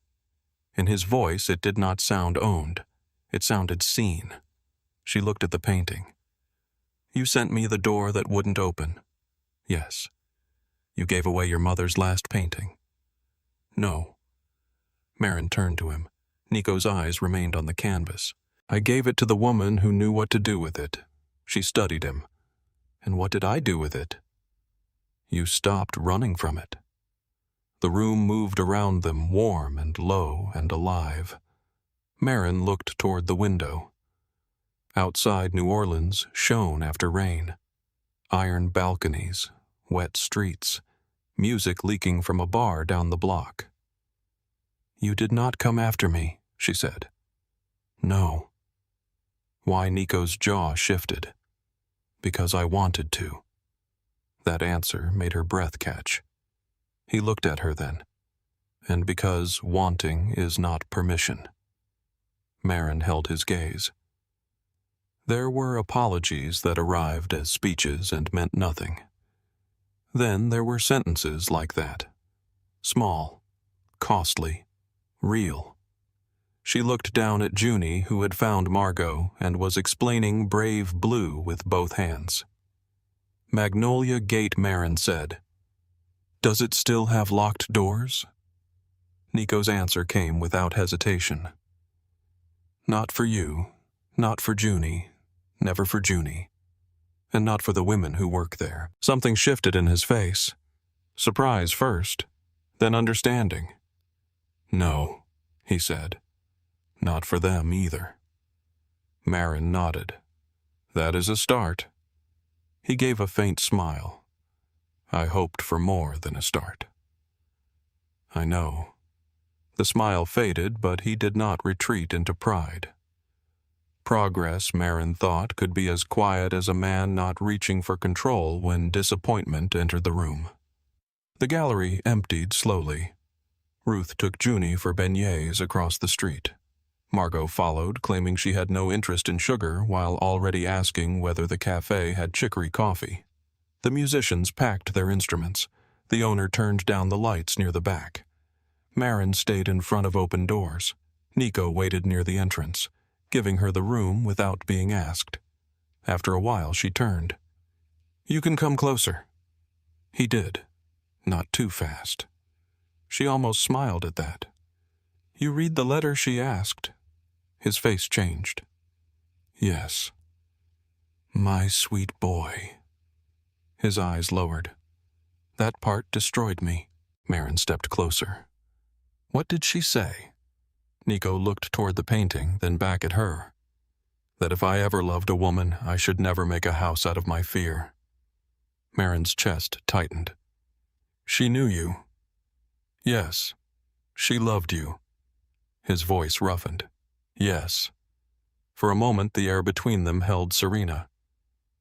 In his voice it did not sound owned. It sounded seen. She looked at the painting. "You sent me the door that wouldn't open." "Yes." "You gave away your mother's last painting." "No." Maren turned to him. Nico's eyes remained on the canvas. "I gave it to the woman who knew what to do with it." She studied him. "And what did I do with it?" "You stopped running from it." The room moved around them, warm and low and alive. Maren looked toward the window. Outside New Orleans shone after rain. Iron balconies, wet streets, music leaking from a bar down the block. "You did not come after me," she said. "No." Why Nico's jaw shifted. "Because I wanted to." That answer made her breath catch. He looked at her then. "And because wanting is not permission." Maren held his gaze. There were apologies that arrived as speeches and meant nothing. Then there were sentences like that. Small, costly, real. She looked down at Junie, who had found Margot and was explaining Brave Blue with both hands. "Magnolia Gate," Maren said. "Does it still have locked doors?" Nico's answer came without hesitation. "Not for you, not for Junie, never for Junie, and not for the women who work there." Something shifted in his face. Surprise first, then understanding. "No," he said. "Not for them either." Maren nodded. "That is a start." He gave a faint smile. "I hoped for more than a start." "I know." The smile faded, but he did not retreat into pride. Progress, Maren thought, could be as quiet as a man not reaching for control when disappointment entered the room. The gallery emptied slowly. Ruth took Junie for beignets across the street. Margot followed, claiming she had no interest in sugar while already asking whether the cafe had chicory coffee. The musicians packed their instruments. The owner turned down the lights near the back. Maren stayed in front of open doors. Nico waited near the entrance, giving her the room without being asked. After a while she turned. "You can come closer." He did, not too fast. She almost smiled at that. "You read the letter she asked?" His face changed. "Yes." "My sweet boy." His eyes lowered. "That part destroyed me." Maren stepped closer. "What did she say?" Nico looked toward the painting, then back at her. "That if I ever loved a woman, I should never make a house out of my fear." Maren's chest tightened. "She knew you." "Yes." "She loved you." His voice roughened. "Yes." For a moment the air between them held Serena.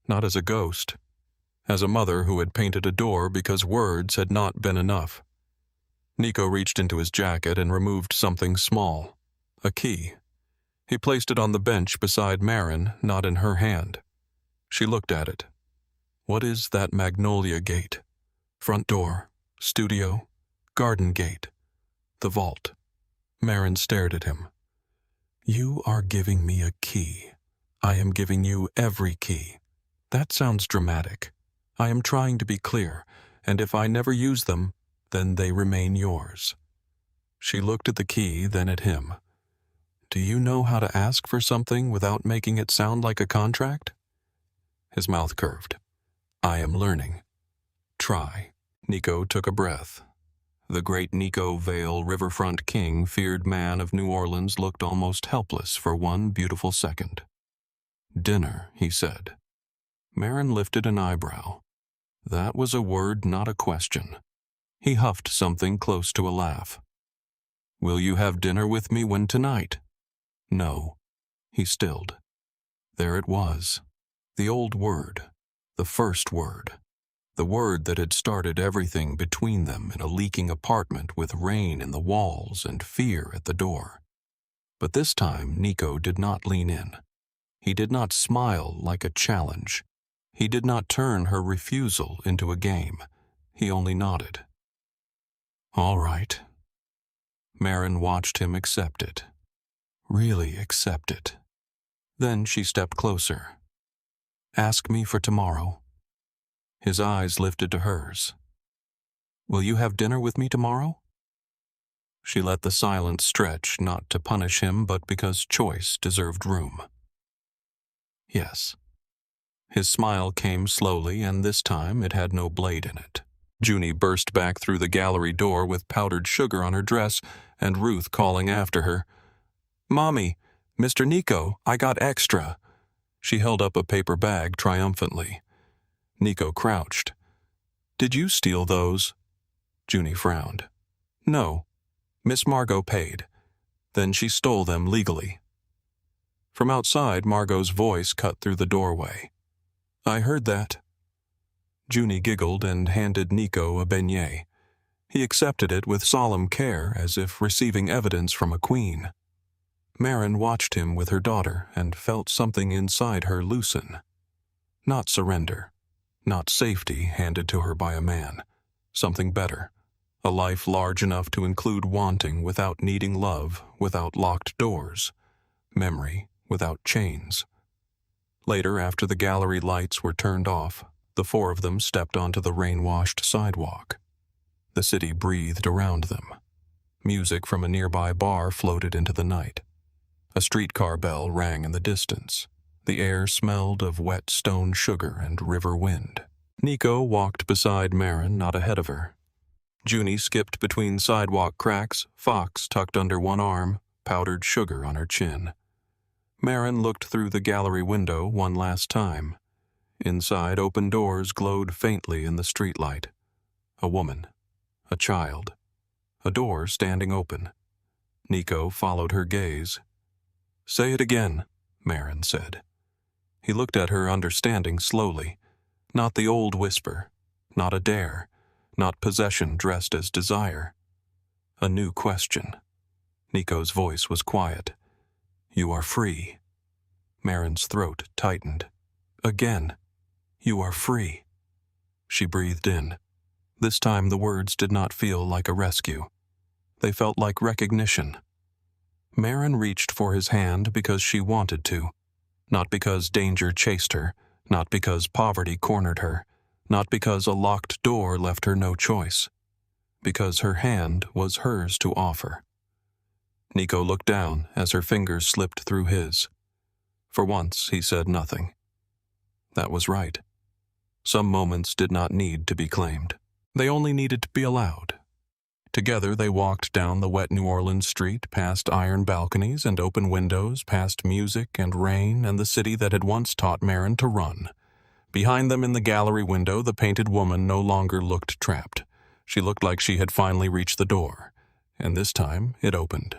Not as a ghost. As a mother who had painted a door because words had not been enough. Nico reached into his jacket and removed something small. A key. He placed it on the bench beside Maren, not in her hand. She looked at it. "What is that Magnolia Gate? Front door, studio, garden gate, the vault." Maren stared at him. "You are giving me a key. I am giving you every key. That sounds dramatic. I am trying to be clear, and if I never use them, then they remain yours." She looked at the key, then at him. Do you know how to ask for something without making it sound like a contract? His mouth curved. I am learning. Try. Nico took a breath. The great Nico Vale riverfront king, feared man of New Orleans, looked almost helpless for one beautiful second. Dinner, he said. Maren lifted an eyebrow. That was a word, not a question. He huffed something close to a laugh. Will you have dinner with me when tonight? No. He stilled. There it was. The old word. The first word. The word that had started everything between them in a leaking apartment with rain in the walls and fear at the door. But this time Nico did not lean in. He did not smile like a challenge. He did not turn her refusal into a game. He only nodded. All right. Maren watched him accept it. Really accept it. Then she stepped closer. Ask me for tomorrow. His eyes lifted to hers. Will you have dinner with me tomorrow? She let the silence stretch, not to punish him, but because choice deserved room. Yes. His smile came slowly, and this time it had no blade in it. Junie burst back through the gallery door with powdered sugar on her dress, and Ruth calling after her. Mommy, Mr. Nico, I got extra. She held up a paper bag triumphantly. Nico crouched. Did you steal those? Junie frowned. No. Miss Margot paid. Then she stole them legally. From outside, Margot's voice cut through the doorway. I heard that. Junie giggled and handed Nico a beignet. He accepted it with solemn care, as if receiving evidence from a queen. Maren watched him with her daughter and felt something inside her loosen. Not surrender. Not safety handed to her by a man. Something better. A life large enough to include wanting without needing love, without locked doors. Memory without chains. Later, after the gallery lights were turned off, the four of them stepped onto the rain-washed sidewalk. The city breathed around them. Music from a nearby bar floated into the night. A streetcar bell rang in the distance. The air smelled of wet stone sugar and river wind. Nico walked beside Maren, not ahead of her. Junie skipped between sidewalk cracks, Fox tucked under one arm, powdered sugar on her chin. Maren looked through the gallery window one last time. Inside, open doors glowed faintly in the streetlight. A woman. A child. A door standing open. Nico followed her gaze. Say it again, Maren said. He looked at her, understanding slowly. Not the old whisper. Not a dare. Not possession dressed as desire. A new question. Nico's voice was quiet. You are free. Maren's throat tightened. Again. You are free. She breathed in. This time the words did not feel like a rescue. They felt like recognition. Maren reached for his hand because she wanted to. Not because danger chased her, not because poverty cornered her, not because a locked door left her no choice. Because her hand was hers to offer. Nico looked down as her fingers slipped through his. For once, he said nothing. That was right. Some moments did not need to be claimed. They only needed to be allowed. Together they walked down the wet New Orleans street, past iron balconies and open windows, past music and rain and the city that had once taught Maren to run. Behind them in the gallery window, the painted woman no longer looked trapped. She looked like she had finally reached the door, and this time it opened.